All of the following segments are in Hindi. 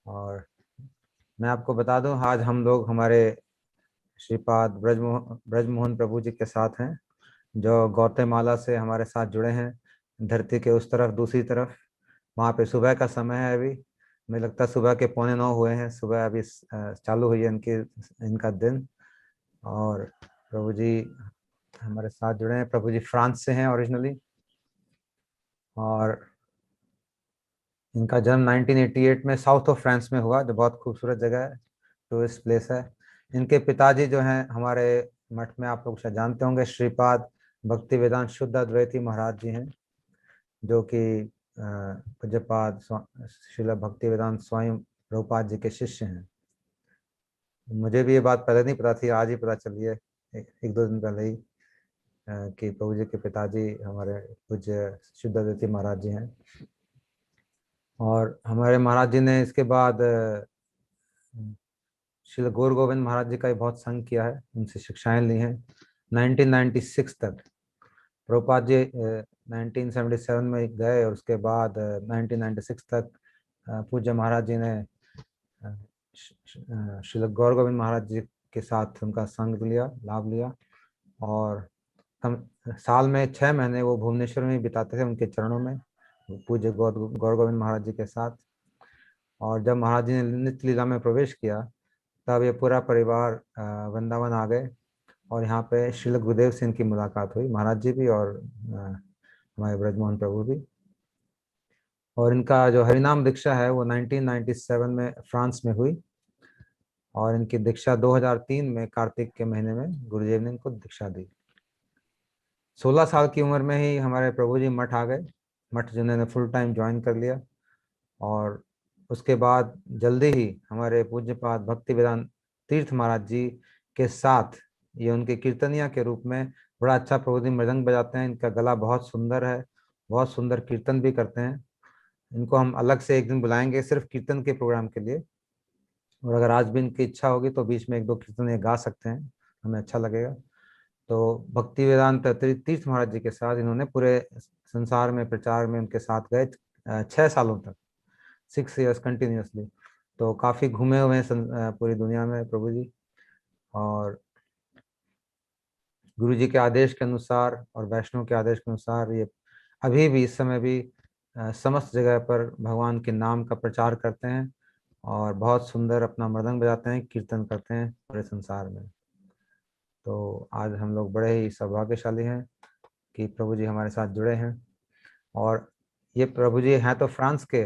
और मैं आपको बता दूं, आज हम लोग हमारे श्रीपाद ब्रजमोहन प्रभु जी के साथ हैं, जो गौतेमाला से हमारे साथ जुड़े हैं, धरती के उस तरफ दूसरी तरफ। वहाँ पे सुबह का समय है अभी। मुझे लगता है सुबह के 8:45 हुए हैं। सुबह अभी चालू हुई है इनका दिन। और प्रभु जी हमारे साथ जुड़े हैं। प्रभु जी फ्रांस से हैं ओरिजिनली, और इनका जन्म 1988 में साउथ ऑफ फ्रांस में हुआ, जो बहुत खूबसूरत जगह है, टूरिस्ट प्लेस है। इनके पिताजी जो हैं हमारे मठ में, आप लोग शायद जानते होंगे, श्रीपाद भक्ति वेदांत शुद्ध अद्वैती महाराज जी हैं, जो कि पूज्यपाद श्रील भक्ति वेदांत स्वामी प्रभुपाद जी के शिष्य हैं। मुझे भी ये बात पहले नहीं पता थी, आज ही पता चली है, एक दो दिन पहले ही, कि प्रभु जी के पिताजी हमारे पूज्य शुद्ध अद्वैती महाराज जी हैं। और हमारे महाराज जी ने इसके बाद श्री गौर गोविंद महाराज जी का भी बहुत संग किया है, उनसे शिक्षाएं ली हैं 1996 तक। प्रभुपाद जी 1977 में गए, और उसके बाद 1996 तक पूज्य महाराज जी ने श्री गौर गोविंद महाराज जी के साथ उनका संग लिया, लाभ लिया। और हम साल में 6 महीने वो भुवनेश्वर में बिताते थे उनके चरणों में, पूज्य गौर गोविंद महाराज जी के साथ। और जब महाराज जी ने नित्य लीला में प्रवेश किया, तब ये पूरा परिवार वृंदावन आ गए, और यहाँ पे श्रील गुरुदेव से इनकी मुलाकात हुई, महाराज जी भी और हमारे ब्रजमोहन प्रभु भी। और इनका जो हरिनाम दीक्षा है वो 1997 में फ्रांस में हुई, और इनकी दीक्षा 2003 में कार्तिक के महीने में गुरुदेव ने इनको दीक्षा दी। 16 साल की उम्र में ही हमारे प्रभु जी मठ आ गए, मठ जिन्होंने फुल टाइम ज्वाइन कर लिया। और उसके बाद जल्दी ही हमारे पूज्यपाद भक्ति वेदांत तीर्थ महाराज जी के साथ, ये उनके कीर्तनिया के रूप में बड़ा अच्छा प्रभु जी मृदंग बजाते हैं। इनका गला बहुत सुंदर है, बहुत सुंदर कीर्तन भी करते हैं। इनको हम अलग से एक दिन बुलाएंगे सिर्फ कीर्तन के प्रोग्राम के लिए, और अगर आज भी इनकी इच्छा होगी तो बीच में एक दो कीर्तन ये गा सकते हैं, हमें अच्छा लगेगा। तो भक्ति वेदांत तीर्थ महाराज जी के साथ इन्होंने पूरे संसार में प्रचार में उनके साथ गए 6 सालों तक, 6 years कंटिन्यूसली। तो काफ़ी घूमे हुए हैं पूरी दुनिया में प्रभु जी। और गुरु जी के आदेश के अनुसार और वैष्णव के आदेश के अनुसार ये अभी भी इस समय भी समस्त जगह पर भगवान के नाम का प्रचार करते हैं, और बहुत सुंदर अपना मृदंग बजाते हैं, कीर्तन करते हैं पूरे संसार में। तो आज हम लोग बड़े ही सौभाग्यशाली हैं कि प्रभु जी हमारे साथ जुड़े हैं। और ये प्रभु जी हैं तो फ्रांस के,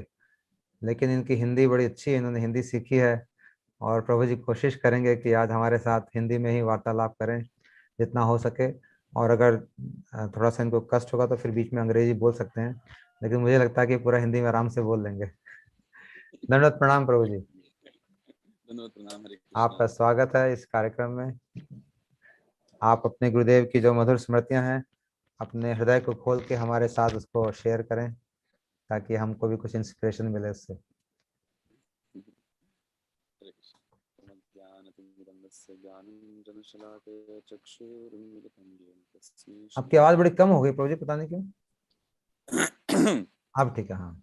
लेकिन इनकी हिंदी बड़ी अच्छी है, इन्होंने हिंदी सीखी है। और प्रभु जी कोशिश करेंगे कि आज हमारे साथ हिंदी में ही वार्तालाप करें जितना हो सके। और अगर थोड़ा सा इनको कष्ट होगा तो फिर बीच में अंग्रेजी बोल सकते हैं, लेकिन मुझे लगता है कि पूरा हिंदी में आराम से बोल लेंगे। दंडवत प्रणाम प्रभु जी। धन्यवाद, प्रणाम, हरे कृष्णा। आपका स्वागत है इस कार्यक्रम में। आप अपने गुरुदेव की जो मधुर स्मृतियां हैं, अपने हृदय को खोल के हमारे साथ उसको शेयर करें, ताकि हमको भी कुछ इंस्पिरेशन मिले उससे। हरे कृष्णा। ज्ञानतिमिरन्दस्य ज्ञानं जनशलाकया चक्षुरुन्मिलितं येन तस्मै आपकी आवाज बड़ी कम हो गई प्रभु जी, पता नहीं क्यों। श्री। अब ठीक है, हाँ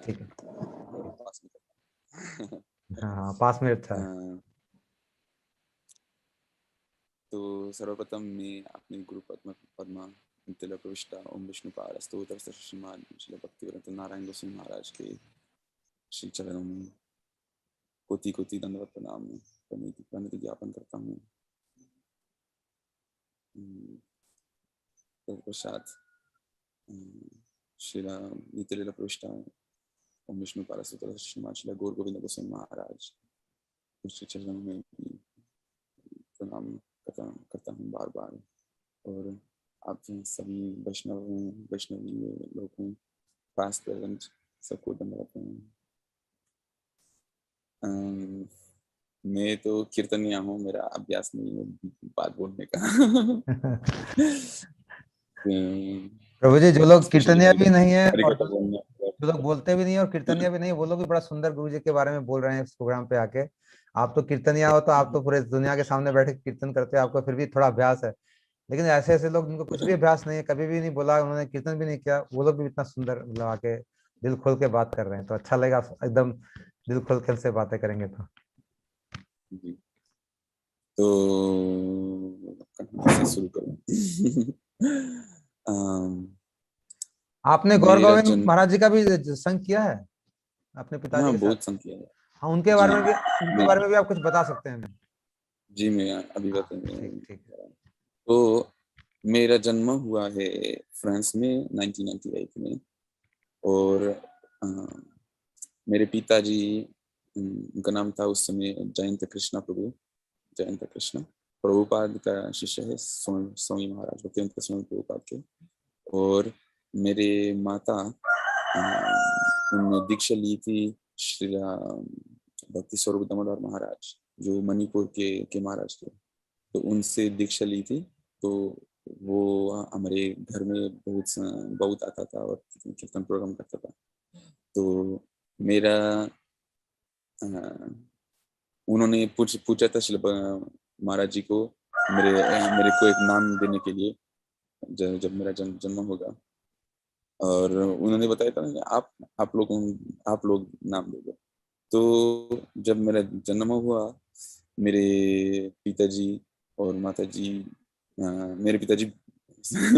ठीक है। पास में करना। हाँ हाँ, पास में अच्छा है। तो सर्वप्रथम मैं अपने गुरु पद्मा तिलक प्रविष्टा ओम विष्णुपाद स्तोत्र श्रीमान श्री भक्तिवेदांत नारायण गोस्वामी महाराज के श्री चरणों में कोटि कोटि दंडवत प्रणाम में प्रणति ज्ञापन करता हूँ। तत्पश्चात श्रीला नीतिलीला प्रविष्टा ओम विष्णुपाद स्तोत्र श्रीमान श्री गौर गोविंद गोस्वामी महाराज श्री चरणों में प्रणाम करता हूँ बार बार। और आप सभी वैष्णवी लोग हैं, पास्ट प्रेजेंट, सबको धन्यवाद हैं। मैं तो कीर्तनिया हूँ, मेरा अभ्यास नहीं है बात बोलने का। प्रभु जी, जो लोग स्पेशली कीर्तनिया भी नहीं है और हरिकथा जो बोलने। लोग बोलते भी नहीं है और कीर्तनिया भी नहीं है, वो लोग भी बड़ा सुंदर गुरु जी के बारे में बोल रहे हैं इस प्रोग्राम पे आके। आप तो कीर्तनिया हो, तो आप तो पूरे दुनिया के सामने बैठे कीर्तन करते हो, आपको फिर भी थोड़ा अभ्यास है। लेकिन ऐसे ऐसे लोग जिनको कुछ भी अभ्यास नहीं है, कभी भी नहीं बोला, उन्होंने कीर्तन भी नहीं किया, वो लोग भी इतना सुंदर मतलब आके दिल खोल के बात कर रहे हैं, तो अच्छा लगेगा एकदम दिल खोल के से बातें करेंगे तो। जी। तो कहाँ से शुरू करूँ? अम, आपने गौर मेरा गोविंद जन्म, महाराज जी का भी संग किया है अपने पिताजी हाँ के साथ? बहुत संख्या है। हाँ, उनके जी बारे में भी, उनके मैं बारे में भी आप कुछ बता सकते हैं? जी मैं अभी हाँ, ठीक बताऊंगा। ठीक है। तो मेरा जन्म हुआ है फ्रांस में 1998 में। और अ, मेरे पिताजी, उनका नाम था उस समय जयंत कृष्णा प्रभु, जयंत कृष्णा प्रभुपाद का शिष्य है, स्वामी स्वामी महाराज होते हैं उनके, स्वामी प्रभुपाद के। और मेरे माता, उन्होंने दीक्षा ली थी श्री भक्ति स्वरूप दामोदर महाराज, जो मणिपुर के महाराज थे, तो उनसे दीक्षा ली थी। तो वो हमारे घर में बहुत आता था और कीर्तन प्रोग्राम करता था। तो मेरा अ, उन्होंने पूछा था शिल महाराज जी को, मेरे को एक नाम देने के लिए, जब मेरा जन्म होगा। और उन्होंने बताया था कि आप लोग नाम दोगे। तो जब मेरा जन्म हुआ, मेरे पिताजी और माताजी, मेरे पिताजी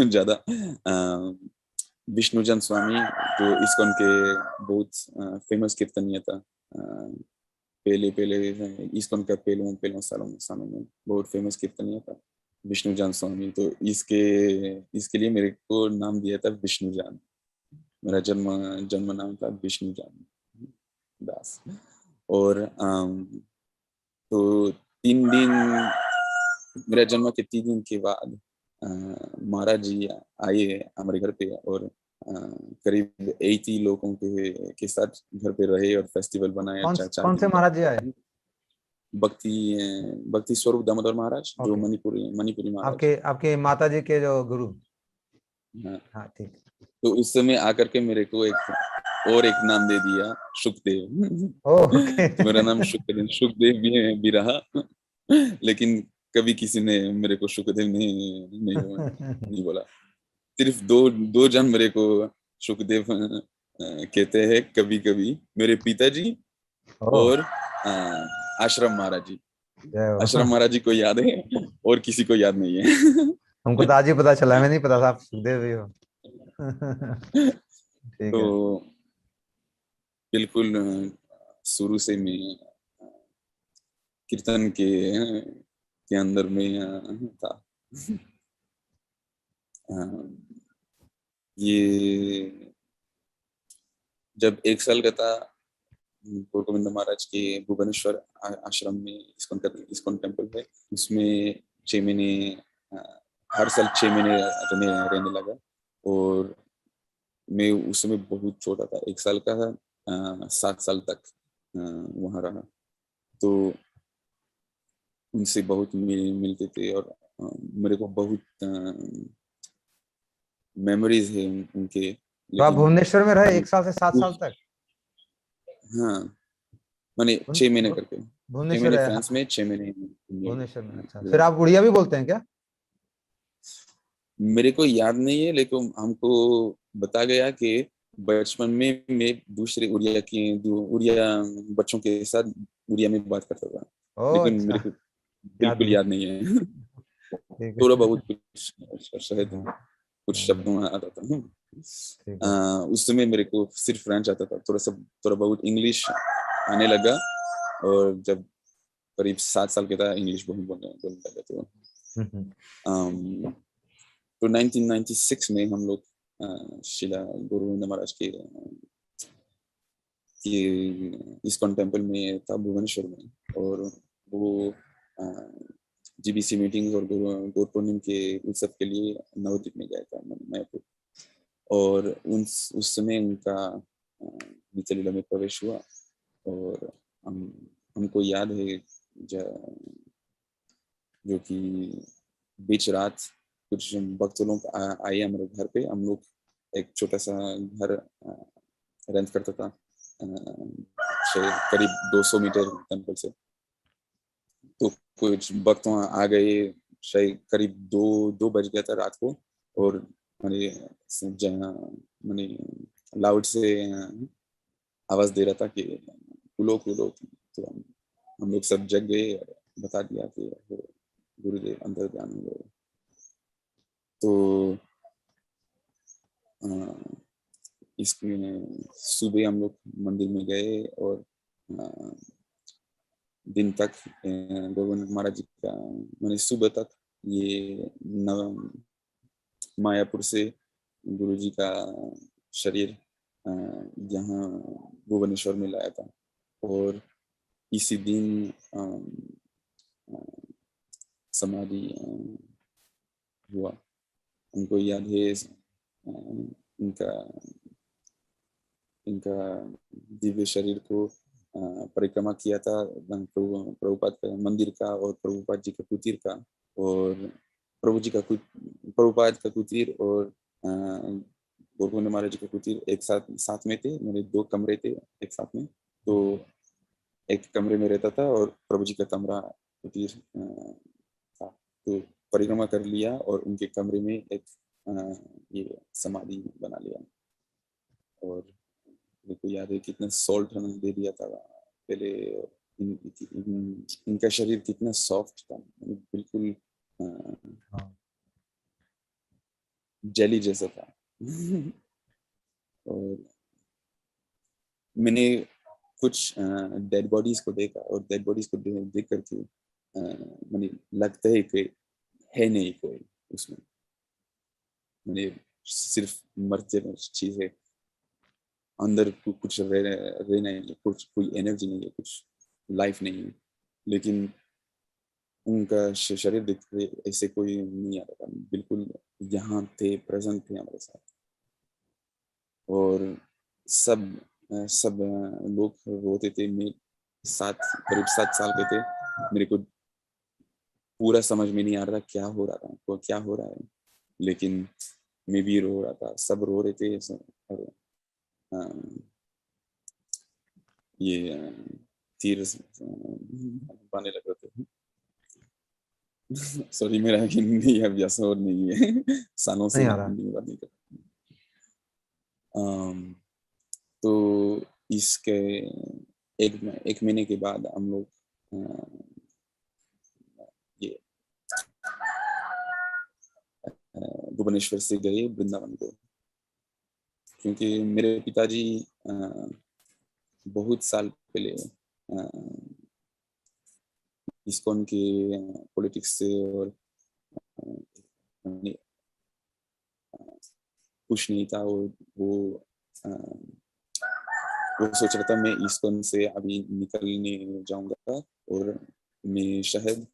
ज्यादा विष्णुजन स्वामी, जो इस्कॉन के बहुत फेमस कीर्तनीय था, पहले पहले इस्कॉन का पहले पहले सालों में बहुत फेमस कीर्तनीय था विष्णुजान स्वामी। तो इसके इसके लिए मेरे को नाम दिया था विष्णुजान। मेरा जन्म जन्म नाम था विष्णुजान दास। और तो 3 दिन, मेरा जन्म के 3 दिन के बाद महाराज जी आए हमारे घर पे, और करीब 80 लोगों के साथ घर पे रहे और फेस्टिवल बनाया कौन 4 कौन से दिन का। महाराज जी आए? भक्ति भक्ति स्वरूप दामोदर महाराज, जो ओके। मणिपुरी मणिपुरी महाराज। आपके आपके माता जी के जो गुरु? हाँ। हाँ, ठीक। तो उस समय आकर के मेरे को एक नाम दे दिया, सुखदेव। ओके। तो मेरा नाम सुखदेव सुखदेव भी रहा। लेकिन कभी किसी ने मेरे को सुखदेव नहीं बोला। सिर्फ दो दो जन मेरे को सुखदेव कहते हैं कभी कभी, मेरे पिताजी ओ, और आश्रम महाराज जी। जय आश्रम हो। महाराज जी को याद है और किसी को याद नहीं है। हमको तो आज ही पता चला, हमें नहीं पता था आप सुखदेव भी हो। ठीक तो है। बिल्कुल शुरू से मैं कीर्तन के अंदर में था। अ, ये जब 1 साल का था, गौर गोविंद महाराज के भुवनेश्वर आश्रम में इस्कॉन टेम्पल है, उसमें 6 महीने, अ, हर साल 6 महीने रहने लगा। और मैं उस समय बहुत छोटा था, 1 साल का था, 7 साल तक वहाँ रहा। तो उनसे बहुत मिलते थे, और मेरे को बहुत मेमोरीज है उनके। तो आप लेकिन भुवनेश्वर में रहे अभी 1 साल से 7 साल तक? हाँ, मैंने भुवन- 6 महीने भु- करके, छह भुवनेश्वर महीने है, फ्रांस हाँ, में, 6 महीने इंडिया भुवनेश्वर में। अच्छा, फिर में। आप उड़िया भी बोलते हैं क्या? मेरे को याद नहीं है, लेकिन हमको बता गया कि बचपन में मैं दूसरे उड़िया बच्चों के साथ उड़िया में बात करता था। ओ, लेकिन अच्छा। मेरे को याद बिल्कुल नहीं। याद नहीं है। ठीक थोड़ा है। बहुत कुछ शायद हाँ, कुछ हाँ, शब्दों में आता था। ठीक है। उस समय मेरे को सिर्फ फ्रेंच आता था, थोड़ा बहुत इंग्लिश आने लगा। और जब करीब 7 साल के था, इंग्लिश बोलने लगा। तो हम्म। अम, तो 1996 में हम लोग शिला गुरु गोविंद महाराज के इस्कॉन टेम्पल में था भुवनेश्वर में। और वो जीबीसी मीटिंग और गुरु पूर्णिमा के उत्सव के लिए नवद्वीप में गया था, मायापुर। और उस समय उनका नित्य लीला में प्रवेश हुआ। और हम हमको याद है, जो कि बीच रात कुछ भक्त लोग आए हमारे घर पे। हम लोग एक छोटा सा घर रेंट करता था, करीब 200 मीटर टेम्पल से। तो कुछ भक्त वहाँ आ गए, शायद करीब 2 बज गया था रात को, और मैंने लाउड से आवाज दे रहा था कि खुलो खुलो। तो हम लोग सब जग गए और बता दिया कि गुरुदेव अंदर ध्यान हो गए। तो इसमें सुबह हम लोग मंदिर में गए, और दिन तक गोविंद महाराज जी का, मैंने सुबह तक ये मायापुर से गुरु जी का शरीर यहाँ भुवनेश्वर में लाया था, और इसी दिन समाधि हुआ। उनको याद है इनका इनका दिव्य शरीर को परिक्रमा किया था प्रभुपाद का मंदिर का, और प्रभुपाद जी का कुटीर का, और प्रभुपाद का कुटीर और गोविंद महाराज जी का कुटीर एक साथ में थे। मेरे 2 कमरे थे एक साथ में, तो एक कमरे में रहता था और प्रभु जी का कमरा कुटीर था। तो परिक्रमा कर लिया और उनके कमरे में एक ये समाधि बना लिया। और मेरे को याद है कितना सॉल्ट हमने दे दिया था पहले। इनका शरीर कितना सॉफ्ट था, बिल्कुल जेली जैसा था। और मैंने कुछ डेड बॉडीज को देखा, और डेड बॉडीज को देख करके मैंने लगता है कि है नहीं कोई उसमें, मैंने सिर्फ मरते चीज है अंदर, कुछ रह नहीं है, कुछ कोई एनर्जी नहीं है, कुछ लाइफ नहीं है। लेकिन उनका शरीर देख के ऐसे कोई नहीं आ रहा था, बिल्कुल यहाँ थे, प्रेजेंट थे हमारे साथ। और सब सब लोग रोते थे। मैं करीब 7 साल के थे, मेरे को पूरा समझ में नहीं आ रहा क्या हो रहा था, तो क्या हो रहा है, लेकिन मैं भी रो रहा था, सब रो रहे थे। और ये तीर पाने लग रहे थे। सॉरी, मेरा हिंदी अभ्यास और नहीं है, सालों से नहीं आ मैं रहा। हिंदी में बात नहीं करता। तो इसके एक महीने के बाद हम लोग ये भुवनेश्वर से गए वृंदावन को, क्योंकि मेरे पिताजी बहुत साल पहले इस्कॉन के पॉलिटिक्स से और कुछ नहीं था। वो सोच रहा था मैं इस्कॉन से अभी निकलने जाऊंगा, और मैं शायद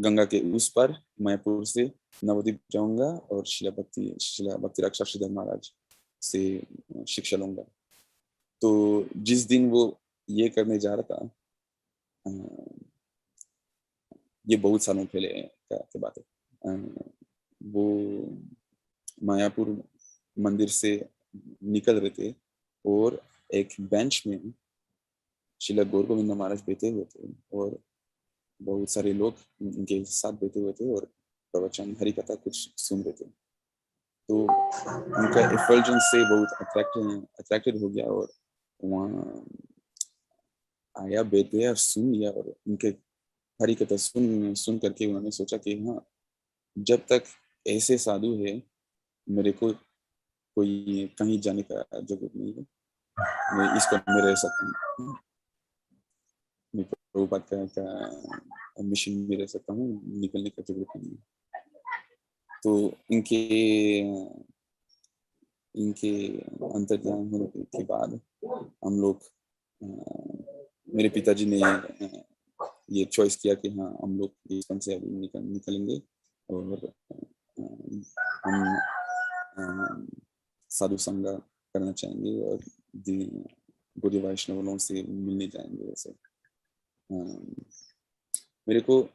गंगा के उस पर मायापुर से नवद्वीप जाऊंगा और शिला भक्ति रक्षा श्रीधर महाराज से शिक्षा लूंगा। तो जिस दिन वो ये करने जा रहा था, ये बहुत सालों पहले की बात है, वो मायापुर मंदिर से निकल रहे थे, और एक बेंच में शिला गौर गोविंद महाराज बैठे हुए थे, और बहुत सारे लोग उनके साथ बैठे हुए थे और प्रवचन हरि कथा कुछ सुन रहे थे। तो उनका एफल्जेंस से बहुत अट्रैक्टेड हो गया, और वहाँ आया, बैठे और सुन लिया। और उनके हरि कथा सुन सुन करके उन्होंने सोचा कि हाँ, जब तक ऐसे साधु है, मेरे को कोई कहीं जाने का जरूरत नहीं है, मैं इसको में रह सकता हूँ, मैं प्रभुपाद का मिशन में रह सकता हूँ, निकलने का जरूरत नहीं है। तो इनके अंतर्ध्यान होने के बाद हम लोग मेरे पिताजी ने ये चॉइस किया कि हाँ, हम लोग इस से अभी निकलेंगे, और हम साधु संग करना चाहेंगे, और गौड़ी वैष्णवों से मिलने जाएंगे। ऐसे मेरे को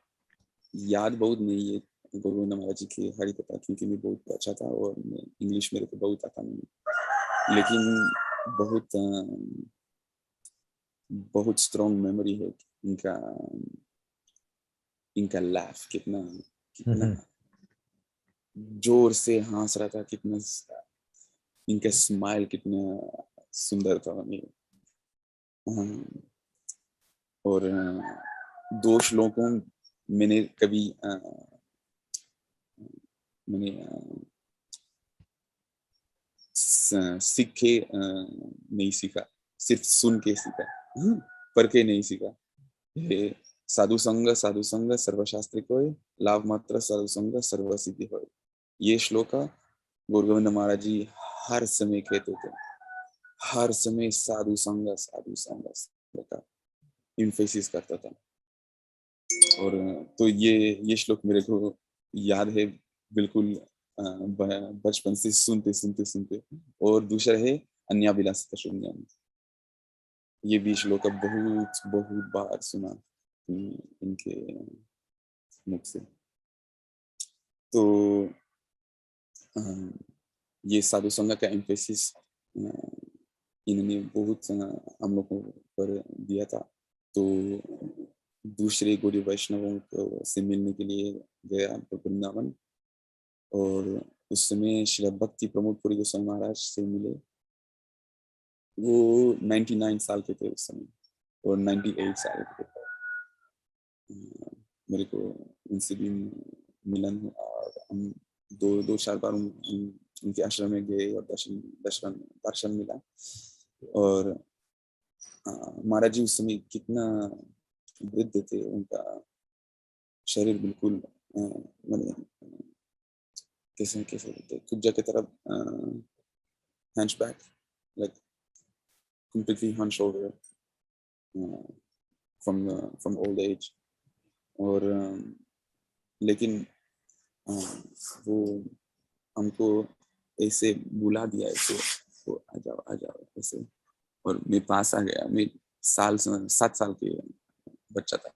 याद बहुत नहीं है गोविंद महाराज जी की हरि कथा, क्योंकि मैं बहुत अच्छा था और इंग्लिश मेरे को बहुत आता नहीं, लेकिन बहुत स्ट्रॉन्ग मेमोरी है इनका। इनका लाफ कितना कितना हम्म, जोर से हंस रहा था, कितना इनका स्माइल कितना सुंदर था। अम, और दो श्लोकों मैंने कभी मैंने सीखे नहीं सीखा, सिर्फ सुन के सीखा, पढ़ के नहीं सीखा। ये साधु संग सर्वशास्त्री कोय, लाभ मात्र साधु संग सर्व सिद्धि होय। ये श्लोक गौर गोविंद महाराज जी हर समय कहते थे, हर समय साधु संग का इम्फेसिस करता था। और तो ये श्लोक मेरे को याद है बिल्कुल, बचपन से सुनते सुनते सुनते। और दूसरा है अन्याभिलाषिता शून्यम, ये भी श्लोक बहुत बहुत बार सुना इनके मुख से। तो ये साधु संग का एम्फेसिस इन्होंने बहुत हम लोगों पर दिया था। तो दूसरे गौड़ी वैष्णवों को से मिलने के लिए गया वृंदावन, और उस समय श्री भक्ति प्रमोद पुरी गोस्वामी महाराज से मिले। वो 99 साल के थे उस समय, और 98 साल के थे। मेरे को उनसे भी मिलन हुआ, और हम दो चार बार उनके आश्रम में गए और दर्शन दर्शन दर्शन मिला। और महाराज जी उस समय कितना वृद्ध थे, उनका शरीर बिल्कुल मैंने कैसे कैसे बोलते कुब्जा की तरफ hunchback, like completely hunched over from old age. और लेकिन वो हमको ऐसे बुला दिया, ऐसे तो आ जाओ ऐसे। और मैं पास आ गया, मैं 7 साल के बच्चा था,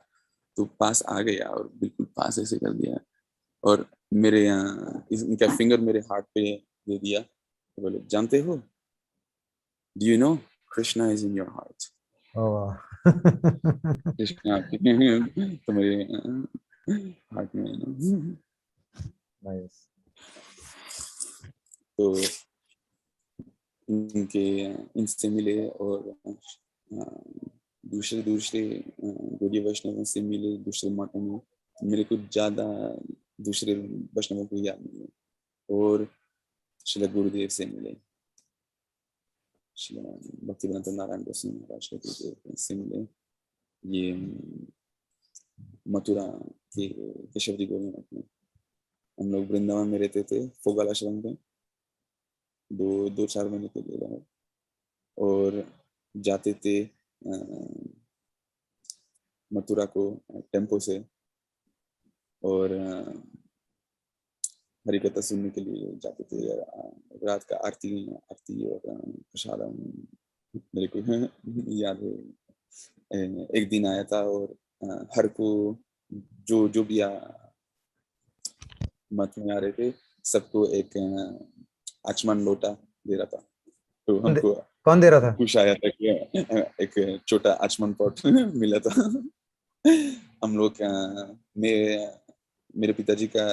तो पास आ गया और बिल्कुल पास ऐसे कर दिया। और मेरे इनका फिंगर मेरे हार्ट पे दे दिया, तो बोले जानते हो, do you know Krishna is in your heart. Krishna आपके तुम्हारे हार्ट में है ना। नाइस। तो इनके इनसे मिले, और दूसरे दूसरे गौड़ीय वैष्णवों से मिले दूसरे मठों में। मेरे को ज्यादा दूसरे वैष्णवों को याद नहीं है। और श्री गुरुदेव से मिले, श्री भक्तिवेदांत नारायण गोस्वामी महाराज के गुरुदेव से मिले। ये मथुरा के केशव जी गोविंद मठ में। हम लोग वृंदावन में रहते थे, फोगल आश्रम में 2-4 महीने के लिए रहे। और जाते थे मथुरा को टेम्पो से, और हरि कथा सुनने के लिए जाते थे। रात का आरती आरती और प्रसाद मेरे को याद है। एक दिन आया था, और हर को जो जो भी मत में आ रहे थे, सबको एक आचमन लोटा दे रहा था। तो हमको कौन दे रहा था? खुश आया था कि एक छोटा आचमन पॉट मिला था। हम लोग मेरे पिताजी का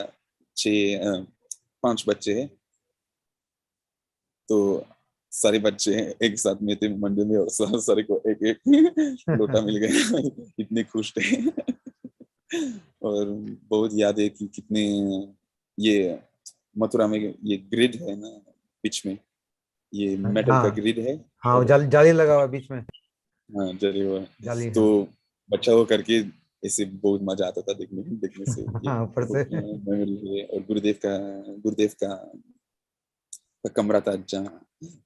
5 बच्चे हैं, तो सारे बच्चे एक साथ में थे मंदिर में, और सारे को एक एक लोटा मिल गया। इतने खुश थे। और बहुत याद है कि कितने ये मथुरा में ये ग्रिड है ना बीच में, ये मेटल का हाँ ग्रिड है। हाँ, वो और जाली जाली लगा हुआ है बीच में। हाँ जरी हुआ है। जाली, तो हाँ। बच्चा हो करके ऐसे बहुत मजा आता था देखने से। ये हाँ, ऊपर बहुत से। मेमोरी है। और गुरुदेव का कमरा था, जहाँ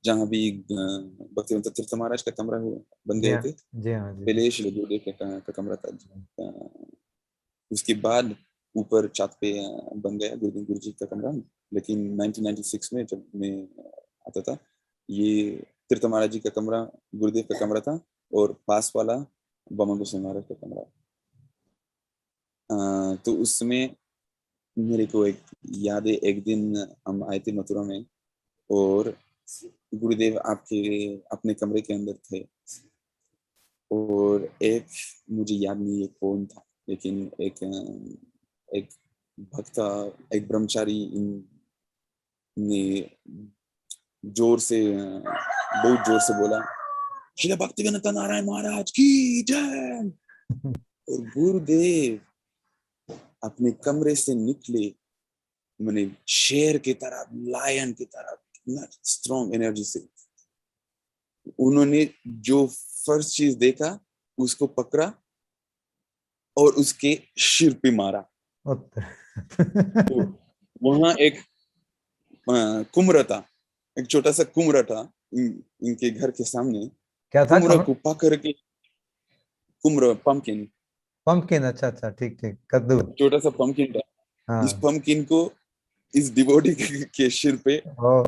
जहाँ भी भक्तिवेदांत तीर्थ महाराज का कमरा हुआ बन जी गए हाँ, थे, जी हाँ, जी हाँ। पहले श्री गुरुदेव का कमरा था। उसके बाद ऊपर छत पे बन गया गुरु जी का कमरा। लेकिन 1996 में जब मैं आता था, ये तीर्थ महाराज जी का कमरा गुरुदेव का कमरा था, और पास वाला बमा गोसाई महाराज का कमरा। तो उसमें मेरे को एक याद है, एक दिन हम आए थे मथुरा में, और गुरुदेव आपके अपने कमरे के अंदर थे। और एक मुझे याद नहीं है कौन था, लेकिन एक भक्त, एक ब्रह्मचारी ने जोर से बहुत जोर से बोला, श्री भक्तिवेदांत नारायण महाराज की जय। और गुरुदेव अपने कमरे से निकले, मैंने शेर की तरह, लायन की तरह, स्ट्रॉन्ग एनर्जी से। उन्होंने जो फर्स्ट चीज देखा उसको पकड़ा और उसके सिर पे मारा। तो वहां एक कुमरा था, एक छोटा सा कुमरा था इनके घर के सामने। क्या था? कुमरा को पकड़ के, कुमरा पंपकिन, पंपकिन, अच्छा अच्छा, ठीक ठीक, कद्दू। छोटा सा पंपकिन था। इस हाँ। पंपकिन को इस डिवोटी के सिर पे ओ।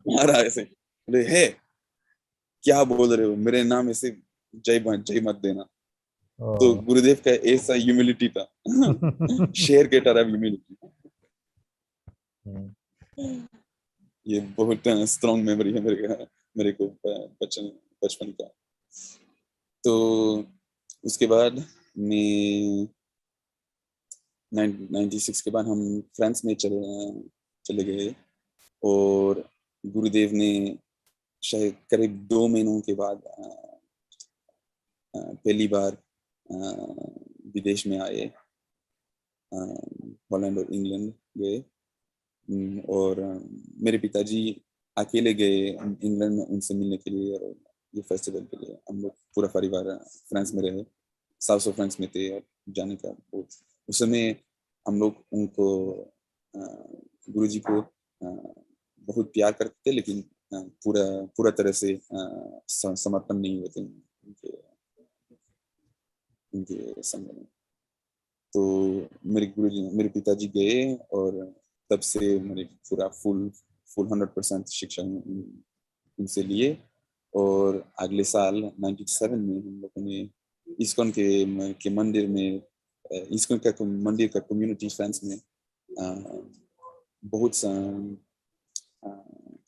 मारा ऐसे। बोले, है क्या बोल रहे हो, मेरे नाम ऐसे जय मत देना। तो ओ। गुरुदेव का ऐसा ह्यूमिलिटी था, शेर के तरह ह्यूमिलिटी। ये बहुत स्ट्रॉन्ग मेमोरी है मेरे को बचपन का। तो उसके बाद मैं 96 के बाद हम फ्रांस में चले गए। और गुरुदेव ने शायद करीब 2 महीनों के बाद पहली बार विदेश में आए, हॉलैंड और इंग्लैंड गए। और मेरे पिताजी अकेले गए इंग्लैंड में उनसे मिलने के लिए और ये फेस्टिवल के लिए। हम लोग पूरा परिवार फ्रांस में रहे, साउथ ऑफ फ्रांस में थे। और जाने का उस समय हम लोग उनको, गुरुजी को बहुत प्यार करते थे, लेकिन पूरा पूरा तरह से समर्पण नहीं हुए थे उनके उनके संग में। तो मेरे पिताजी गए और तब से मेरे पूरा फुल फुल 100% शिक्षा उनसे लिए। और अगले साल 97 में हम लोगों ने इस्कॉन के मंदिर में, इस्कॉन का मंदिर का कम्युनिटी फ्रांस में बहुत सा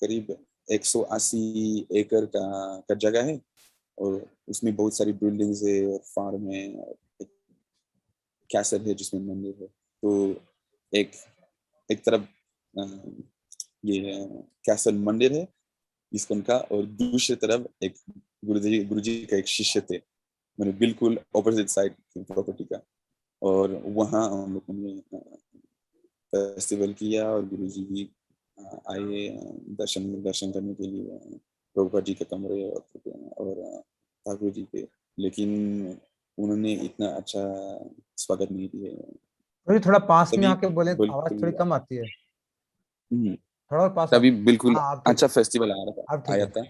करीब 180 एकड़ का जगह है। और उसमें बहुत सारी बिल्डिंग्स है और फार्म है और एक कैसल है जिसमें मंदिर है। तो एक एक तरफ ये कैसल मंदिर है इस्कॉन का, और दूसरी तरफ एक गुरुजी का एक शिष्य थे, मैंने बिल्कुल ऑपोजिट साइड प्रॉपर्टी का। और वहाँ हम लोगों ने फेस्टिवल किया और गुरुजी भी आए दर्शन करने के लिए प्रभुपाद जी के कमरे और ठाकुर जी के। लेकिन उन्होंने इतना अच्छा स्वागत नहीं दिया। अभी थोड़ा पास में तभी आके बोले, आवाज थोड़ी बिल्कुल कम आती है। थोड़ा और पास तभी आके। बिल्कुल हाँ, अब ठीक अच्छा है। फेस्टिवल अब ठीक आया है। था।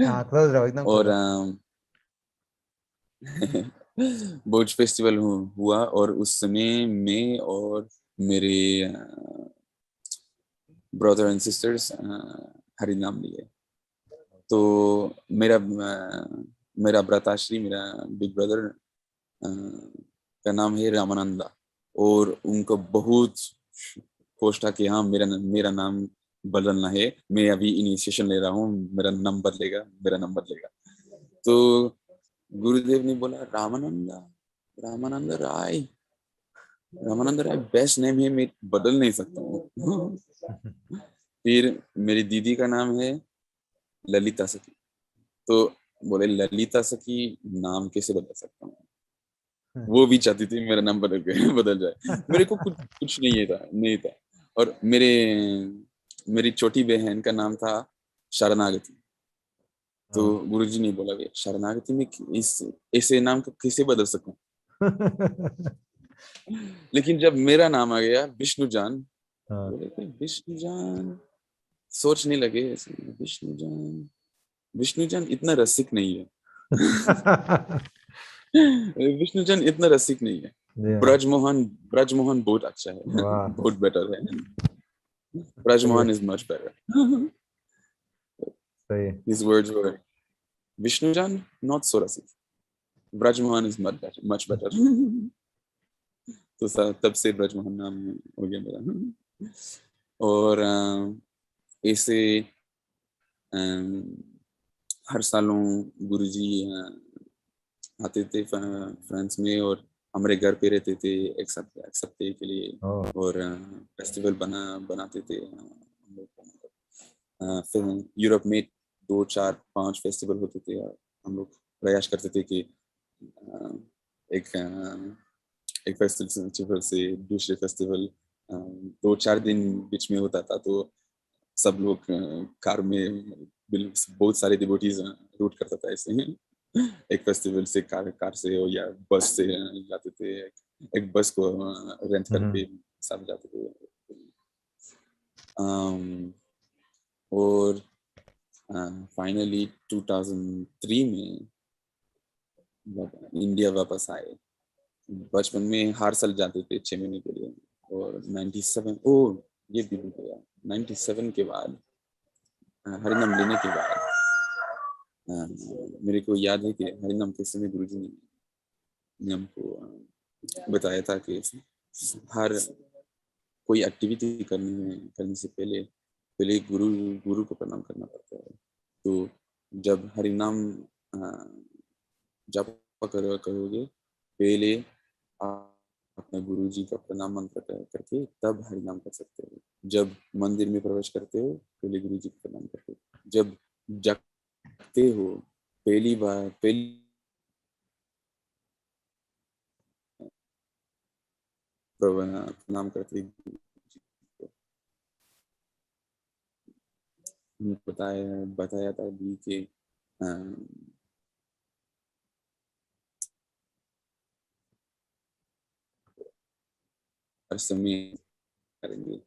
हाँ, क्लोज रहो, एकदम क्लोज और रहो। बोझ फेस्टिवल हुआ और उस समय मैं और मेरे ब्रदर एंड सिस्टर्स हरि नाम लिए। तो मेरा भ्राताश्री, मेरा बिग ब्रदर का नाम है रामानंदा। और उनको बहुत कोशिश था कि हाँ मेरा नाम बदलना है, मैं अभी इनिशिएशन ले रहा हूँ, मेरा नाम बदलेगा। तो गुरुदेव ने बोला, रामानंदा, रामानंदा राय, रामानंद राय बेस्ट नेम है, मैं बदल नहीं सकता हूँ। फिर मेरी दीदी का नाम है ललिता सखी। तो बोले, ललिता सखी नाम कैसे बदल सकता हूँ। वो भी चाहती थी मेरा नाम बदल जाए। मेरे को कुछ कुछ नहीं था। और मेरी छोटी बहन का नाम था शरणागति। तो हाँ। गुरुजी ने बोला, शरणागति में इस ऐसे नाम को कैसे बदल सकूं। लेकिन जब मेरा नाम आ गया विष्णुजान, हाँ। बोले कि विष्णुजान, सोचने लगे ऐसे, विष्णुजान, विष्णुजान इतना रसिक नहीं है। विष्णुजान इतना रसिक नहीं है। जी हाँ। ब्रजमोहन, ब्रजमोहन बहुत अच्छा है। वाह। बहुत बेटर है। सही है। Brijmohan is much better. सही है। His words were, Vishnujan, not so Rasik, Brijmohan is much better. तो तब से ब्रजमोहन नाम हो गया मेरा। और ऐसे हर सालों गुरुजी आते थे फ्रांस में और हमारे घर पे रहते थे एक सप्ताह के लिए ओह। और फेस्टिवल बनाते थे हम लोग को, फिर यूरोप में 2 4 5 फेस्टिवल होते थे और हम लोग प्रयास करते थे कि अ, एक एक फेस्टिवल से दूसरे फेस्टिवल 2 4 दिन बीच में होता था तो सब लोग कार में बहुत सारे डिवोटीज रूट करता था ऐसे ही एक फेस्टिवल से कार कार से हो या बस से जाते थे एक बस को रेंट हम्म। करके सब जाते थे और फाइनली 2003 में इंडिया वापस आए बचपन में हर साल जाते थे 6 महीने के लिए और 97 ओ ये भी भूल गया 97 के बाद हरिनाम लेने के बाद मेरे को याद है कि हरिनाम के समय गुरु जी ने हमको बताया था कि हर कोई एक्टिविटी करने से पहले पहले गुरु गुरु को प्रणाम करना पड़ता है तो जब हरिनाम जप करोगे पहले आप अपने गुरु जी का प्रणाम मंत्र करके तब हरिनाम कर सकते हो जब मंदिर में प्रवेश करते हो पहले गुरु जी को प्रणाम करते हो जब जगते हो पहली बार पहली प्रणाम करते गुरु जी को बताया था भी कि अ, हर समय करेंगे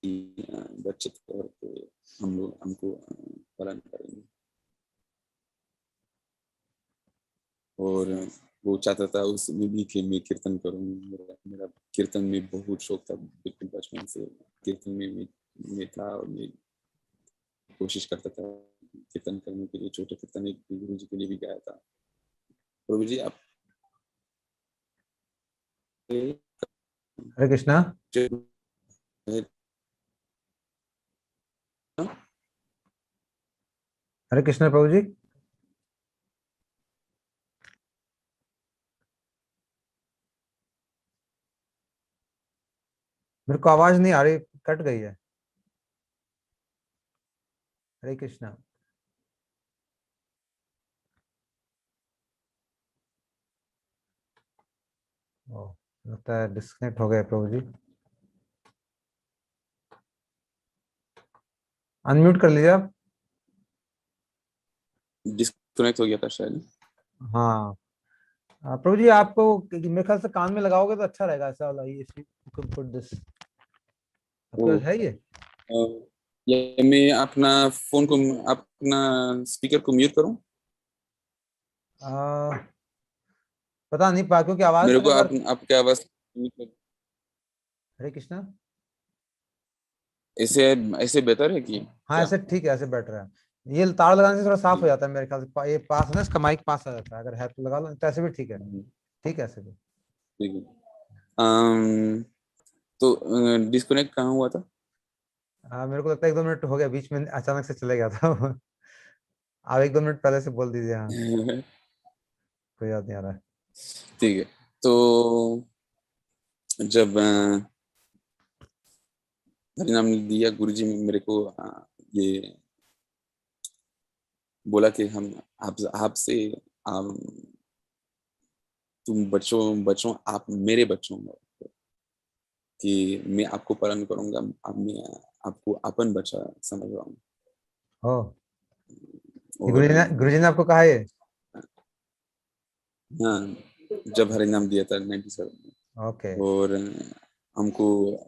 कि बचत तौर पे हम लोग हमको पालन करेंगे और वो चाहता था उसमें भी कि मैं कीर्तन करूं मेरा कीर्तन में बहुत शौक था बिल्कुल बचपन से कीर्तन में था और मैं कोशिश करता था कीर्तन करने के लिए छोटे कीर्तन एक गुरु जी के लिए भी गाया था प्रभु जी आप हरे कृष्णा। हरे कृष्णा प्रभु जी। मेरे को आवाज नहीं आ रही, कट गई है। हरे कृष्णा। ओह, लगता है डिस्कनेक्ट हो गए प्रभु जी। अनम्यूट कर लीजिए आप। डिस्कनेक्ट हो गया था शायद हाँ। प्रभु जी आपको मेरे ख्याल से कान में लगाओगे तो अच्छा रहेगा, ऐसा वाला ये पुट दिस। आपके वो पास है ये? ये मैं अपना फोन को अपना स्पीकर को म्यूट करूं आ, पता नहीं पा क्योंकि आवाज मेरे तो को अगर। आपके आवाज हरे कृष्णा। ऐसे ऐसे बेहतर है कि हाँ क्या ऐसे ठीक है, ऐसे बेटर है। ये तार लगाने से थोड़ा साफ हो जाता है मेरे ख्याल से, ये पास है ना, इसका माइक पास आ जाता है, अगर है तो लगा लो, तो ऐसे भी ठीक है। ठीक है ऐसे भी। ठीक है तो डिस्कनेक्ट कहाँ हुआ था मेरे को लगता है 1-2 मिनट हो गया, बीच में अचानक से चले गया था। आप 1-2 मिनट पहले से बोल दीजिए, हाँ। कोई याद नहीं आ रहा है। ठीक है तो जब हरिनाम दिया गुरुजी ने मेरे को ये बोला कि हम आपसे आप तुम बच्चों बच्चों आप मेरे बच्चों हो कि मैं आपको पालन करूंगा अब मैं आपको अपन बच्चा समझ रहा हूँ ओ, ये और गुरु जी ने आपको कहा ये? हाँ जब हरिनाम दिया था 97 ओके। में और हमको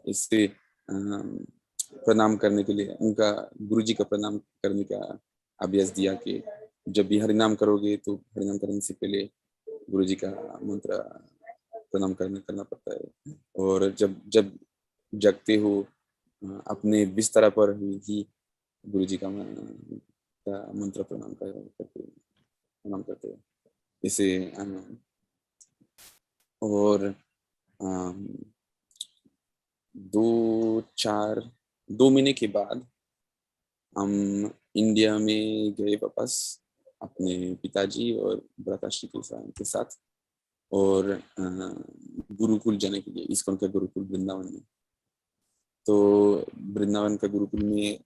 इससे प्रणाम करने के लिए उनका गुरुजी का प्रणाम करने का अभ्यास दिया कि जब भी हरिनाम करोगे तो हरिनाम करने से पहले गुरुजी का मंत्र प्रणाम करना पड़ता है और जब जब जगते हो अपने बिस्तर पर ही गुरुजी का मंत्र प्रणाम करते हो इसे और 2 4 2 महीने के बाद हम इंडिया में गए वापस अपने पिताजी और भ्राताश्री के साथ, और गुरुकुल जाने के लिए, इस्कॉन का गुरुकुल वृंदावन में। तो वृंदावन का गुरुकुल में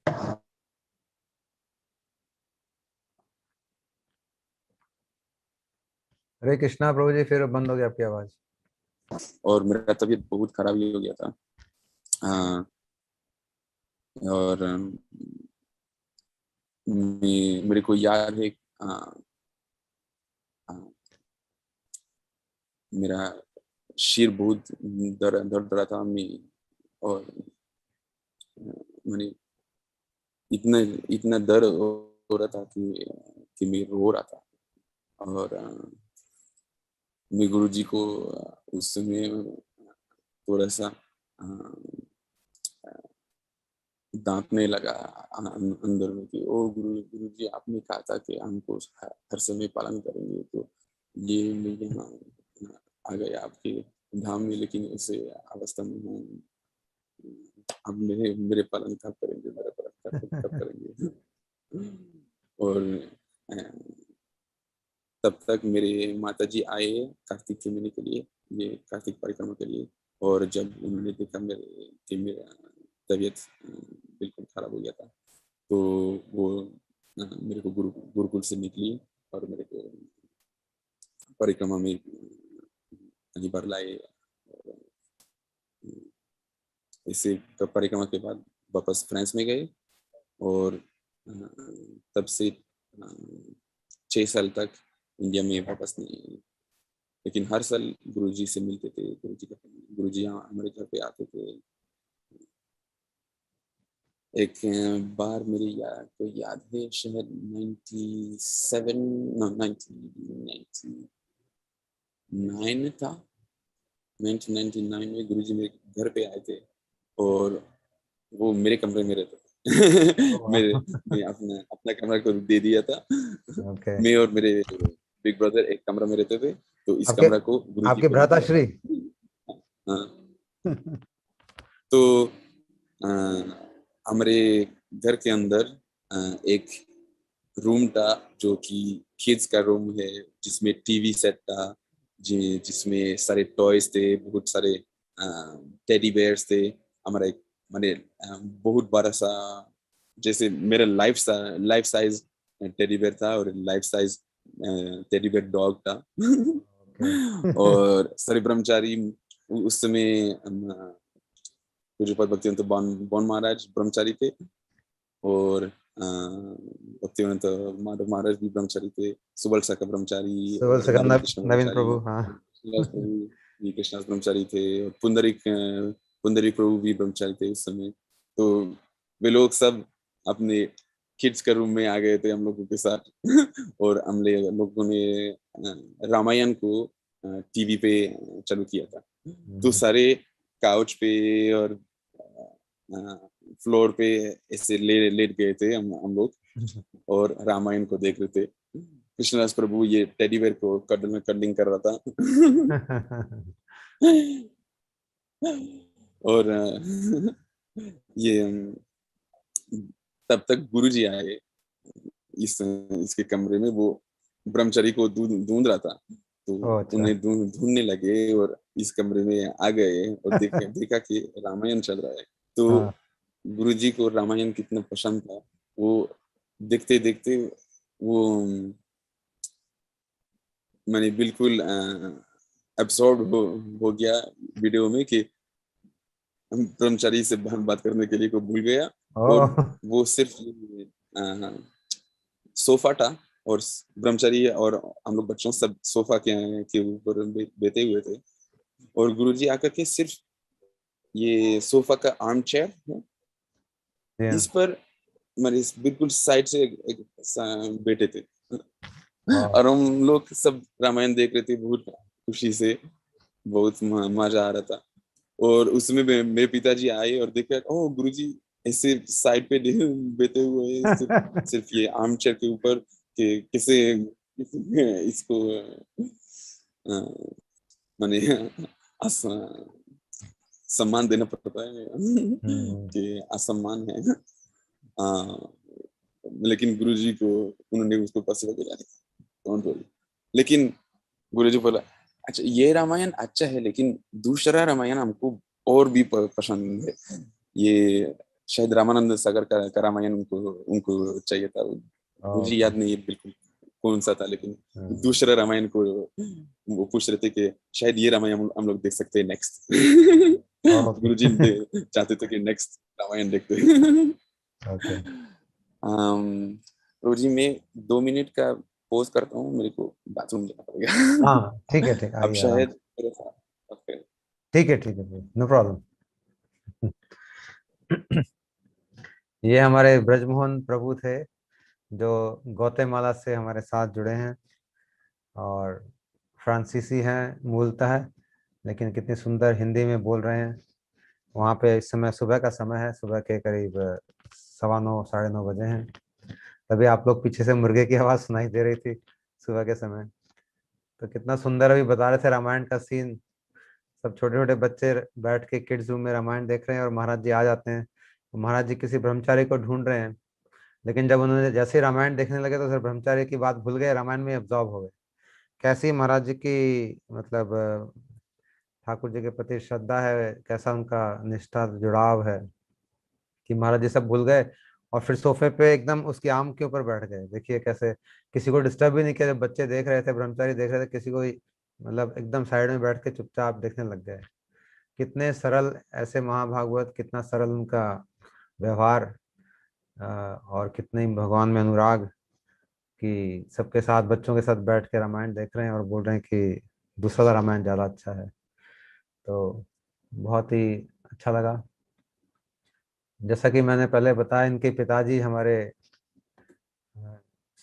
हरे कृष्णा प्रभु जी, फिर बंद हो गया आपकी आवाज। और मेरा तबीयत बहुत खराब ही हो गया था। अ, और मेरे को याद है, अ, मेरा सिर बहुत दर्द रहा था मैं, और मैंने इतना इतना दर्द हो रहा था कि मैं रो रहा था। और मैं गुरुजी को उस समय थोड़ा सा दांतने लगा अंदर में कि ओ गुरुजी, आपने कहा था कि हमको हर समय पालन करेंगे, तो ये मैं यहाँ आ गया आपके धाम में, लेकिन उसे अवस्था में हूँ। अब मेरे मेरे पालन कब करेंगे, मेरा पालन कब करेंगे। और तब तक मेरे माताजी आए कार्तिक के महीने के लिए, ये कार्तिक परिक्रमा के लिए। और जब उन्होंने देखा मेरा तबीयत बिल्कुल खराब हो गया था, तो वो मेरे को गुरुकुल से निकली और मेरे को परिक्रमा में कहीं पर लाए। इसे परिक्रमा के बाद वापस फ्रांस में गए, और तब से 6 साल तक इंडिया में वापस नहीं आए। लेकिन हर साल गुरुजी से मिलते थे, गुरुजी यहाँ हमारे घर पे आते थे। एक बार मेरे को याद है, शायद 97 1999 था। 1999 में गुरुजी मेरे घर पे आए थे, और वो मेरे कमरे में रहते थे। मैं अपना अपना कमरा को दे दिया था। ओके। मैं और मेरे बिग ब्रदर एक कमरा में रहते थे, तो इस आपके कमरा को गुरुजी आपके को दिया था। भ्राताश्री। हाँ। तो अ, हमारे घर के अंदर एक रूम था, जो कि किड्स का रूम है, जिसमें टीवी सेट था, जिसमें सारे टॉयज थे, बहुत सारे टेडी बेयर्स थे। हमारा एक माने बहुत बड़ा सा, जैसे मेरा लाइफ साइज टेडी बेयर था, और life size teddy bear dog था। ओके। और सारे ब्रह्मचारी उस समय पूज्यपाद भक्तिवेदांत बॉन महाराज ब्रह्मचारी थे, और भक्तिवेदांत माधव महाराज भी ब्रह्मचारी थे, सुबल साका ब्रह्मचारी, सुबह और सका नवीन कृष्ण नवीन ब्रह्मचारी, प्रभु, हाँ। श्रीनिवास प्रभु भी कृष्णास ब्रह्मचारी थे, और पुंडरीक प्रभु भी ब्रह्मचारी थे उस समय। तो वे लोग सब अपने किड्स के रूम में आ गए थे हम लोगों के साथ। और हम लोगों ने रामायण को टीवी पे चालू किया था। तो सारे काउच पे और फ्लोर पे ऐसे लेट गए थे हम लोग, और रामायण को देख रहे थे। कृष्णदास प्रभु ये टेडी बेयर को कडलिंग कर रहा था। और ये तब तक गुरुजी आए इसके कमरे में। वो ब्रह्मचारी को ढूंढ रहा था, तो ओ अच्छा। उन्हें ढूंढने लगे, और इस कमरे में आ गए, और देखा कि रामायण चल रहा है। तो हाँ। गुरुजी को रामायण कितना पसंद था, वो देखते देखते वो मैंने बिल्कुल एब्सॉर्ब हो गया वीडियो में, कि हम ब्रह्मचारी से बात करने के लिए को भूल गया। ओ। और वो सिर्फ सोफा था, और ब्रह्मचारी और हम लोग बच्चों सब सोफा के ऊपर बैठे हुए थे, और गुरुजी आकर के सिर्फ ये सोफा का आर्म चेयर है, जी हाँ। इस पर मैंने बिल्कुल साइड से बैठे थे। वाह। और हम लोग सब रामायण देख रहे थे बहुत खुशी से, बहुत मजा आ रहा था। और उसमें मेरे पिताजी आए और देखा, ओ गुरुजी ऐसे साइड पे बैठे हुए हैं, सिर्फ ये आर्म चेयर के ऊपर, कि कैसे इसको माने सम्मान देना पड़ता है हम्म। कि असम्मान है। आ, लेकिन गुरुजी को उन्होंने उसको ऊपर से बोला डोंट वरी। लेकिन गुरुजी बोला अच्छा ये रामायण अच्छा है लेकिन दूसरा रामायण हमको और भी पसंद है। ये शायद रामानंद सागर का रामायण उनको उनको चाहिए था। मुझे ओके। याद नहीं है बिल्कुल कौन सा था, लेकिन दूसरा रामायण को वो पूछ रहे थे कि शायद ये रामायण हम लोग देख सकते हैं नेक्स्ट। गुरुजी ओके। चाहते थे कि नेक्स्ट रामायण देखते। ओके। गुरुजी मैं 2 मिनट का पोज करता हूँ, मेरे को बाथरूम जाना पड़ेगा। हाँ ठीक है, ठीक, अब आइए आराम शायद से। मेरे साथ ओके। ठीक है, ठीक है, नो प्रॉब्लम। ये हमारे ब्रजमोहन प्रभु थे जो गौतेमाला से हमारे साथ जुड़े हैं और फ्रांसीसी हैं मूलतः, लेकिन कितनी सुंदर हिंदी में बोल रहे हैं। वहाँ पे इस समय सुबह का समय है, सुबह के करीब 9:15 9:30 बजे हैं। तभी आप लोग पीछे से मुर्गे की आवाज़ सुनाई दे रही थी सुबह के समय। तो कितना सुंदर अभी बता रहे थे रामायण का सीन। सब छोटे छोटे बच्चे बैठ के किड्स रूम में रामायण देख रहे हैं और महाराज जी आ जाते हैं। महाराज जी किसी ब्रह्मचारी को ढूंढ रहे हैं, लेकिन जब उन्होंने जैसे ही रामायण देखने लगे तो फिर ब्रह्मचारी की बात भूल गए, रामायण में एब्जॉर्ब हो गए। कैसी महाराज जी की मतलब ठाकुर जी के प्रति श्रद्धा है, कैसा उनका निष्ठा जुड़ाव है कि महाराज जी सब भूल गए और फिर सोफे पे एकदम उसकी आम के ऊपर बैठ गए। देखिए कैसे किसी को डिस्टर्ब भी नहीं किया, जब बच्चे देख रहे थे, ब्रह्मचारी देख रहे थे, किसी को मतलब एकदम साइड में बैठ के चुपचाप देखने लग गए। कितने सरल ऐसे महाभागवत, कितना सरल उनका व्यवहार, और कितने ही भगवान में अनुराग कि सबके साथ बच्चों के साथ बैठ के रामायण देख रहे हैं और बोल रहे हैं कि दूसरा वाला रामायण ज़्यादा अच्छा है। तो बहुत ही अच्छा लगा। जैसा कि मैंने पहले बताया, इनके पिताजी हमारे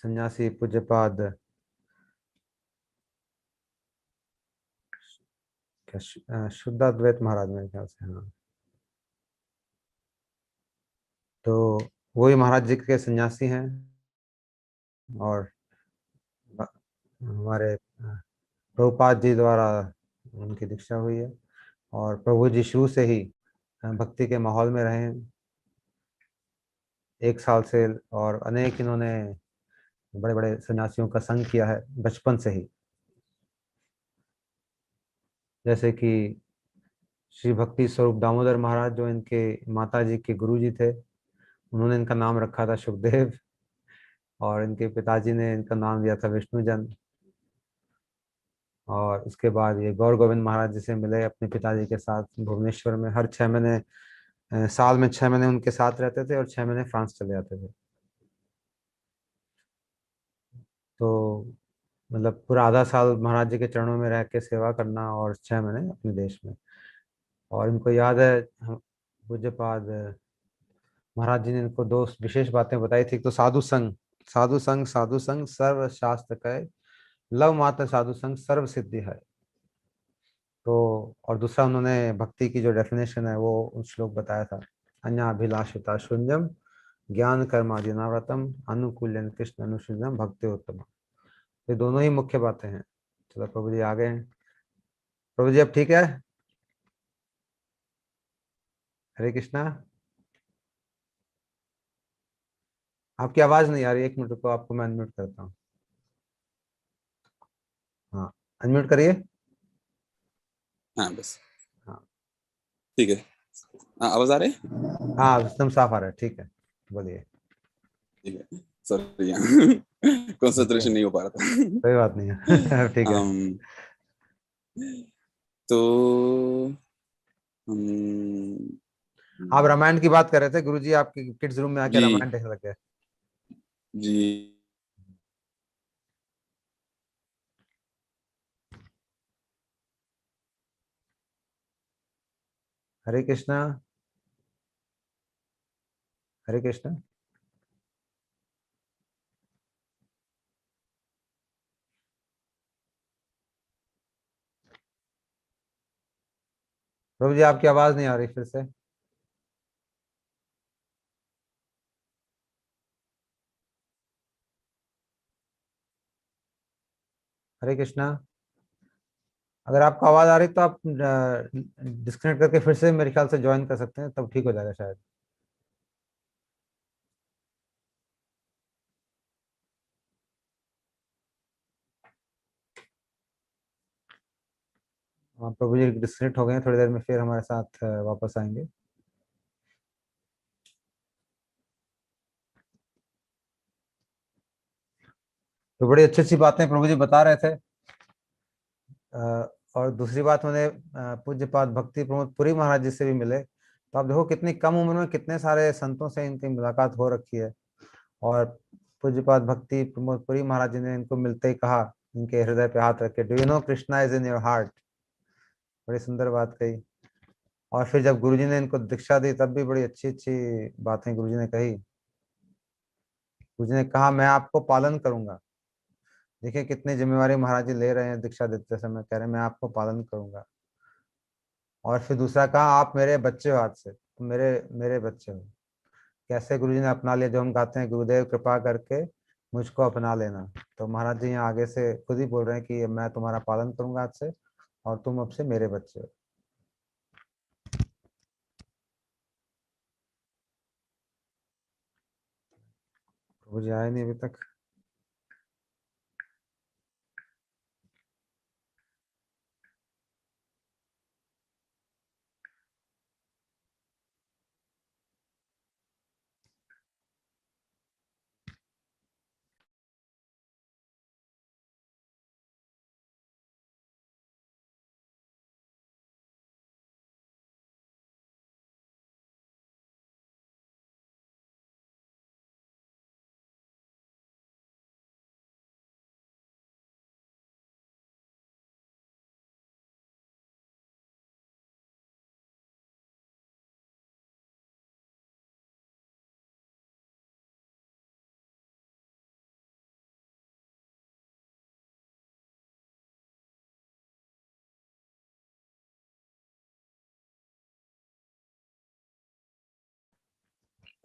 सन्यासी पूज्यपाद क्या शुद्धाद्वैत महाराज, मेरे ख्याल से, हाँ। तो वही महाराज जी के सन्यासी हैं और हमारे प्रभुपाद जी द्वारा उनकी दीक्षा हुई है और प्रभु जी शुरू से ही भक्ति के माहौल में रहे हैं 1 साल से। और अनेक इन्होंने बड़े बड़े सन्यासियों का संग किया है बचपन से ही। जैसे कि श्री भक्ति स्वरूप दामोदर महाराज जो इनके माता जी के गुरु जी थे, उन्होंने इनका नाम रखा था सुखदेव, और इनके पिताजी ने इनका नाम दिया था विष्णुजन। और उसके बाद ये गौर गोविंद महाराज जी से मिले अपने पिताजी के साथ भुवनेश्वर में। हर 6 महीने साल में 6 महीने उनके साथ रहते थे और 6 महीने फ्रांस चले जाते थे। तो मतलब पूरा आधा साल महाराज जी के चरणों में रह के सेवा करना और 6 महीने अपने देश में। और इनको याद है पूज्यपाद महाराज जी ने इनको 2 विशेष बातें बताई थी। तो साधु संग, साधु संग, साधु संग सर्व शास्त्र कहे, लव मात्र साधु संग सर्व सिद्धि है। तो और दूसरा उन्होंने भक्ति की जो डेफिनेशन है वो उस श्लोक बताया था, अन्याभिलाषिता शून्यम ज्ञान कर्मादिनाव्रतम अनुकूल्यन कृष्ण अनुशीलनम भक्ति उत्तम। ये दोनों ही मुख्य बातें हैं। चलो प्रभु जी आ गए हैं। प्रभु जी अब ठीक है? हरे कृष्णा। आपकी आवाज नहीं आ रही, 1 मिनट रुको, आपको मैं अनम्यूट करता हूँ। हाँ, अनम्यूट करिए। हाँ बस हाँ। ठीक है। हाँ आवाज आ रही है? हाँ एकदम साफ आ रहा है, ठीक है, बोलिए। ठीक है सॉरी, ओके, कंसंट्रेशन नहीं हो पा रहा था। कोई बात नहीं है। ठीक है। um, तो हम आप रामायण की बात कर रहे थे, गुरुजी आपके किड्स रूम में आके जी रामायण देखने लग गए। जी हरे कृष्णा। हरे कृष्णा। प्रभु जी आपकी आवाज नहीं आ रही फिर से। हरे कृष्णा। अगर आपको आवाज आ रही तो आप डिस्कनेक्ट करके फिर से मेरे ख्याल से ज्वाइन कर सकते हैं, तब ठीक हो जाएगा शायद। हाँ, प्रभु जी डिस्कनेक्ट हो गए हैं, थोड़ी देर में फिर हमारे साथ वापस आएंगे। तो बड़ी अच्छी अच्छी बातें प्रभु जी बता रहे थे। और दूसरी बात, मैंने पूज्यपाद भक्ति प्रमोद पुरी महाराज जी से भी मिले, तो आप देखो कितनी कम उम्र में कितने सारे संतों से इनकी मुलाकात हो रखी है। और पूज्यपाद भक्ति प्रमोद पुरी महाराज जी ने इनको मिलते ही कहा, इनके हृदय पे हाथ रख के, do you know Krishna is in your heart. बड़ी सुंदर बात कही। और फिर जब गुरुजी ने इनको दीक्षा दी तब भी बड़ी अच्छी अच्छी बातें गुरुजी ने कही। गुरुजी ने कहा, मैं आपको पालन करूंगा। देखिए कितनी जिम्मेवारी महाराज जी ले रहे हैं, दीक्षा देते समय कह रहे हैं मैं आपको पालन करूंगा। और फिर दूसरा कहा, आप मेरे बच्चे हो, आज से तुम मेरे मेरे बच्चे हो। कैसे गुरुजी ने अपना लिया, जो हम गाते हैं, गुरुदेव कृपा करके मुझको अपना लेना। तो महाराज जी यहाँ आगे से खुद ही बोल रहे हैं कि मैं तुम्हारा पालन करूंगा आज से, और तुम अब से मेरे बच्चे हो। गुरुजी आए नहीं अभी तक।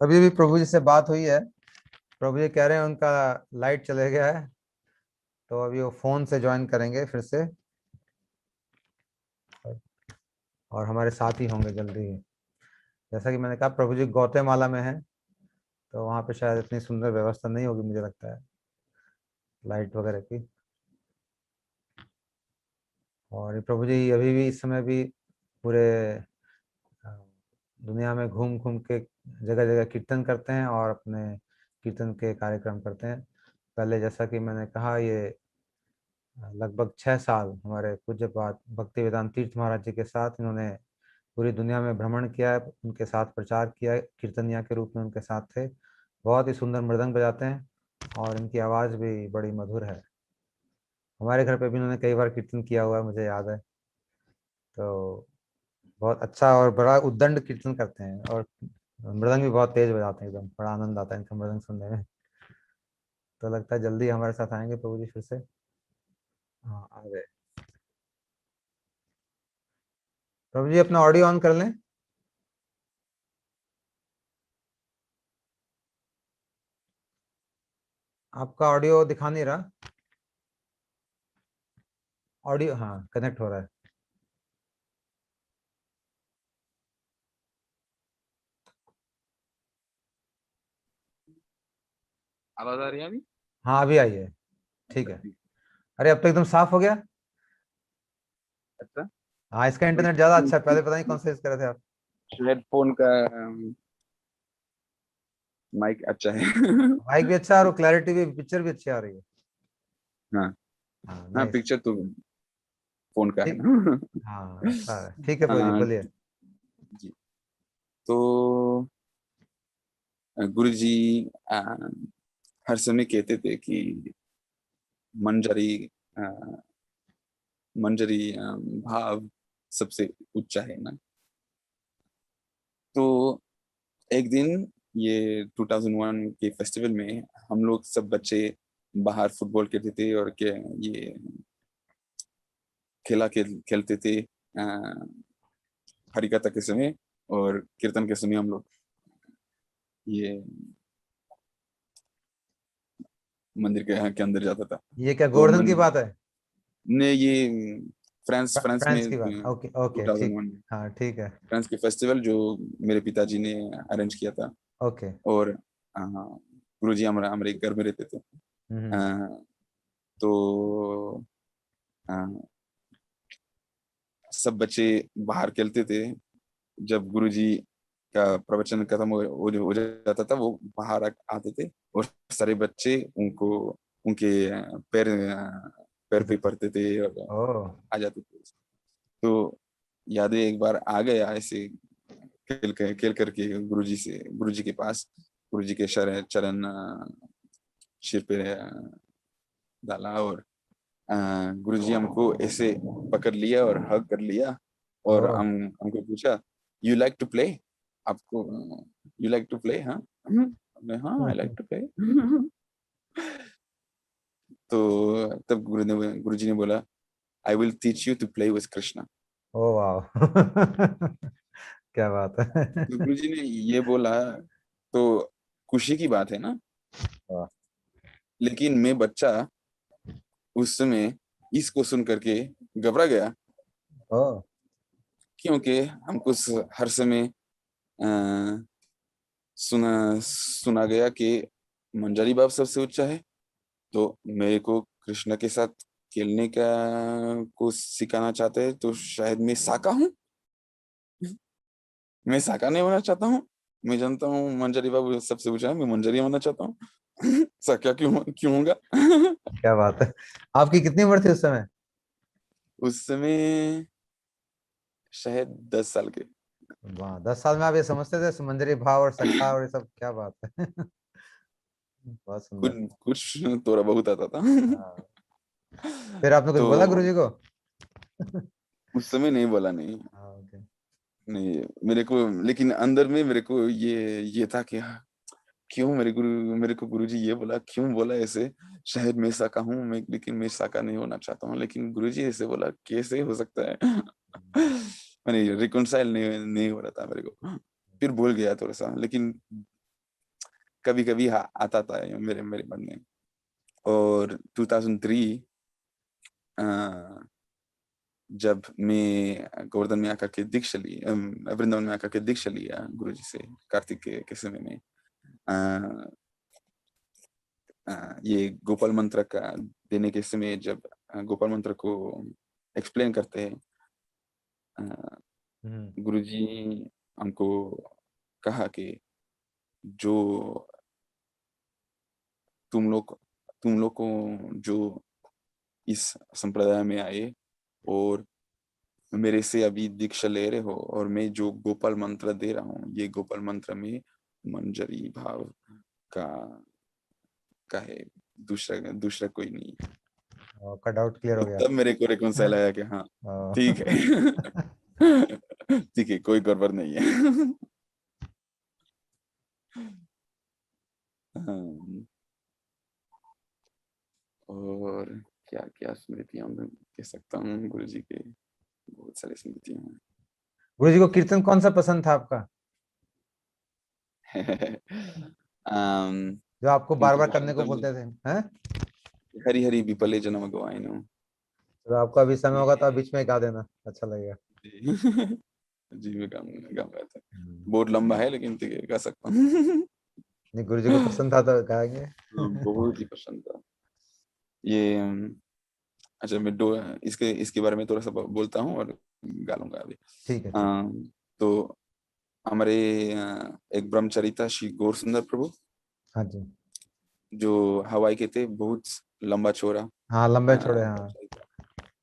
अभी भी प्रभु जी से बात हुई है। प्रभु जी कह रहे हैं उनका लाइट चले गया है, तो अभी वो फोन से ज्वाइन करेंगे फिर से, और हमारे साथ ही होंगे जल्दी ही। जैसा कि मैंने कहा, प्रभु जी गौतेमाला में है, तो वहाँ पे शायद इतनी सुंदर व्यवस्था नहीं होगी मुझे लगता है, लाइट वगैरह की। और ये प्रभु जी अभी भी इस समय भी पूरे अ, दुनिया में घूम घूम के जगह जगह कीर्तन करते हैं और अपने कीर्तन के कार्यक्रम करते हैं। पहले जैसा कि मैंने कहा, ये लगभग 6 साल हमारे पूज्यपाद भक्ति वेदांत तीर्थ महाराज जी के साथ इन्होंने पूरी दुनिया में भ्रमण किया है, उनके साथ प्रचार किया है, कीर्तनिया के रूप में उनके साथ थे। बहुत ही सुंदर मृदंग बजाते हैं और इनकी आवाज़ भी बड़ी मधुर है। हमारे घर पे भी इन्होंने कई बार कीर्तन किया हुआ है, मुझे याद है। तो बहुत अच्छा और बड़ा उद्दंड कीर्तन करते हैं, और मृदंग भी बहुत तेज बजाते हैं, एकदम बड़ा आनंद आता है इनका मृदंग सुनने में। तो लगता है जल्दी हमारे साथ आएंगे प्रभु जी फिर से। हाँ, आ गए। प्रभु जी अपना ऑडियो ऑन कर लें। आपका ऑडियो दिखा नहीं रहा। ऑडियो, हाँ, कनेक्ट हो रहा है। आवाज आ रही है अभी? हाँ, अभी आई है। ठीक अच्छा है। ठीक। अरे अब तो एकदम साफ हो गया। अच्छा। हाँ, इसका तो इंटरनेट ज्यादा अच्छा है, पहले पता नहीं कौन सा यूज कर रहे थे आप। हेडफोन का माइक अच्छा है। माइक भी अच्छा है और क्लैरिटी भी, पिक्चर भी अच्छी आ रही है। हाँ। हाँ, हाँ, नाइस। पिक्चर तो फोन का है ठीक। ना। हाँ, अच्छा है, ठीक है प्रभु जी हाँ, बोलिए। जी। तो गुरु जी आ, हर समय कहते थे कि मंजरी आ, मंजरी भाव सबसे ऊंचा है ना। तो एक दिन ये 2001 के फेस्टिवल में हम लोग सब बच्चे बाहर फुटबॉल खेलते थे और के ये खेलते थे हरिकथा के समय और कीर्तन के समय हम लोग ये मंदिर के अंदर जाता था। ये क्या तो गोवर्धन की बात है? ने ये फ्रांस फ्रांस फ्रांस की बात, में ओके ओके, ठीक। 2001 हाँ ठीक है। फ्रांस के फेस्टिवल जो मेरे पिताजी ने अरेंज किया था। ओके। और गुरु जी हमारे एक घर में रहते थे। हम्म। अ, तो अ, सब बच्चे बाहर खेलते थे। जब गुरुजी का प्रवचन खत्म हो जाता था, वो बाहर आते थे और सारे बच्चे उनको उनके पैर पे पड़ते थे और ओह। आ जाते थे। तो यादें एक बार आ गया ऐसे खेल करके गुरुजी के पास, गुरुजी के शरण चरण सिर पे डाला और गुरुजी हमको ऐसे पकड़ लिया और हग कर लिया। और ओह। हमको पूछा, यू लाइक टू प्ले, आपको यू लाइक टू प्ले? हाँ हमने, हाँ आई लाइक टू प्ले। तो तब गुरुजी ने बोला, I will teach you to play with Krishna. Oh वाह। क्या बात है। तो गुरुजी ने ये बोला तो खुशी की बात है ना। वाह। लेकिन मैं बच्चा उस समय इसको सुन करके घबरा गया, ओह। क्योंकि हमको हर समय अ, सुना गया कि मंजरी बाप सबसे ऊंचा है। तो मेरे को कृष्ण के साथ खेलने का को सिखाना चाहते हैं, तो शायद मैं साका हूँ। मैं साका नहीं होना चाहता हूँ। मैं जानता हूँ मंजरी बाबू सबसे ऊंचा है, मैं मंजरी होना चाहता हूँ। साका क्यों क्यों होगा? क्या बात है। आपकी कितनी उम्र थी उस समय? उस समय शायद 10 साल के। वाह, 10 साल में आप ये समझते थे समंदरी भाव और सखा और ये सब, क्या बात है। बहुत कुछ सुंदर। कुछ थोड़ा बहुत आता था। हाँ। फिर आपने कुछ तो बोला गुरुजी को? उस समय नहीं बोला, नहीं। हाँ ओके। नहीं मेरे को, लेकिन अंदर में मेरे को ये था कि हाँ, क्यों मेरे को गुरुजी ये बोला, क्यों बोला ऐसे? शायद मैं साका हूँ मैं, लेकिन मैं साका नहीं होना चाहता हूँ, लेकिन गुरुजी ऐसे बोला, कैसे हो सकता है? मैंने रिकॉन्साइल नहीं हो रहा था मेरे को। फिर भूल गया थोड़ा सा, लेकिन कभी कभी आता था ये मेरे मेरे मन में। और 2003 जब मैं गोवर्धन में आकर के दीक्षा ली, वृंदावन में आकर के दीक्षा लिया गुरुजी से, कार्तिक के समय में अ, ये गोपाल मंत्र का देने के समय, जब गोपाल मंत्र को एक्सप्लेन करते हैं, हम्म। गुरुजी हमको कहा कि जो तुम लोग को जो इस संप्रदाय में आए और मेरे से अभी दीक्षा ले रहे हो, और मैं जो गोपाल मंत्र दे रहा हूँ, ये गोपाल मंत्र में मंजरी भाव का का है, दूसरा दूसरा कोई नहीं। का डाउट क्लियर तो हो गया। तब मेरे को रिकॉन्साइल आया कि हाँ ठीक ओ। है। ठीक है, कोई गड़बड़ नहीं है। हाँ, और क्या क्या स्मृतियां मैं कह सकता हूँ गुरु जी के, बहुत सारी स्मृतियां गुरुजी को कीर्तन कौन सा पसंद था आपका, हैं। अम, जो आपको बार उनका बार करने पसंद को था बोलते थे? हैं? हरी हरी विपले जन्म गवाइनो। तो आपको अभी समय होगा तो आप बीच में गा देना, अच्छा लगेगा। जी मैं गाऊंगा था। हम्म। बहुत लंबा है लेकिन ठीक है, गा सकता हूँ। नहीं, गुरुजी को पसंद था तो गाएंगे। बहुत ही पसंद था ये। अच्छा मैं दो इसके इसके बारे में थोड़ा सा बोलता हूँ और गा लूंगा अभी। ठीक है ठीक। तो हमारे एक ब्रह्मचारी था, श्री गौर सुंदर प्रभु, हाँ जी। जो हवाई के थे, बहुत लंबा चौड़ा हाँ, लंबे छोड़े, हाँ। ब्रह्मचारी था,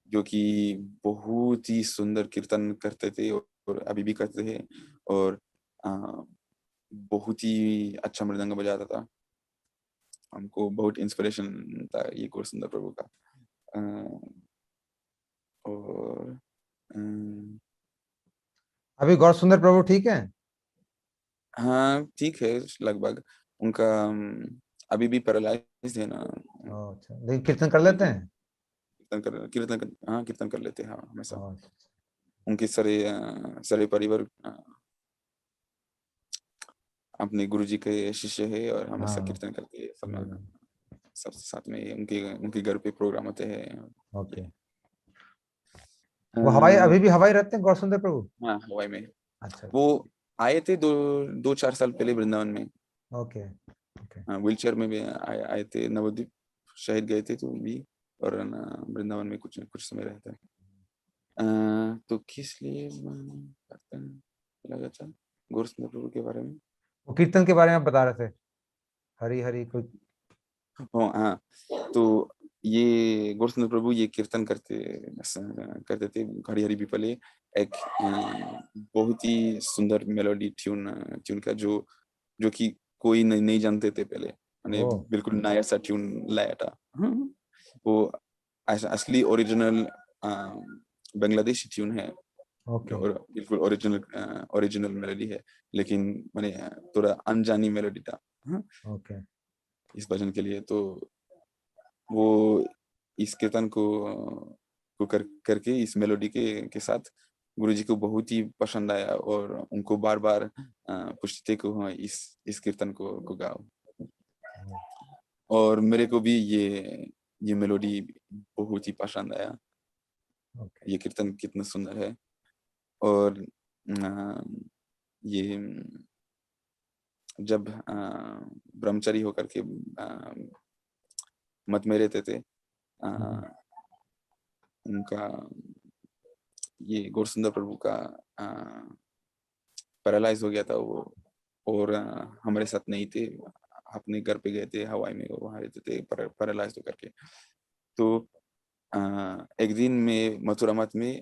जो कि बहुत ही सुंदर कीर्तन करते थे और अभी भी करते हैं। और अ, बहुत ही अच्छा मृदंग बजाता था। हमको बहुत इंस्पिरेशन था ये गौर सुंदर प्रभु का। अ, और अम, अभी गौर सुंदर प्रभु ठीक है? हाँ ठीक है लगभग। उनका अभी भी पैरालाइज है ना। अच्छा, लेकिन कीर्तन कर लेते लेकिन हैं? हाँ कीर्तन कर लेते हैं हाँ हमेशा। अच्छा। उनके सारे सारे परिवार अपने गुरु जी के शिष्य है और हमेशा हाँ। कीर्तन करते हैं सब। हम्म। सब साथ में उनके उनके घर पे प्रोग्राम होते हैं। ओके। वो हवाई, अभी भी हवाई रहते हैं गौरसुंदर प्रभु? हाँ, हवाई में। अच्छा। वो आए थे 2-4 साल पहले वृंदावन में। Okay okay. हाँ, व्हील चेयर में भी आए आए थे, नवद्वीप शहीद गए थे तो भी, और वृंदावन में कुछ कुछ समय रहता है। तो किस लिए करते हैं लगा था गोरखनाथ प्रभु के बारे में? वो कीर्तन के बारे में आप बता रहे थे, हरी हरी कोई। हाँ, तो ये गोरखनाथ प्रभु ये कीर्तन करते थे, हरी हरी पीपले। एक बहुत ही सुंदर मेलोडी ट्यून ट्यून का, जो जो कि कोई नहीं जानते थे पहले, मैंने ओ बिल्कुल नया सा ट्यून लाया था। वो असली ओरिजिनल बांग्लादेशी ट्यून है, ओके और बिल्कुल ओरिजिनल ओरिजिनल मेलोडी है, लेकिन मैंने थोड़ा अनजानी मेलोडी था। हाँ, ओके। इस भजन के लिए तो वो इस कीर्तन को करके इस मेलोडी के साथ गुरुजी को बहुत ही पसंद आया, और उनको बार बार पूछते को, हाँ, इस कीर्तन को गाओ। और मेरे को भी ये मेलोडी बहुत ही पसंद आया, ओके। ये कीर्तन कितना सुंदर है। और ये जब ब्रह्मचारी होकर के मत में रहते थे, उनका ये गौरसुंदर प्रभु का पैरालाइज हो गया था वो, और हमारे साथ नहीं थे, अपने घर पे गए थे हवाई में, और वहाँ रहते थे पैरालाइज होकर के। तो एक दिन में मथुरा मठ में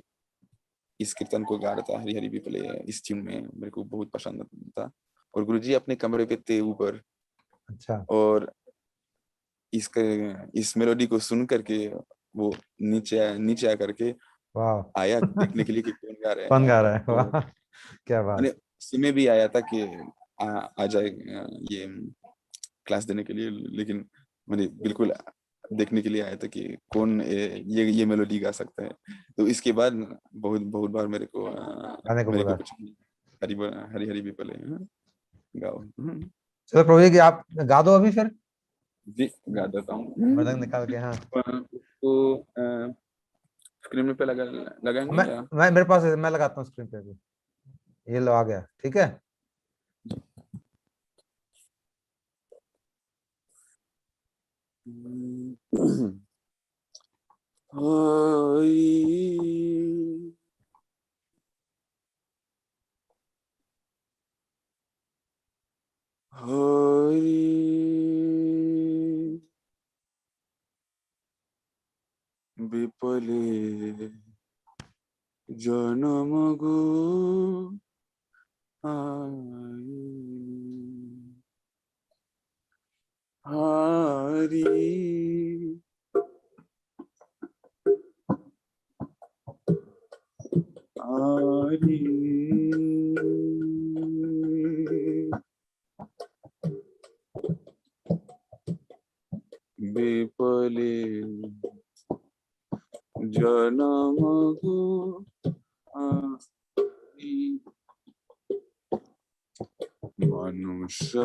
इस कीर्तन को गा रहा था, हरी हरी पीपले, इस ट्यून में मेरे को बहुत पसंद था। और गुरुजी अपने कमरे पे थे ऊपर, अच्छा। और इसके इस मेलोडी को सुन करके वो नीचे आ करके वाह। आया देखने के लिए कि कौन गा रहे कौन हैं। गा रहा है? तो वाह, क्या मैंने बात। समय भी आया था कि आ जाए ये क्लास देने के लिए, लेकिन मैंने बिल्कुल देखने के लिए आया था कि कौन ये मेलोडी गा सकता है। तो इसके बाद बहुत बहुत बार गाने को मेरे को बोला। कुछ हरी हरी हरी भी पले, हाँ, गाओ। चलो प्रभु जी की आप गा दो अभी फिर, जी, गा देता हूँ। मदंग निकाल के। हाँ, उसको स्क्रीन पे लगाएंगे मैं या? मैं मेरे पास है, मैं लगाता हूँ स्क्रीन पे अभी। ये लो आ गया, ठीक है। हरी हरी विपले जनमगो आई, हरी हरी विपले जनमगो आई, मनुष्य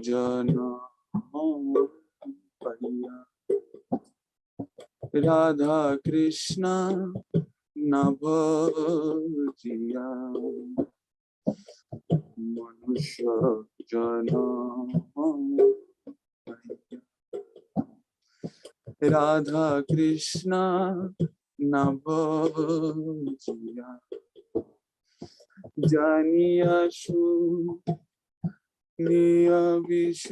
जन्म पाया, राधा कृष्ण नभ जिया, मनुष्य जन्म पाया, राधा कृष्ण नभ जिया, जानिया सुनिया विष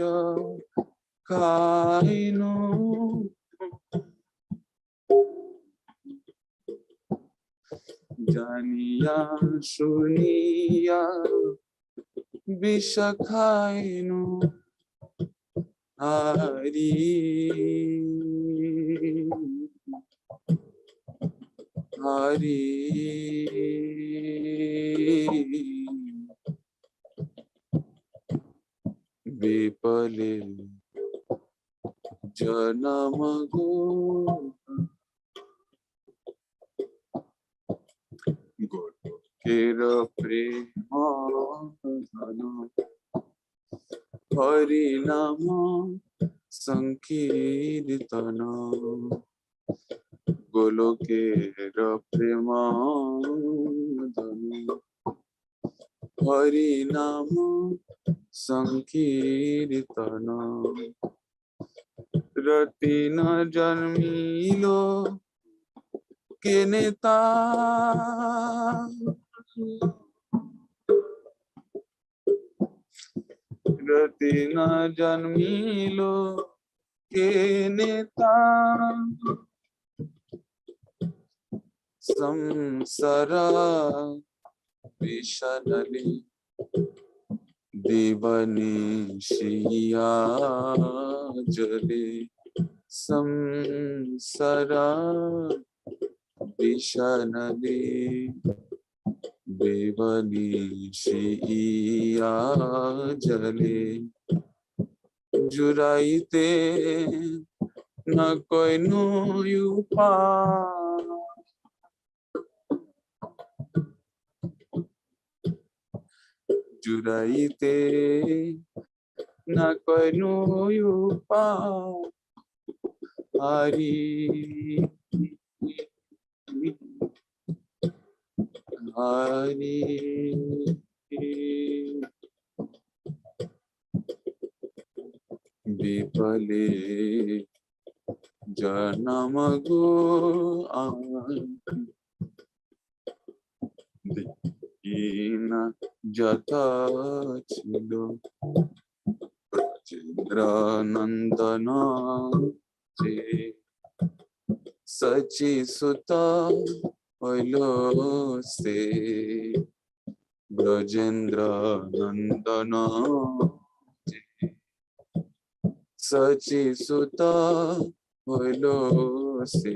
खाइनु, जानिया सुनिया विष खाइनु, हरि हरि विपले जनमगो, गोलोकेर प्रेम धन, हरि नाम संकीर्तन, গোলকের প্রেমাধনী হরি নাম সংকীর্তন রতি ন জন্মিল কে নেতা রতি ন জন্মিল কে নেতা সংসারা বিষাদলি দিবনিশিয়া জলে সংসারা বিষাদলি দিবনিশিয়া জলে জুড়াইতে না কইনু উপায় জুড়াইতে না কইনু উপায় হরি হরি বিফলে জনম গো দিন যথা ছিল ব্রজেন্দ্র নন্দন যে সচি সুত হইল সে ব্রজেন্দ্র নন্দন যে সচি সুত হইল সে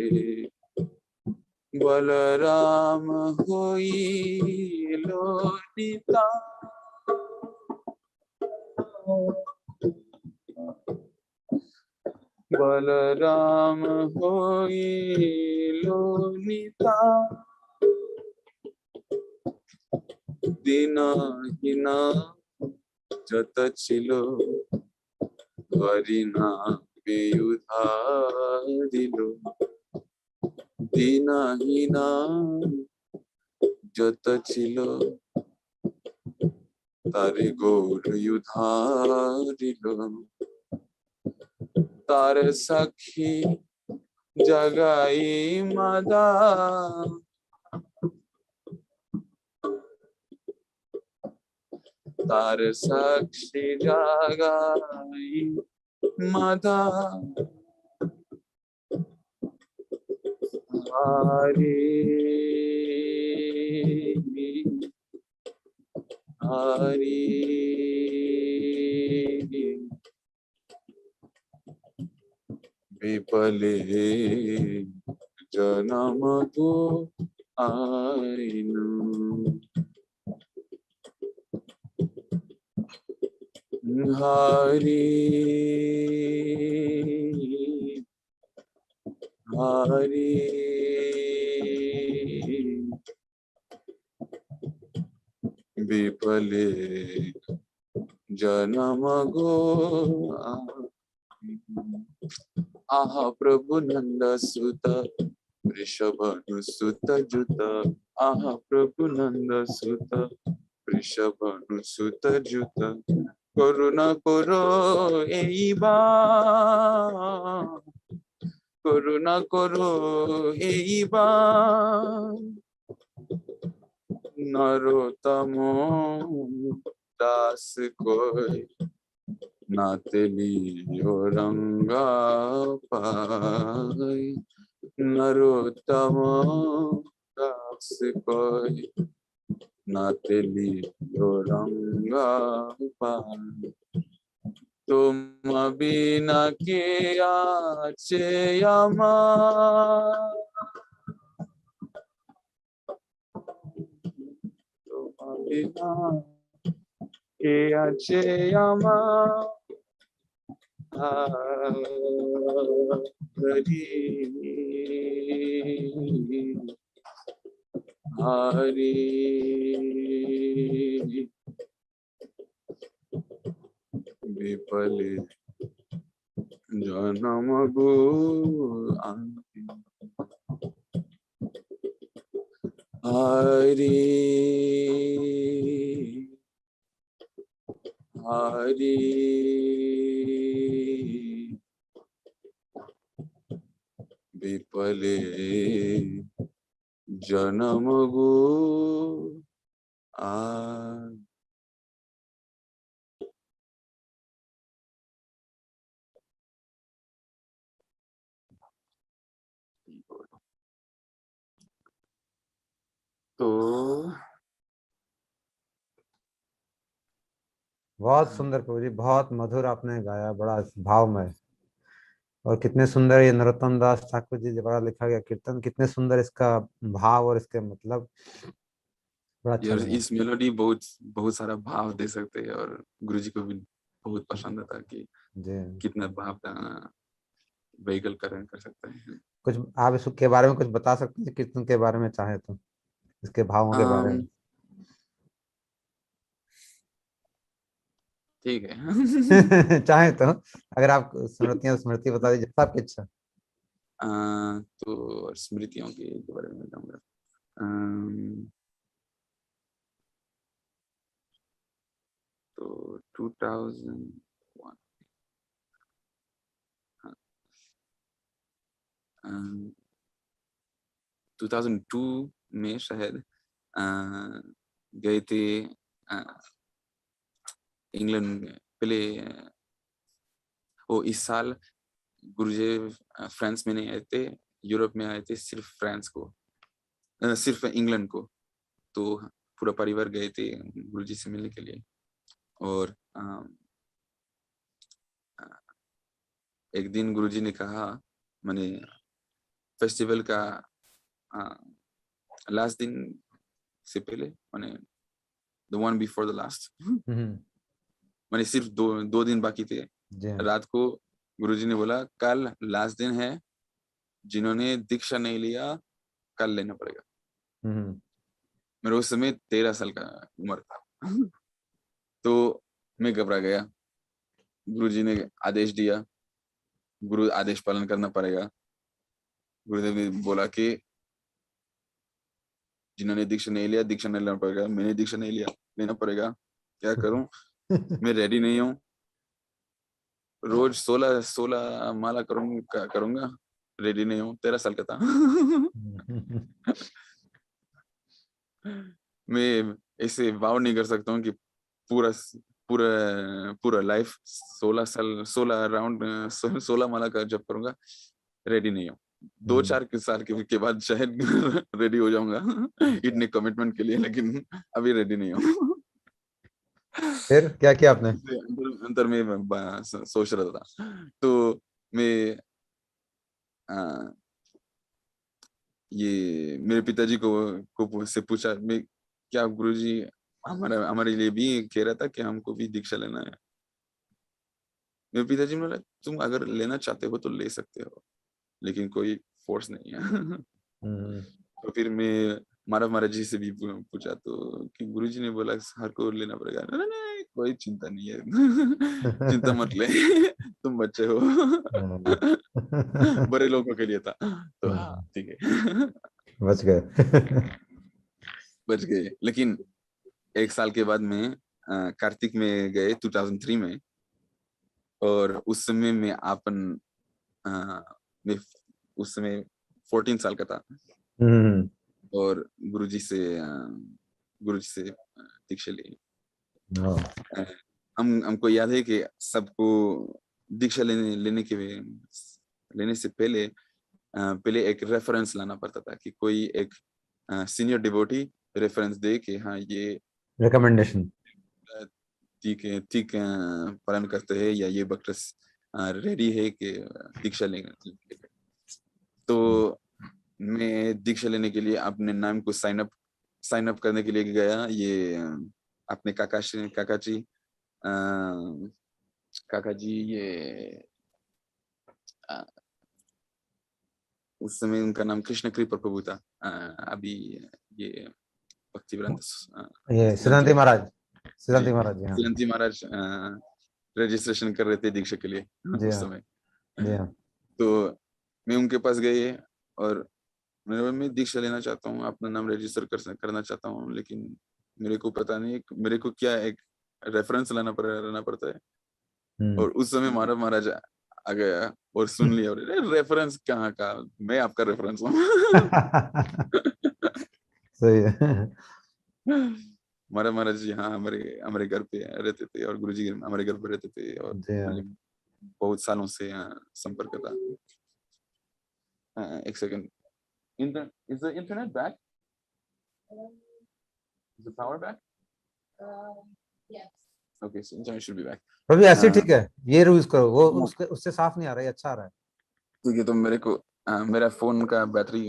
বলরাম হইল নিতা বলরাম হইল নিতা দিনহীন যত ছিল হরি নামে উধারিল দিনহীন যত ছিল তারে গৌর উধারিল তার সাক্ষী জগাই মাদা তার সাক্ষী জগাই মাদা হরি হরি বিপলে জনম গো আইনু হরি হরি বিপলে জনম গো आहा प्रभु नंद सुत वृषभानुसुत जुत आहा प्रभु नंद सुत वृषभानुसुत जुत करुणा करो एइबा करुणा करो एइबा नरोत्तम दास कोय नातेली रंगा पाई नरोत्तम दास कोय नातेली रंगा पाई तुम बिना के आचे तुम बिना के आचे हरि हरि विपले जन्म गो हरे हरे विपले जन्म गो आ। तो बहुत सुंदर प्रभु जी, बहुत मधुर आपने गाया, बड़ा भावमय। और कितने सुंदर ये नरोत्तम दास ठाकुर जी द्वारा लिखा गया कीर्तन, कितने सुंदर इसका भाव और इसके मतलब, बड़ा अच्छा यार लगा। इस मेलोडी बहुत बहुत सारा भाव दे सकते हैं और गुरुजी को भी बहुत पसंद आता कि जी, कितना भाव का व्हीकल कर सकते हैं। कुछ आप इसके बारे में कुछ बता सकते हैं कीर्तन के बारे में, चाहे तो इसके भावों के बारे में। ठीक है। चाहे तो, अगर आप स्मृतियां स्मृति बता दीजिए, सबकी इच्छा। तो स्मृतियों के बारे में बताऊंगा। अम, तो 2001, 2002 में शायद अ, गए थे इंग्लैंड में। पहले वो इस साल गुरुजी फ्रांस में नहीं आए थे, यूरोप में आए थे, सिर्फ फ्रांस को, सिर्फ इंग्लैंड को। तो पूरा परिवार गए थे गुरुजी से मिलने के लिए। और एक दिन गुरुजी ने कहा, मैंने फेस्टिवल का लास्ट दिन से पहले, मैंने the one before the last, hmm. मैंने सिर्फ दो दिन बाकी थे। जी हाँ। रात को गुरुजी ने बोला कल लास्ट दिन है, जिन्होंने दीक्षा नहीं लिया कल लेना पड़ेगा। हम्म। मेरे उस समय 13 साल का उम्र था। तो मैं घबरा गया। गुरुजी ने आदेश दिया, गुरु आदेश पालन करना पड़ेगा। गुरुदेव ने बोला कि जिन्होंने दीक्षा नहीं लिया दीक्षा नहीं लेना पड़ेगा। मैंने दीक्षा नहीं लिया, लेना पड़ेगा। क्या करूं, मैं रेडी नहीं हूँ। रोज 16 माला करूंगा, रेडी नहीं हूँ, 13 साल का था। मैं ऐसे वाव नहीं कर सकता हूँ कि पूरा पूरा पूरा लाइफ 16 साल 16 राउंड 16 माला का जब करूंगा। रेडी नहीं हूँ। 2-4 साल के बाद शायद रेडी हो जाऊंगा इतने कमिटमेंट के लिए, लेकिन अभी रेडी नहीं हूँ। फिर क्या किया आपने? अंदर अंदर में मैं सोच रहा था। तो मैं आ, ये मेरे पिताजी को से पूछा, मैं क्या गुरुजी हमारा हमारे लिए भी कह रहा था कि हमको भी दीक्षा लेना है। मेरे पिताजी ने बोला तुम अगर लेना चाहते हो तो ले सकते हो, लेकिन कोई फोर्स नहीं है। हम्म। तो फिर मैं महाराज जी से भी पूछा, तो कि गुरुजी ने बोला हर को लेना पड़ेगा। नहीं नहीं कोई चिंता नहीं है। चिंता मत ले, तुम बच्चे हो। बड़े लोगों के लिए था। तो हाँ ठीक है। बच गए। बच गए। लेकिन एक साल के बाद में कार्तिक में गए 2003 में। और उस समय में अ, मैं उस समय 14 साल का था। हम्म। और गुरुजी से दीक्षा ली। हाँ। अ, हमको याद है कि सबको दीक्षा लेने से पहले एक रेफरेंस लाना पड़ता था कि कोई एक सीनियर डिवोटी रेफरेंस दे कि हाँ ये रिकमेंडेशन। अ, ठीक पालन करते हैं, या ये भक्त रेडी है कि दीक्षा लेने। तो मैं दीक्षा लेने के लिए अपने नाम को साइन अप करने के लिए गया। ये अपने अ, काका जी ये अ, उस समय उनका नाम कृष्ण कृपा प्रभु था। अभी ये भक्तिवेदांत ये ग्रंथी सिद्धांति महाराज, जी सिद्धांति महाराज जी, हाँ। श्रीलंती महाराज रजिस्ट्रेशन कर रहे थे दीक्षा के लिए जी उस हाँ। समय। जी हाँ। तो मैं उनके पास गए और मैं दीक्षा लेना चाहता हूँ, अपना नाम रजिस्टर करना चाहता हूँ, लेकिन मेरे को पता नहीं मेरे को क्या एक रेफरेंस लाना पड़ता है। और उस समय मानव महाराज आ गया और सुन लिया, और रेफरेंस कहाँ का, मैं आपका रेफरेंस हूँ। सही है। मानव महाराज यहाँ हमारे हमारे घर पे रहते थे, और गुरुजी हमारे घर पे रहते थे, और जी हाँ। बहुत सालों से यहाँ संपर्क था। एक second, is the internet back? Is the power back? Okay, so internet should be back. प्रभु ऐसे ठीक हाँ, है, ये यूज करो, वो उससे साफ नहीं आ रहा है, अच्छा आ रहा है। ठीक है, तो मेरे को मेरा फोन का बैटरी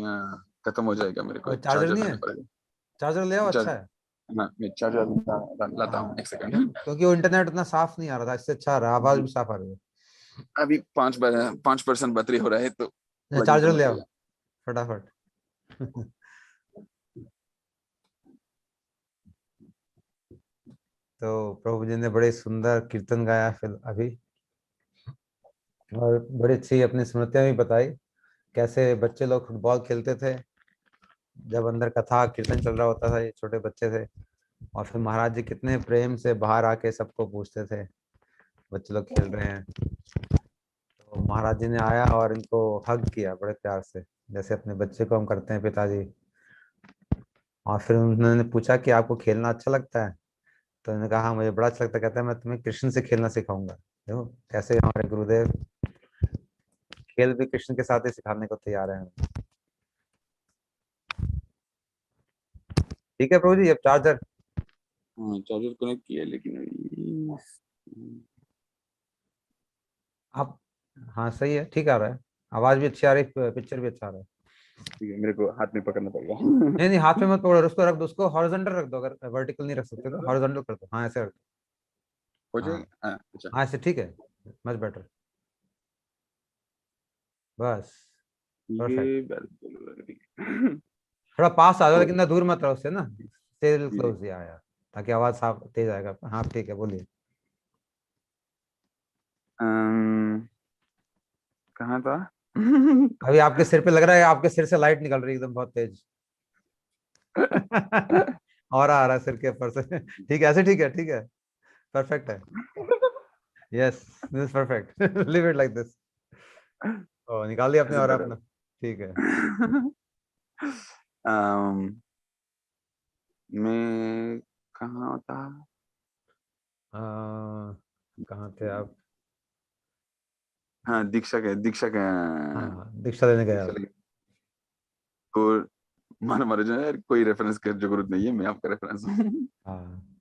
खत्म हो जाएगा, मेरे को और एक चार्जर चार्जर नहीं लेना है? पड़ेगा। चार्जर ले आओ, अच्छा चार्ज है। हाँ, मैं चार्जर लाता हाँ, हूँ, एक सेकंड। क्योंकि वो इंटरनेट उतना साफ नहीं आ रहा था, इससे अच्छा आ रहा है, आवाज भी साफ आ रही है। अभी 5% बैटरी हो रहा है, तो प्लग इन चार्जर करना ले आओ पड़ेगा। फटाफट। तो प्रभु जी ने बड़े सुंदर कीर्तन गाया फिर अभी, और बड़ी अच्छी अपनी स्मृतियां भी बताई, कैसे बच्चे लोग फुटबॉल खेलते थे, जब अंदर कथा कीर्तन चल रहा होता था, ये छोटे बच्चे थे, और फिर महाराज जी कितने प्रेम से बाहर आके सबको पूछते थे, बच्चे लोग खेल रहे हैं, तो महाराज जी ने आया और इनको हग किया बड़े प्यार से, जैसे अपने बच्चे को हम करते हैं पिताजी। और फिर उन्होंने पूछा कि आपको खेलना अच्छा लगता है? तो उन्होंने कहा हाँ मुझे बड़ा अच्छा लगता है। कहता है मैं तुम्हें कृष्ण से खेलना सिखाऊंगा। देखो कैसे हमारे गुरुदेव खेल भी कृष्ण के साथ ही सिखाने को तैयार है। ठीक है प्रभु जी, अब चार्जर। हाँ, चार्जर कनेक्ट किया है, लेकिन आप, हाँ सही है, ठीक आ रहा है, आवाज भी अच्छी आ रही है, पिक्चर भी अच्छा आ रहा है। ठीक है, मेरे को हाथ में पकड़ना पड़ेगा। नहीं नहीं, हाथ में मत पकड़ो, उसको रख दो, उसको हॉरिजॉन्टल रख दो, अगर वर्टिकल नहीं रख सकते तो हॉरिजॉन्टल कर दो, हाँ ऐसे रख दो। हो हाँ जाएगा, हाँ, अच्छा। हाँ ऐसे ठीक है, मच बेटर, बस परफेक्ट। ये ठीक है। थोड़ा पास आ जाओ, तो लेकिन ना दूर मत रहो उससे ना, स्टे क्लोज या यार, ताकि आवाज साफ तेज आएगा। हाँ ठीक है, बोलिए। अम, कहाँ था? अभी आपके सिर पे लग रहा है, आपके सिर से लाइट निकल रही है एकदम बहुत तेज। और आ रहा है सिर के ऊपर से। ठीक है, ऐसे ठीक है, ठीक है, परफेक्ट है। Yes, this is perfect. Live it like this. ओ निकाल दिया आपने ऐसे और बेटर। अपना, ठीक है। अम, मैं कहाँ था? आ, कहाँ थे आप? हाँ, दीक्षा का हाँ दीक्षा लेने गए दीक्षा आप। लेके, तो मानो मारे जो है यार, कोई रेफरेंस की जरूरत नहीं है, मैं आपका रेफरेंस हूँ। हाँ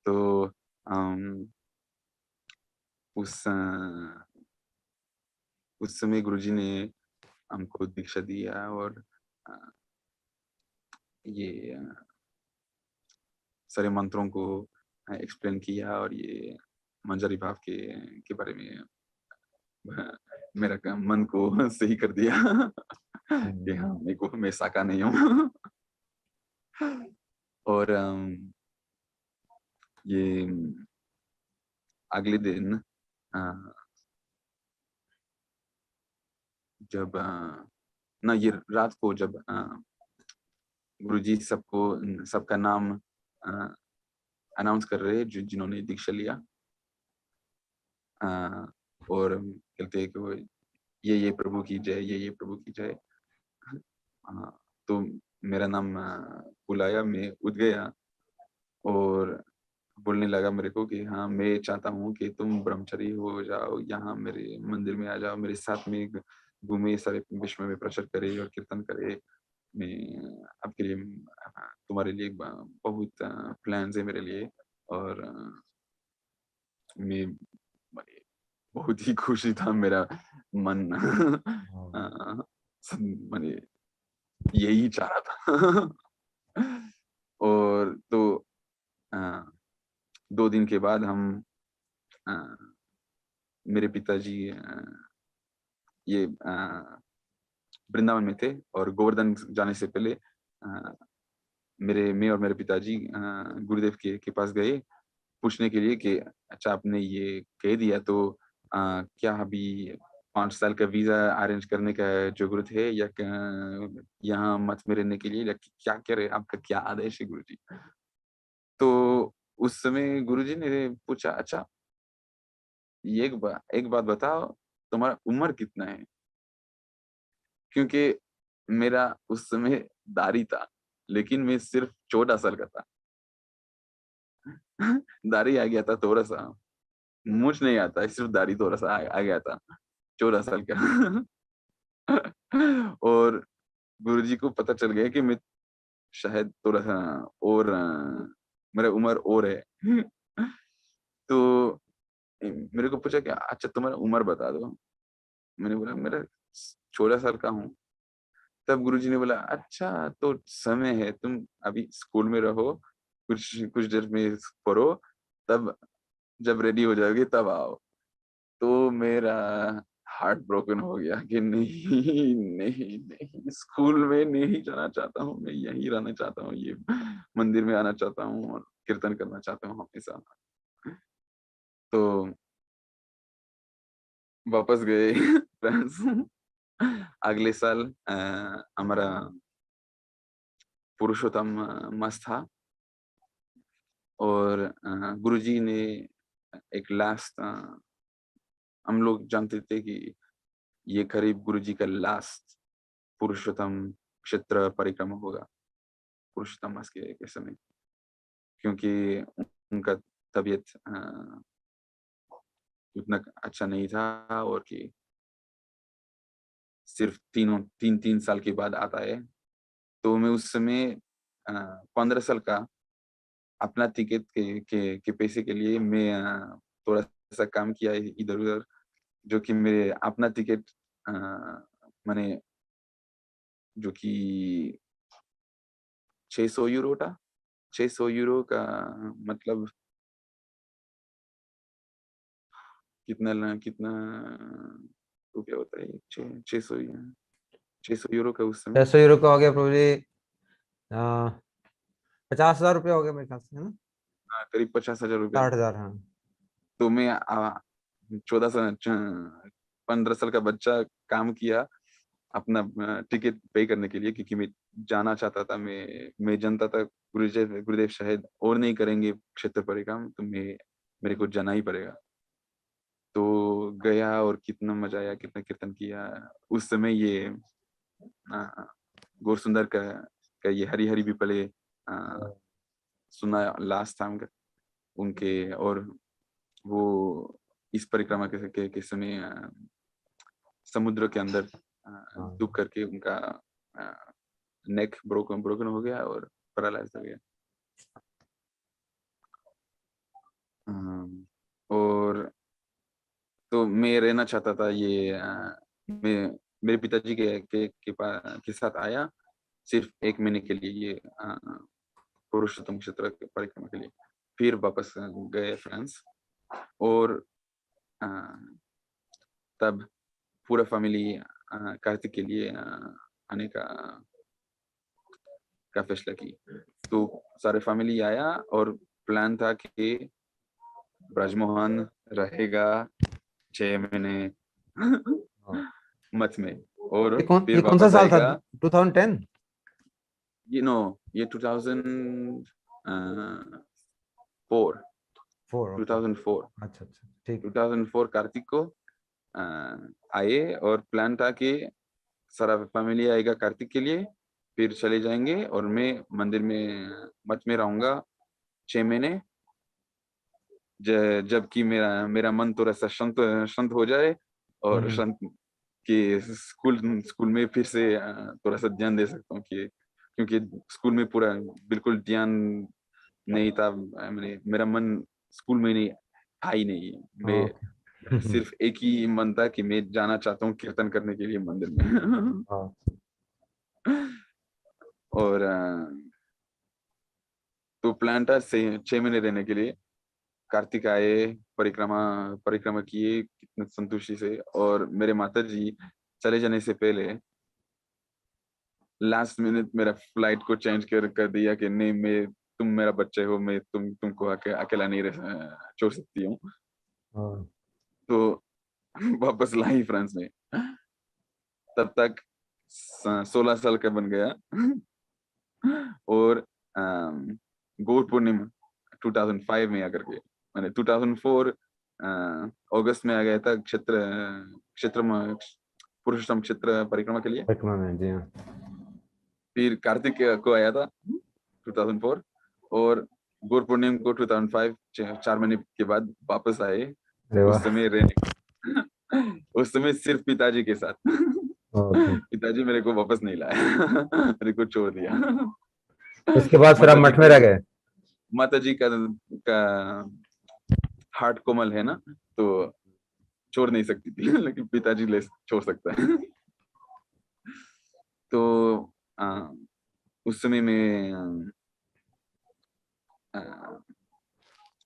तो अम, उस उस समय गुरुजी ने हमको दीक्षा दिया, और अ, ये सारे मंत्रों को एक्सप्लेन किया, और ये मंजरी भाव के बारे में मेरा मन को सही कर दिया। कि हाँ, मैं साका नहीं हूँ। और ये अगले दिन जब ना, ये रात को जब गुरुजी सबका नाम अनाउंस कर रहे हैं, जिन्होंने दीक्षा लिया, और कहते हैं कि वो ये प्रभु की जय, ये प्रभु की जय। तो मेरा नाम बुलाया, मैं उठ गया और बोलने लगा मेरे को कि हाँ, मैं चाहता हूँ कि तुम ब्रह्मचारी हो जाओ, यहाँ मेरे मंदिर में आ जाओ, मेरे साथ में घूमे, सारे विश्व में प्रचार करे और कीर्तन करे। मैं आपके लिए तुम्हारे लिए बहुत प्लान्स है मेरे लिए, और मैं माने बहुत ही खुशी था, मेरा मन माने यही चाह रहा था। और तो अ, 2 दिन के बाद हम अ, मेरे पिताजी ये वृंदावन में थे, और गोवर्धन जाने से पहले मैं और मेरे पिताजी गुरुदेव के पास गए, पूछने के लिए कि अच्छा, आपने ये कह दिया, तो क्या अभी 5 साल का वीजा अरेंज करने का जो गुरु थे, या यहाँ मठ में रहने के लिए, या क्या करे, आपका क्या आदेश है गुरुजी? तो उस समय गुरुजी ने पूछा, अच्छा एक बात बताओ, तुम्हारा उम्र कितना है? क्योंकि मेरा उस समय दाढ़ी था, लेकिन मैं सिर्फ 14 साल का था। दाढ़ी आ गया था थोड़ा-सा, मूंछ नहीं आता, सिर्फ दाढ़ी थोड़ा-सा आ गया था, 14 साल का। और गुरुजी को पता चल गया कि मैं शायद थोड़ा-सा और मेरा उम्र और है। तो मेरे को पूछा कि अच्छा तुम्हारा उम्र बता दो। मैंने बोला मेरा 14 साल का हूँ। तब गुरुजी ने बोला अच्छा तो समय है, तुम अभी स्कूल में रहो, कुछ कुछ देर में पढ़ो, तब जब रेडी हो जाओगे तब आओ। तो मेरा हार्ट ब्रोकन हो गया कि नहीं, नहीं, नहीं, स्कूल में नहीं जाना चाहता हूँ, मैं यहीं रहना चाहता हूँ, ये मंदिर में आना चाहता हूँ और कीर्तन करना चाहता हूँ हमेशा। तो वापस गए फ्रांस। अगले साल हमारा पुरुषोत्तम मास था, और गुरुजी ने एक लास्ट, हम लोग जानते थे कि ये करीब गुरुजी का लास्ट पुरुषोत्तम क्षेत्र परिक्रमा होगा, पुरुषोत्तम मास के समय, क्योंकि उनका तबीयत उतना अच्छा नहीं था, और कि सिर्फ 3 साल के बाद आता है। तो मैं उस समय 15 साल का, अपना टिकट के पैसे के लिए मैं थोड़ा-सा काम किया इधर-उधर, जो कि मेरे अपना टिकट माने जो कि 600 यूरो था। 600 यूरो का मतलब कितना रुपया होता है? 600 यूरो का उस समय 600 यूरो का हो गया प्रभु जी, 50,000 रुपया हो गया मेरे ख्याल से, है ना? करीब 50,000 रुपया। 60,000, हाँ। तो मैं 14 साल 15 साल का बच्चा काम किया अपना टिकट पे करने के लिए, क्योंकि मैं जाना चाहता था। मैं जानता था गुरुदेव शायद और नहीं करेंगे क्षेत्र परिक्रमा, तो मेरे को जाना ही पड़ेगा। तो गया और कितना मजा आया, कितना कीर्तन किया। उस समय ये गौर सुंदर का ये हरी हरी भी पले सुना लास्ट टाइम उनके, और वो इस परिक्रमा के समय समुद्र के अंदर हाँ। डूब करके उनका नेक ब्रोकन हो गया और पैरालाइज हो गया। और तो मैं रहना चाहता था ये मैं मेरे पिताजी के साथ आया सिर्फ 1 महीने के लिए, ये पुरुषोत्तम क्षेत्र के परिक्रमा के लिए। फिर वापस गए फ्रांस, और अ, तब पूरा फैमिली कार्तिक के लिए आने का फैसला की। तो सारे फैमिली आया, और प्लान था कि ब्रजमोहन रहेगा 6 महीने हाँ। मठ में, और ये कौन फिर ये कौन सा वापस साल था? आएगा। 2010? ये 2004 4, ओके। 2004 अच्छा अच्छा, ठीक। 2004 कार्तिक को आए, और प्लान था कि सारा फैमिली आएगा कार्तिक के लिए, फिर चले जाएंगे, और मैं मंदिर में मठ में रहूंगा 6 महीने, जबकि मेरा मेरा मन थोड़ा सा शांत शांत हो जाए, और हम्म। शांत कि स्कूल स्कूल में फिर से थोड़ा सा ध्यान दे सकता हूँ, कि क्योंकि स्कूल में पूरा बिल्कुल ध्यान नहीं था। मैंने मेरा मन स्कूल में नहीं था ही नहीं। मैं ओके। सिर्फ एक ही मन था कि मैं जाना चाहता हूँ कीर्तन करने के लिए मंदिर में। हाँ। और तो प्लान था 6 महीने रहने के लिए। कार्तिक आए, परिक्रमा परिक्रमा किए कितने संतुष्टि से, और मेरे माता जी चले जाने से पहले लास्ट मिनट मेरा फ्लाइट को चेंज कर दिया कि नहीं, मैं तुम मेरा बच्चे हो, मैं तुमको अकेला नहीं छोड़ सकती हूँ। हाँ। तो वापस लाई फ्रांस में। तब तक 16 साल का बन गया। और गौर पूर्णिमा 2005 में आकर के, मैंने 2004 अगस्त में आ गया था क्षेत्र क्षेत्र पुरुषोत्तम क्षेत्र परिक्रमा के लिए। परिक्रमा में, जी हाँ। फिर कार्तिक को आया था 2004, और गौर पूर्णिमा को 2005, 4 महीने के बाद वापस आए। अरे उस वाह। समय रहने उस समय सिर्फ पिताजी के साथ। ओके। पिताजी मेरे को वापस नहीं लाया, मेरे को छोड़ दिया। उसके बाद फिर आप माता जी मठ में रह गए? माता जी का हार्ट कोमल है ना, तो छोड़ नहीं सकती थी। लेकिन पिताजी ले छोड़ सकता है। तो उस समय में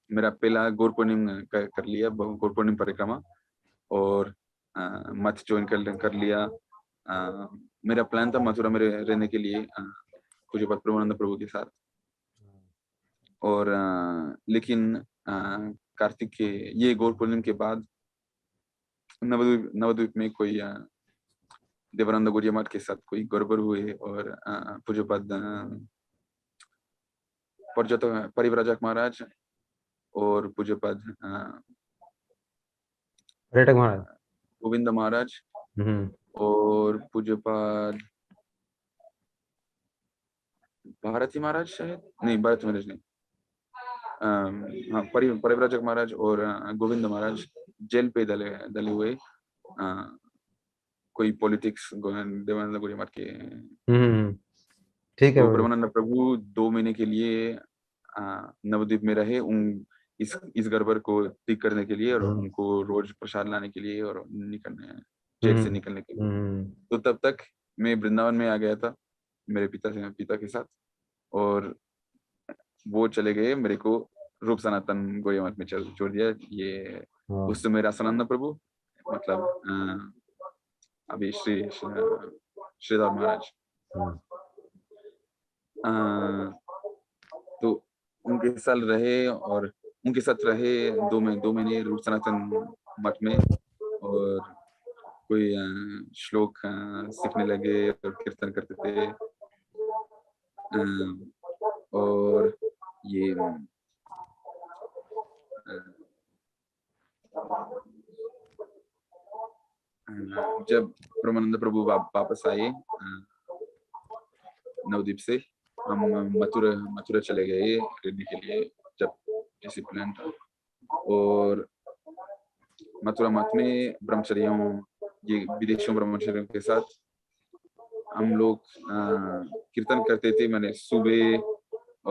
मेरा पहला गौर पूर्णिमा कर लिया, गौर पूर्णिमा परिक्रमा, और मठ ज्वाइन कर लिया। मेरा प्लान था मथुरा में रहने के लिए पूज्य पद प्रेमानंद प्रभु के साथ। और लेकिन कार्तिक के ये गौर पूर्णिमा के बाद नवद्वीप में कोई देवानंद गुरिया मठ के साथ कोई गड़बड़ हुए, और पूज्य पद परिव्राजक महाराज और पूज्य पद पर्यटक महाराज। गोविंद महाराज और पूज्य पद भारती महाराज, शायद नहीं, भारती महाराज नहीं, हाँ, परिव्राजक महाराज और गोविंद महाराज जेल पे डले हुए, कोई पॉलिटिक्स देवानंद गुरिया मठ के। ठीक है। तो प्रेमानंद प्रभु 2 महीने के लिए नवद्वीप में रहे, इस गड़बड़ को ठीक करने के लिए, और उनको रोज प्रसाद लाने के लिए, और जेल से निकलने के लिए। तो तब तक मैं वृंदावन में आ गया था मेरे पिता के साथ, और वो चले गए, मेरे को रूप सनातन गोरिया मठ में छोड़ दिया। ये उस समय रसानंद प्रभु, मतलब अभी श्रीधर महाराज, तो उनके साथ रहे, और उनके साथ रहे 2 महीने रूप सनातन मठ में, और कोई श्लोक सीखने लगे और कीर्तन करते थे। और ये जब प्रेमानंद प्रभु वापस आए नवद्वीप से, हम मथुरा चले गए रहने के लिए, जब जैसे प्लान था। और मथुरा मठ में ब्रह्मचर्यों, ये विदेशियों ब्रह्मचर्यों के साथ हम लोग कीर्तन करते थे, मैंने सुबह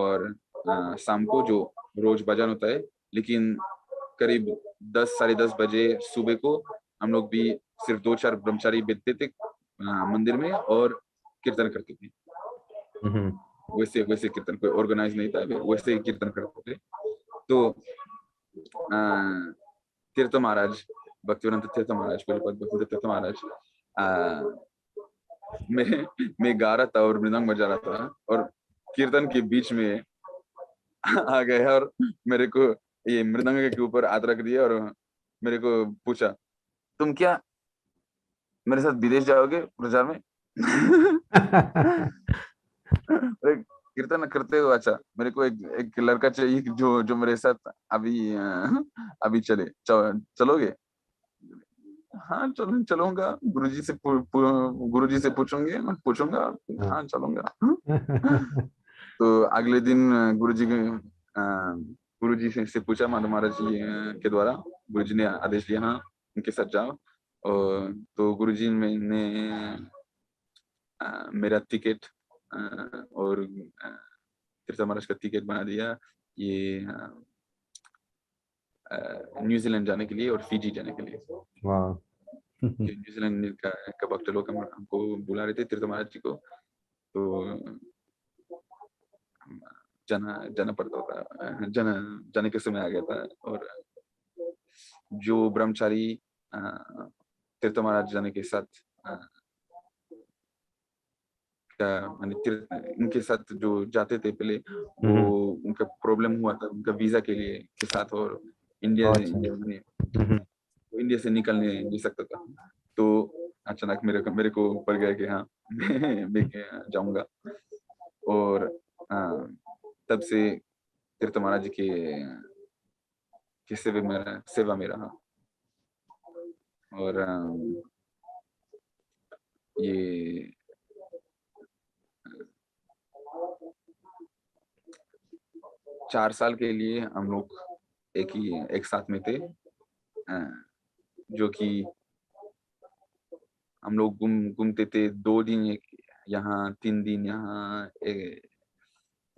और शाम को, जो रोज भजन होता है। लेकिन करीब 10 साढ़े 10 बजे सुबह को हम लोग भी सिर्फ 2-4 ब्रह्मचारी बैठते थे मंदिर में, और कीर्तन करते थे। वैसे कीर्तन, कोई ऑर्गेनाइज नहीं था, वैसे ही कीर्तन करते थे। तो तीर्थ महाराज, भक्तिवेदांत तीर्थ महाराज, भक्तिवेदांत तीर्थ महाराज, मैं गा रहा था और मृदंग बजा रहा था, और कीर्तन के बीच में आ गया, और मेरे को ये मृदंग के ऊपर हाथ रख दिया, और मेरे को पूछा, तुम क्या मेरे साथ विदेश जाओगे प्रचार में? कीर्तन करते हो? अच्छा, मेरे को एक लड़का चाहिए जो मेरे साथ अभी चलोगे? हाँ, चलूंगा। गुरुजी से पूछूंगा। हाँ, चलूंगा। तो अगले दिन गुरुजी से पूछा, माधव महाराज जी के द्वारा गुरुजी ने आदेश दिया, हाँ उनके साथ जाओ। और तो गुरुजी ने मेरा टिकट और तीर्थ महाराज का टिकट बना दिया, ये न्यूजीलैंड जाने के लिए और फिजी जाने के लिए। न्यूजीलैंड का भक्त लोग हमको बुला रहे थे, तीर्थ महाराज जी को, तो जाना पड़ता था, जाने के समय आ गया था। और जो ब्रह्मचारी तीर्थ महाराज जाने के साथ उनके साथ जो जाते थे पहले, वो उनका प्रॉब्लम हुआ था उनका वीजा के साथ, और इंडिया में इंडिया से निकलने नहीं सकता था। तो अचानक मेरे को पड़ गया कि हाँ मैं भी जाऊंगा। और तब से तीर्थ महाराज जी के सेवा में रहा। और ये 4 साल के लिए हम लोग एक साथ में थे, जो कि हम लोग घूमते थे। 2 दिन यहाँ, 3 दिन यहाँ,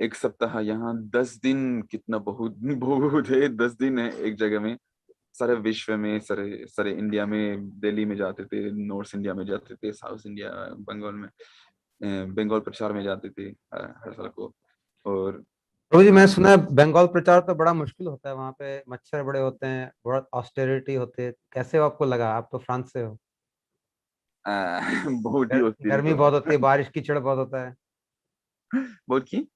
एक सप्ताह यहाँ, 10 दिन। कितना बहुत बहुत है 10 दिन है एक जगह में। सारे विश्व में, सारे सारे इंडिया में, दिल्ली में जाते थे, नॉर्थ इंडिया में जाते थे, साउथ इंडिया, बंगाल में, बंगाल प्रचार में जाते थे हर साल को। और प्रभु जी, मैं सुना है बंगाल प्रचार तो बड़ा मुश्किल होता है, वहां पे मच्छर बड़े होते हैं, बहुत ऑस्टेरिटी होती है। कैसे आपको लगा? आप तो फ्रांस से हो। बहुत ही गर्मी ऑस्टेरिटी बहुत होता होती है, बारिश कीचड़ बहुत होता है। है। बहुत की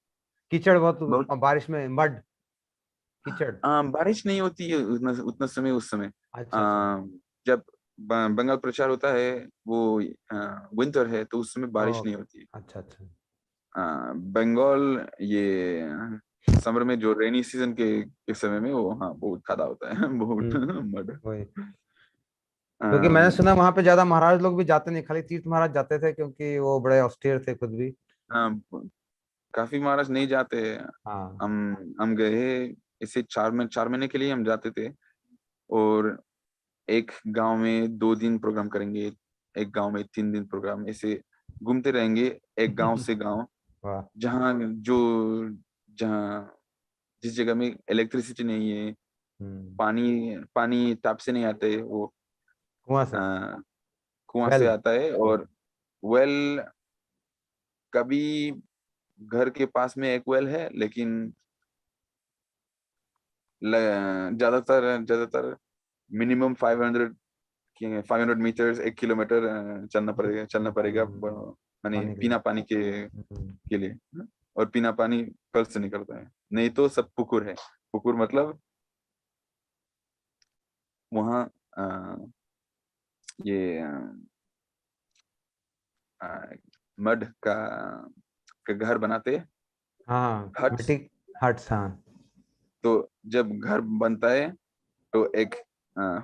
कीचड़ बहुत, बहुत और बारिश में मड, कीचड़। बारिश नहीं होती है उतना उतना समय, उस समय अच्छा अच्छा। जब बंगाल प्रचार होता है, वो विंटर है, तो उस समय बारिश ओ, नहीं होती है। अच्छा अच्छा। बंगाल ये समर में, जो रेनी सीजन के समय में, वो हाँ बहुत खादा होता है बहुत मड। वही, क्योंकि मैंने सुना वहां पे ज्यादा महाराज लोग भी जाते नहीं, खाली तीर्थ महाराज जाते थे, क्योंकि वो बड़े ऑस्टेयर थे खुद भी। काफी महाराज नहीं जाते। हाँ। हम गए, इसे 4 महीने के लिए हम जाते थे। और एक गांव में 2 दिन प्रोग्राम करेंगे, एक गांव में 3 दिन प्रोग्राम, ऐसे घूमते रहेंगे एक गांव से गांव। वाह। जहाँ जो जहाँ जिस जगह में इलेक्ट्रिसिटी नहीं है, हम्म। पानी पानी टैप से नहीं आते, वो कुआं से। आ, कुआं से वेल। आता है। और वेल, कभी घर के पास में एक वेल है, लेकिन ज्यादातर ज्यादातर मिनिमम 500 मीटर्स, 1 किलोमीटर चलना पड़ेगा माने पानी के लिए। पीना पानी के लिए। और पीना पानी कल से निकलता है, नहीं तो सब पुकुर है। पुकुर मतलब वहाँ ये मड का घर बनाते, हाँ, हट्स। मिट्टी। हट्स, हाँ। तो जब घर बनता है, तो एक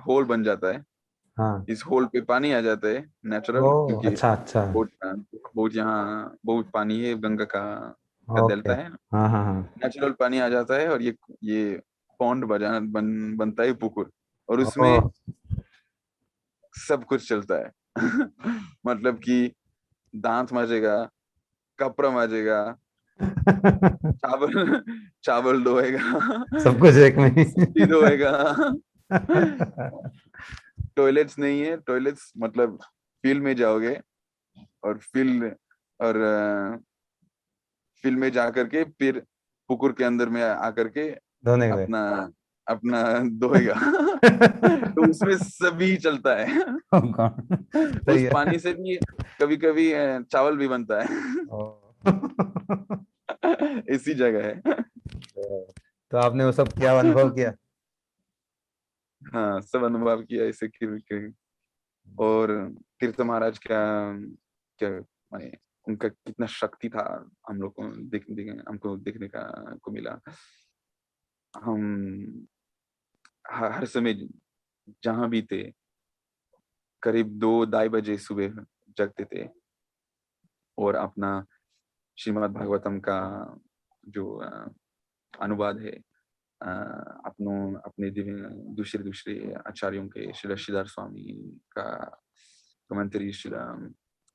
होल बन जाता है। हाँ। इस होल पे पानी आ जाता है ओ, नेचुरल, क्योंकि अच्छा अच्छा। बहुत यहाँ बहुत पानी है, गंगा का ओके। डेल्टा है। हाँ हाँ हाँ। नेचुरल पानी आ जाता है, और ये पौंड बनता है, पुकुर। और ओ। उसमें सब कुछ चलता है मतलब कि दांत माजेगा, कपड़ा माजेगा, चावल चावल धोएगा, सब कुछ एक में ही। सब्जी धोएगा। टॉयलेट्स नहीं है, टॉयलेट्स मतलब फील्ड में जाओगे, और फील्ड में जा करके फिर पुकुर के अंदर में आकर के धोने के लिए। अपना अपना धोएगा। तो उसमें सभी चलता है। Oh God, सही उस है। पानी से भी कभी कभी चावल भी बनता है। ओ। इसी जगह है। तो आपने वो सब क्या अनुभव किया? हाँ, सब अनुभव किया इसे और तीर्थ महाराज क्या क्या माने, उनका कितना शक्ति था, हम लोग को हमको देखने को मिला। हम हर समय जहां भी थे, करीब 2-2:30 बजे सुबह जगते थे, और अपना श्रीमद् भागवतम का जो अनुवाद है, अपने दूसरे दूसरे आचार्यों के, श्रील श्रीधर स्वामी का कमेंटरी, श्रील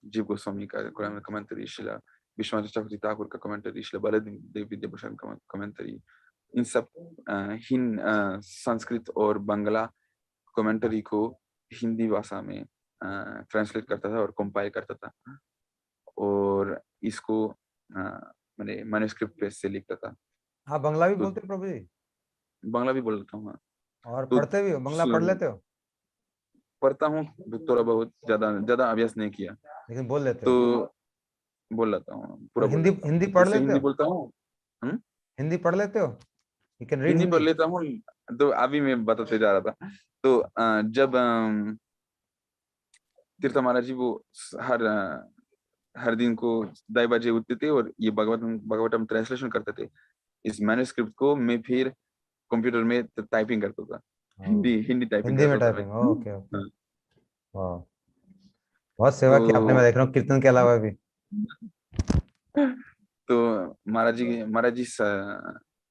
जीव गोस्वामी का कमेंटरी, श्रील विश्वनाथ चक्रवर्ती ठाकुर का कमेंटरी, श्रील बलदेव विद्याभूषण का कमेंटरी, इन सब संस्कृत और बांग्ला कमेंटरी को हिंदी भाषा में ट्रांसलेट करता था और कंपाइल करता था, और इसको मैंने मैन्युस्क्रिप्ट पे से लिखता था। आप बंगला भी तो बोलते हो प्रभु जी? बांग्ला भी बोल लेता हूँ, हाँ। और तो पढ़ते भी हो? बंगला पढ़ लेते हो? पढ़ता हूँ, थोड़ा बहुत, ज्यादा ज्यादा अभ्यास नहीं किया। लेकिन बोल लेते हो? तो बोल लेता हूँ, और पूरा बोल हिंदी, लेता हिंदी हूँ, पढ़ जैसे लेते हिंदी हो? बोलता हूँ। हम्म? हिंदी पढ़ लेते हो? यू कैन रीड हिंदी पढ़ हिंदी? लेता हूँ। तो अभी मैं बताते जा रहा था, तो जब तीर्थ महाराज जी वो हर दिन को 2 बजे उठते थे और ये भागवतम ट्रांसलेशन करते थे। इस मैन्युस्क्रिप्ट को मैं फिर कंप्यूटर में टाइपिंग करता था, हिंदी टाइपिंग हिंदी में करता था टाइपिंग, मैं। Okay okay. हाँ, वाह, बहुत सेवा की आपने, मैं तो देख रहा हूँ कीर्तन के अलावा भी। तो महाराज जी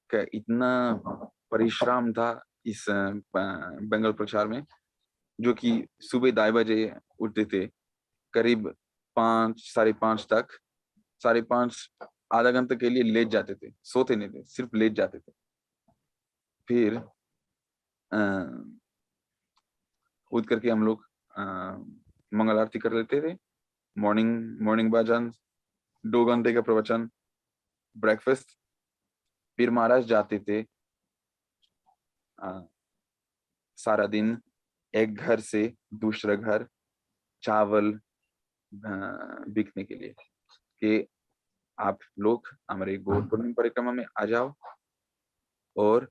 का इतना परिश्रम था इस बंगाल प्रचार में, जो कि सुबह 2 बजे उठते थे, करीब 5, 5:30 तक, 5:30 आधा घंटे के लिए लेट जाते थे, सोते नहीं थे, सिर्फ लेट जाते थे। फिर अ, उठ करके हम लोग मंगल आरती कर लेते थे, मॉर्निंग मॉर्निंग भजन, 2 घंटे का प्रवचन, ब्रेकफास्ट। फिर महाराज जाते थे सारा दिन एक घर से दूसरा घर चावल बिकने के लिए, कि आप लोग हमारे गौर पूर्णिमा परिक्रमा में आ जाओ और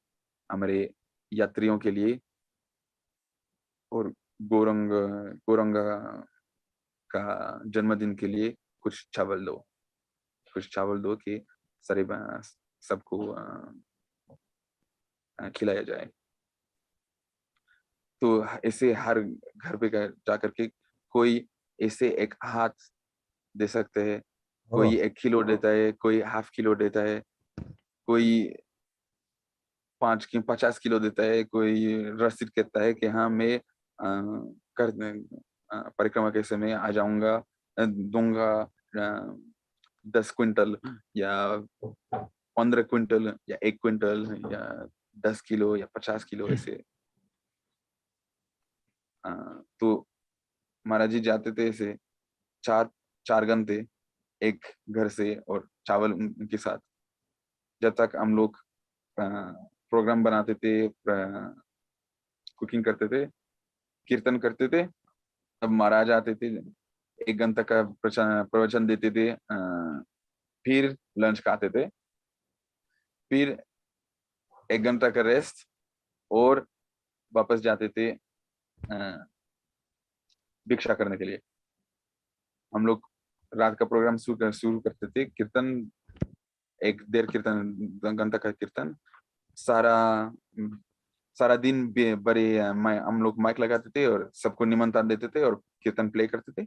हमारे यात्रियों के लिए और गौरंगा का जन्मदिन के लिए कुछ चावल दो कि सारे सबको खिलाया जाए। तो ऐसे हर घर पे जा करके कोई ऐसे एक हाथ दे सकते हैं, ओह, कोई 1 किलो देता है, कोई हाफ किलो देता है, कोई 50 किलो देता है, कोई रसीद कहता है कि हाँ मैं कर परिक्रमा के समय आ जाऊंगा, दूंगा 10 क्विंटल या 15 क्विंटल या 1 क्विंटल या 10 किलो या 50 किलो ऐसे। तो महाराज जी जाते थे ऐसे 4 4 घंटे एक घर से और चावल उनके साथ, जब तक हम लोग प्रोग्राम बनाते थे, कुकिंग करते थे, कीर्तन करते थे, तब महाराज आते थे, 1 घंटा का प्रवचन देते थे, फिर लंच खाते थे, फिर 1 घंटा का रेस्ट और वापस जाते थे भिक्षा करने के लिए। हम लोग रात का प्रोग्राम शुरू करते थे, कीर्तन, एक देर कीर्तन, घंटा का कीर्तन, सारा सारा दिन बड़े हम लोग माइक लगाते थे और सबको निमंत्रण देते थे और कीर्तन प्ले करते थे।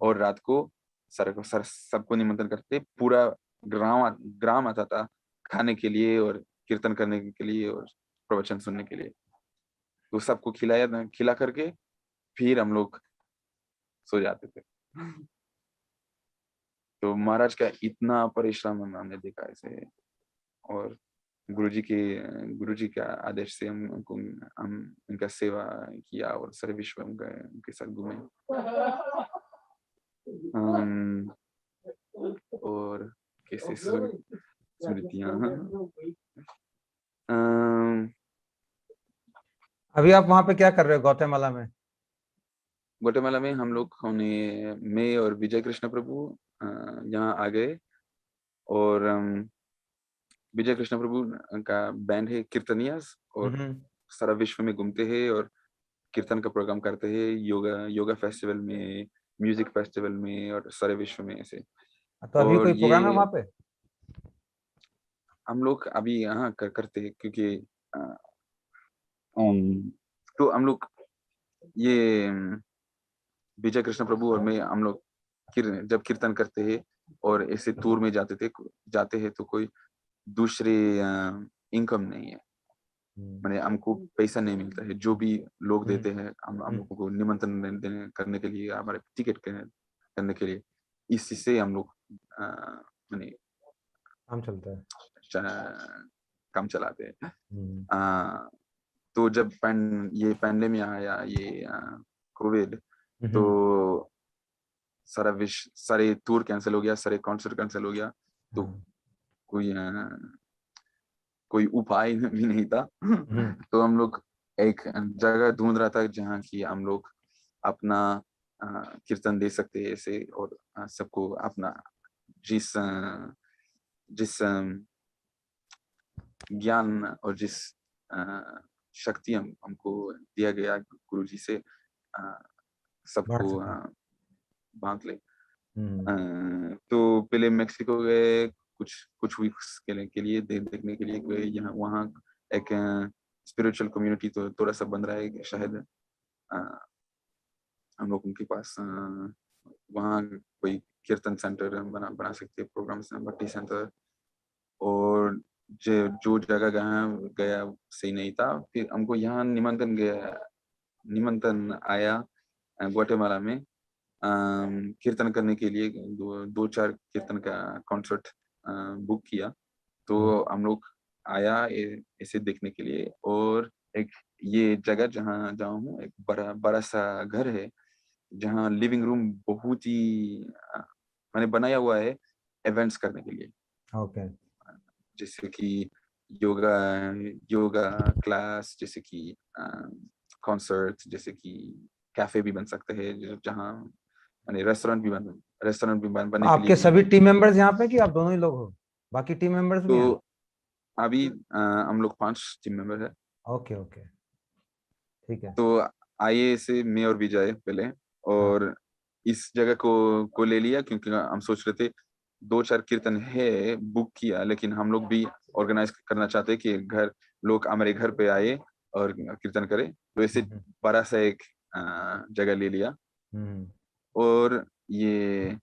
और रात को सबको निमंत्रण करते थे, पूरा ग्राम आता था खाने के लिए और कीर्तन करने के लिए और प्रवचन सुनने के लिए। तो सबको खिला करके फिर हम लोग सो जाते थे। तो महाराज का इतना परिश्रम हमने देखा ऐसे। और गुरुजी का आदेश से हम उनका सेवा किया और सारे विश्व उनके साथ घूमे। और कैसे स्मृतियां। अभी आप वहां पे क्या कर रहे हो गौटेमाला में? ग्वाटेमाला में हम लोग मैं और विजय कृष्ण प्रभु यहाँ आ गए। और विजय कृष्ण प्रभु का बैंड है कीर्तनियास, और हम्म। सारा विश्व में घूमते हैं और कीर्तन का प्रोग्राम करते हैं, योगा फेस्टिवल में, म्यूजिक फेस्टिवल में और सारे विश्व में ऐसे। तो अभी और कोई प्रोग्राम है ये वहां पे? हम लोग अभी यहाँ करते हैं, क्योंकि अ, तो हम लोग ये विजय कृष्ण प्रभु और मैं, हम लोग जब कीर्तन करते हैं और ऐसे टूर में जाते हैं तो कोई दूसरे इनकम नहीं है, मैंने हमको पैसा नहीं मिलता है, जो भी लोग हम्म देते हैं हम हम्म, लोगों को निमंत्रण देने करने के लिए, हमारे टिकट करने के लिए, इससे हम लोग मैंने काम चलता है। काम चलाते हैं। हम्म तो जब ये पैंडेमिक आया, ये कोविड, तो हम्म, सारे टूर कैंसिल हो गया, सारे कॉन्सर्ट कैंसिल हो गया। तो हाँ, कोई कोई उपाय भी नहीं था। हम्म तो हम लोग एक जगह ढूंढ रहा था जहाँ की हम लोग अपना कीर्तन दे सकते हैं ऐसे, और सबको अपना जिस ज्ञान और जिस शक्ति हमको दिया गया गुरुजी से, बांट सबको सके। बांट ले। हम्म। तो पहले मेक्सिको गए कुछ कुछ वीक्स के लिए देखने के लिए गए। यहाँ वहाँ एक स्पिरिचुअल कम्युनिटी तो थोड़ा सा बन रहा है शायद। अ, हम लोग उनके पास वहाँ कोई कीर्तन सेंटर बना बना सकते, प्रोग्राम भट्टी सेंटर। और जो जगह गया सही नहीं था, फिर हमको यहाँ निमंत्रण आया ग्वाटेमाला में कीर्तन करने के लिए। दो चार कीर्तन का कॉन्सर्ट बुक किया, तो हम लोग आया इसे देखने के लिए। और एक ये जगह जहाँ जहाँ हूँ, एक बड़ा बड़ा सा घर है जहाँ लिविंग रूम बहुत ही मैंने बनाया हुआ है इवेंट्स करने के लिए। ओके। जैसे कि योगा योगा क्लास, जैसे कि कॉन्सर्ट, जैसे कि कैफे भी बन सकते हैं, जहाँ माने रेस्टोरेंट भी बनने के लिए आपके भी। सभी टीम मेंबर्स यहाँ पे कि आप दोनों ही लोग हो, बाकी टीम मेंबर्स भी तो हैं? अभी हम लोग 5 टीम मेंबर है। ओके ओके, ठीक है। तो आइए से मैं और विजय पहले, हाँ। और इस जगह को ले लिया क्योंकि हम सोच रहे थे 2-4 कीर्तन है बुक किया, लेकिन हम लोग भी ऑर्गेनाइज करना चाहते कि लोग हमारे घर पे आए और कीर्तन करें, तो ऐसे हम्म। बड़ा सा एक जगह ले लिया। हम्म। और ये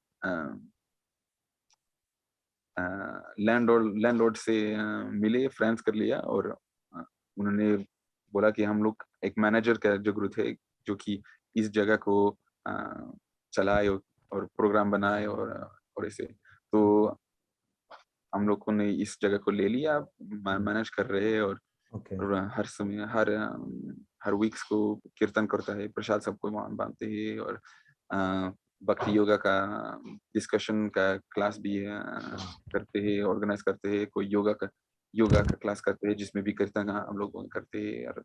लैंडलॉर्ड से मिले, फ्रेंड्स कर लिया। और उन्होंने बोला कि हम लोग एक मैनेजर का जरूरत है जो कि इस जगह को चलाए और प्रोग्राम बनाए और ऐसे। तो हम लोगों ने इस जगह को ले लिया, मैनेज कर रहे हैं। ओके। और हर समय हर वीक्स को कीर्तन करता है, प्रसाद सबको बांटते हैं। और भक्ति योगा का डिस्कशन का क्लास भी करते हैं, ऑर्गेनाइज करते हैं। कोई योगा का क्लास करते हैं जिसमें भी कीर्तन हम लोग करते हैं। और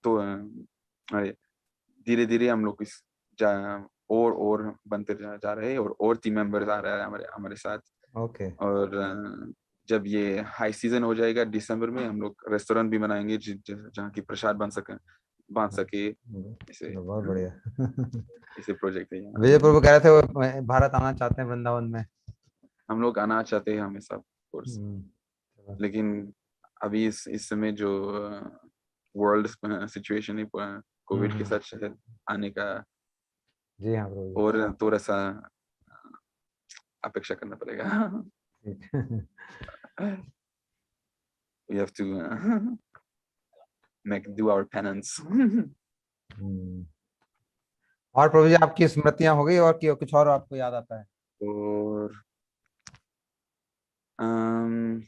तो धीरे धीरे हम लोग इस और बनते जा रहे हैं, और टीम मेंबर्स आ रहे हैं हमारे हमारे साथ। ओके। और जब ये हाई सीजन हो जाएगा दिसंबर में, हम लोग रेस्टोरेंट भी बनाएंगे जहाँ की प्रसाद बांध सके। इसे बहुत बढ़िया। इसे प्रोजेक्ट है यहाँ। विजय प्रभु कह रहे थे वो भारत आना चाहते हैं, वृंदावन में। हम लोग आना चाहते हैं हमेशा कोर्स, चलो। लेकिन अभी इस समय जो वर्ल्ड सिचुएशन है कोविड के साथ, शायद आने का जी हाँ प्रभु जी। और थोड़ा सा अपेक्षा करना पड़ेगा। ठीक। We have to do our penance. और प्रभु जी आपकी स्मृतियां हो गई, और कुछ और आपको याद आता है? और um,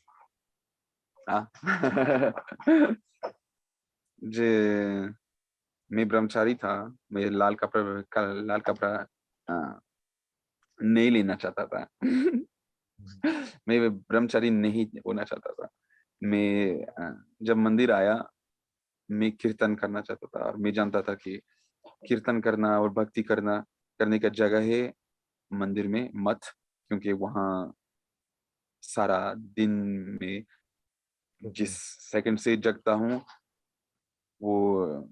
जे मैं ब्रह्मचारी था, मैं लाल कपड़ा नहीं लेना चाहता था। मैं ब्रह्मचारी नहीं होना चाहता था। मैं जब मंदिर आया, मैं कीर्तन करना चाहता था। और मैं जानता था कि कीर्तन करना और भक्ति करने का जगह है मंदिर में, मत। क्योंकि वहाँ सारा दिन में जिस सेकंड से जगता हूँ, वो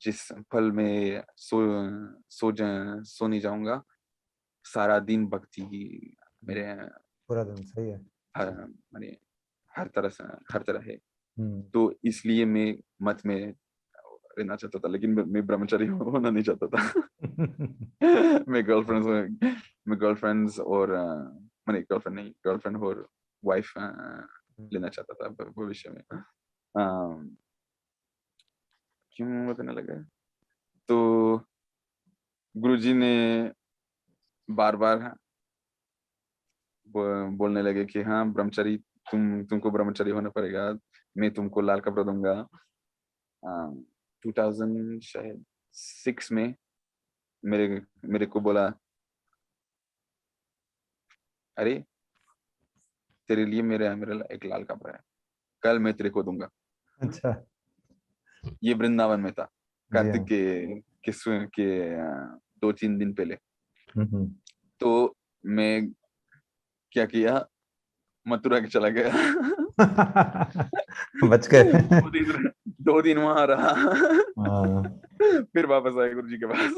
जिस पल में सो नहीं जाऊंगा, सारा दिन भक्ति मेरे पूरा दिन, सही है। माने हर तरह है। हम्म। तो इसलिए मैं मत में रहना चाहता था, लेकिन मैं ब्रह्मचारी होना नहीं चाहता था। मैं गर्लफ्रेंड्स और मैंने गर्लफ्रेंड नहीं, गर्लफ्रेंड और वाइफ लेना चाहता था भविष्य में। क्यों बताने लगा? तो गुरुजी ने बार बार बोलने लगे कि हाँ ब्रह्मचारी, तुमको ब्रह्मचारी होना पड़ेगा, मैं तुमको लाल कपड़ा दूंगा। 2000 शायद 6 में मेरे मेरे को बोला, अरे तेरे लिए मेरे मेरा एक लाल कपड़ा है, कल मैं तेरे को दूंगा। अच्छा। ये वृंदावन में था, जी कार्तिक हाँ। के 2-3 दिन पहले। हम्म। तो मैं क्या किया, मथुरा के चला गया। बच गए। 2 दिन 2 दिन वहां रहा। हाँ, फिर वापस आए गुरु जी के पास।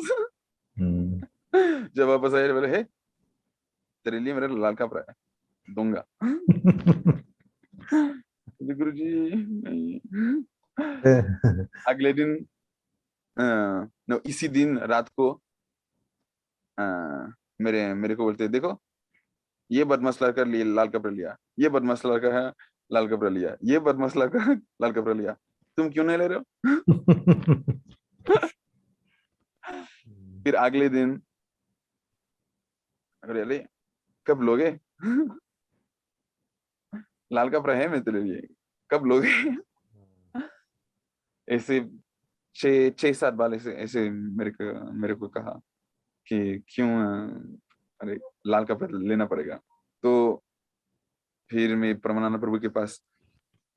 हम्म, जब वापस आए बोले, हे तेरे लिए मेरा लाल कपड़ा है, दूंगा। गुरु जी नहीं। अगले दिन नो इसी दिन रात को अ, मेरे को बोलते, देखो ये बदमाश लड़का लिए लाल कपड़ा लिया, ये बदमाश लड़का है लाल कपड़ा लिया, ये बदमाश लड़का है लाल कपड़ा लिया, तुम क्यों नहीं ले रहे हो? फिर अगले दिन अरे अरे कब लोगे? लाल कपड़ा है मैं तेरे लिए, कब लोगे? ऐसे 6-7 बार ऐसे ऐसे मेरे को कहा कि क्यों अरे लाल कपड़ा लेना पड़ेगा। तो फिर मैं परमानंद प्रभु के पास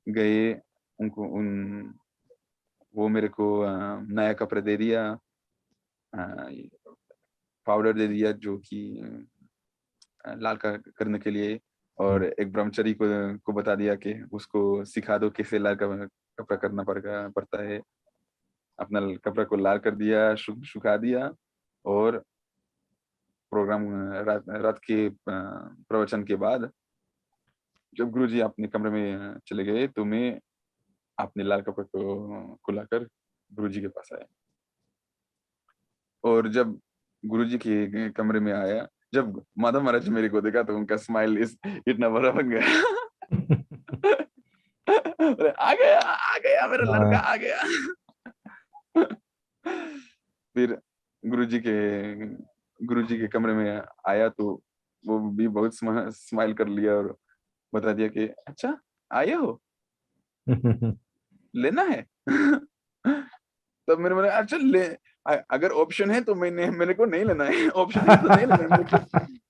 गए, उनको उन वो मेरे को नया कपड़ा दे दिया, पाउडर दे दिया जो कि लाल का करने के लिए, और एक ब्रह्मचारी को बता दिया कि उसको सिखा दो कैसे लाल का कपड़ा करना पड़ता है। अपना कपड़ा को लाल कर दिया, सुखा दिया, और प्रोग्राम रात के प्रवचन के बाद जब गुरुजी अपने कमरे में चले गए तो मैं अपने लाल कपड़े को लाकर गुरुजी के पास आया। और जब गुरुजी के कमरे में आया, जब माधव महाराज मेरे को देखा तो उनका स्माइल इतना बड़ा बन गया। अरे आ गया मेरा लड़का आ गया। फिर गुरुजी के कमरे में आया तो वो भी बहुत स्माइल कर लिया और बता दिया कि अच्छा आए हो, लेना है। तब मेरे मन अच्छा ले, अगर ऑप्शन है तो मेरे को नहीं लेना है, ऑप्शन है तो नहीं लेना है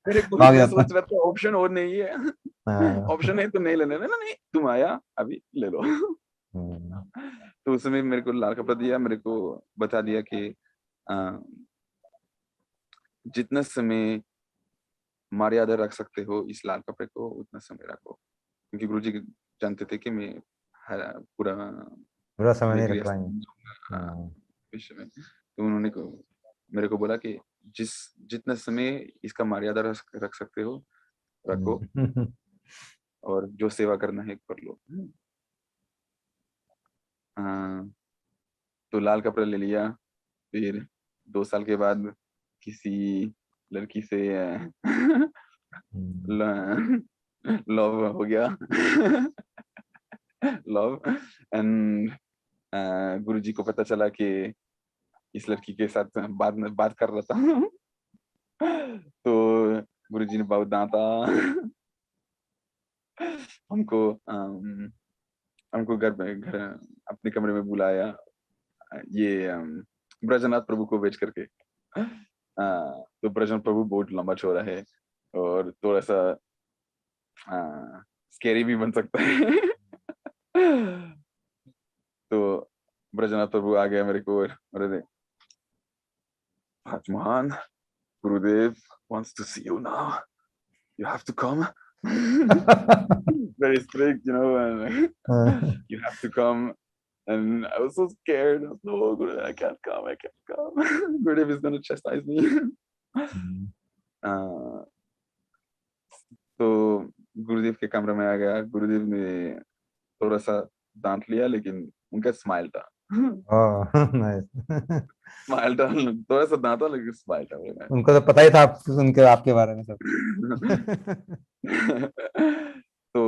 मेरे को भाग मैं जाता सोच रहा था ऑप्शन और नहीं है, हाँ, ऑप्शन है तो नहीं लेना है ना, नहीं तुम आया अभी ले लो। हम्म, तो उसमें मेरे को लाल कपड़ा दिया, मेरे को बता दिया कि जितना समय मर्यादा रख सकते हो इस लाल कपड़े को उतना समय रखो, क्योंकि गुरुजी जानते थे कि मैं पूरा पूरा समय मैं नहीं रख गृहस्थ पाएंगे। बन जाऊंगा हाँ, भविष्य में। तो उन्होंने मेरे को बोला कि जितना समय इसका मर्यादा रख सकते हो रखो, हम्म, और जो सेवा करना है कर लो। हाँ, तो लाल कपड़ा ले लिया। फिर 2 साल के बाद किसी लड़की से हम्म, लव हो गया। लव एंड गुरुजी को पता चला कि इस लड़की के साथ बात कर रहा था। तो गुरुजी ने बहुत डांटा। हमको हमको घर अपने कमरे में बुलाया, ये ब्रजनाथ प्रभु को बेच करके। तो ब्रजनाथ प्रभु बहुत लंबा चौड़ा है और थोड़ा सा स्केरी भी बन सकता है। तो ब्रजनाथ प्रभु आ गया मेरे को, अरे राजमोहन, गुरुदेव wants to see you now, you have to come। Very strict, and you have to come. And I was so scared. I was, no, Gurudev, I can't come. I can't come. Gurudev is going to chastise me। तो गुरुदेव के कमरे में आ गया। गुरुदेव ने थोड़ा सा डांट लिया, लेकिन उनका स्माइल था। नाइस। स्माइल था, थोड़ा सा डांटा लेकिन स्माइल था मेरे उनको तो पता ही था उनके आपके बारे में सब। में। तो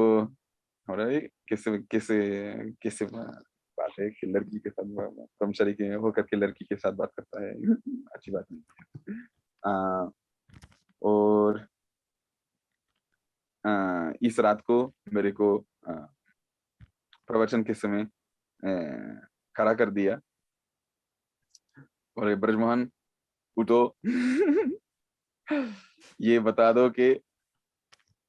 हो रहा है कैसे कैसे कैसे बात है कि लड़की के साथ ब्रह्मचारी के होकर के लड़की के साथ बात करता है। अच्छी बात नहीं। और इस रात को मेरे को प्रवचन के समय खड़ा कर दिया और ब्रजमोहन उठो। ये बता दो कि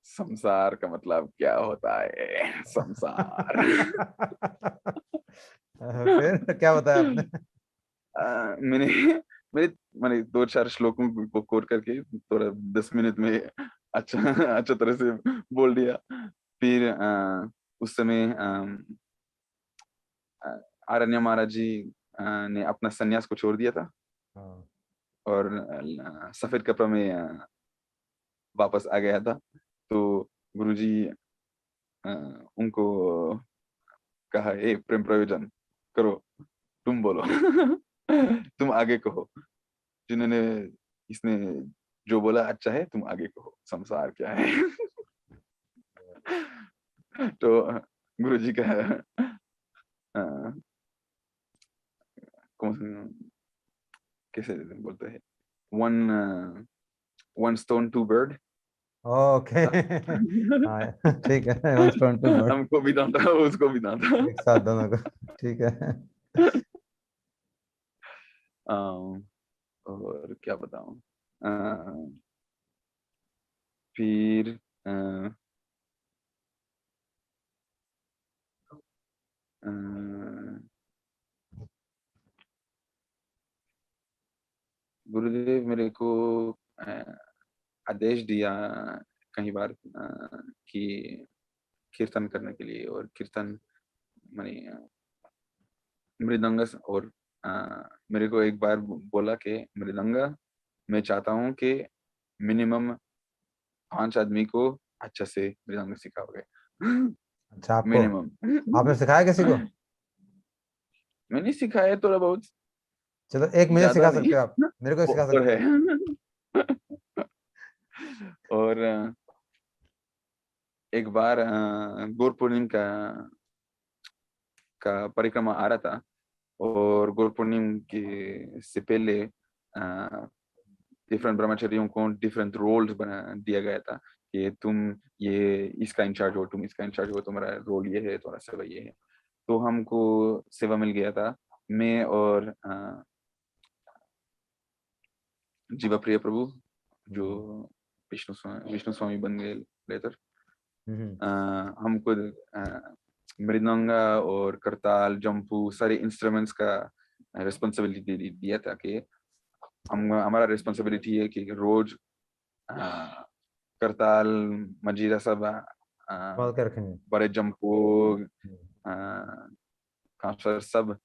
संसार का मतलब क्या होता है, संसार। फिर क्या बताया आपने? मैंने मैंने मैंने 2-4 श्लोकों को कोट करके थोड़ा 10 मिनट में अच्छा अच्छा तरह से बोल दिया। फिर उस समय आरण्य महाराज जी ने अपना सन्यास को छोड़ दिया था हाँ, और सफेद कपड़ा में वापस आ गया था। तो गुरुजी उनको कहा, ए प्रेम प्रयोजन करो, तुम बोलो। तुम आगे कहो, जिन्होंने इसने जो बोला अच्छा है, तुम आगे कहो, संसार क्या है। तो गुरुजी का अ, कैसे बोलते हैं, one one stone two bird okay. था। हाँ ठीक है, वन स्टोन टू बर्ड, हमको भी डांटा, उसको भी डांटा। एक साथ दोनों को। ठीक है। और क्या बताऊं, फिर अ, गुरुदेव मेरे को आदेश दिया कई बार कि कीर्तन करने के लिए, और कीर्तन माने मृदंग और मेरे को एक बार बोला कि मृदंग मैं चाहता हूँ कि मिनिमम 5 आदमी को अच्छा से मृदंग सिखाओगे। अच्छा, आपको, मिनिमम। आपने सिखाया किसी को? मैंने सिखाया थोड़ा बहुत, चलो एक मुझे ज्यादा सिखा नहीं। सकते हो आप, मेरे को सिखा और सकते है। हो? और एक बार गुरु पूर्णिमा का परिक्रमा आ रहा था, और गुरु पूर्णिमा के से पहले डिफरेंट ब्रह्मचारियों को डिफरेंट रोल्स बना दिया गया था कि तुम ये इसका इंचार्ज हो, तुम इसका इंचार्ज हो, तुम्हारा रोल ये है, तुम्हारा सेवा ये है। तो हमको सेवा मिल गया था, मैं और जीवा प्रिय प्रभु, जो हम्म। विष्णु स्वामी बन गए लेटर। हम्म। हमको मृदंगा और करताल जम्पू सारे इंस्ट्रूमेंट्स का रिस्पॉन्सिबिलिटी दिया था कि हम हमारा रिस्पॉन्सिबिलिटी है कि रोज करताल मजीरा सब संभाल के रखेंगे। बड़े जम्पू हम्म। कांसर सब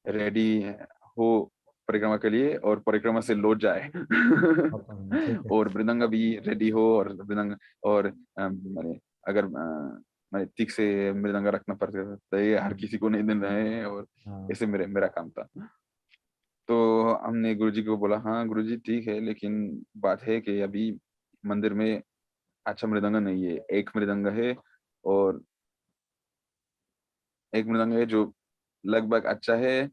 रेडी हो परिक्रमा के लिए, और परिक्रमा से लौट जाए। ठीक है। और मृदंग भी रेडी हो, और मृदंग और माने अगर माने ठीक से मृदंग रखना पड़ता था, ये हर किसी को नहीं देना है, और हाँ। ऐसे मेरा काम था। तो हमने गुरुजी को बोला, हाँ गुरुजी ठीक है, लेकिन बात है कि अभी मंदिर में अच्छा मृदंग नहीं है। और एक मृदंग है जो लगभग अच्छा है,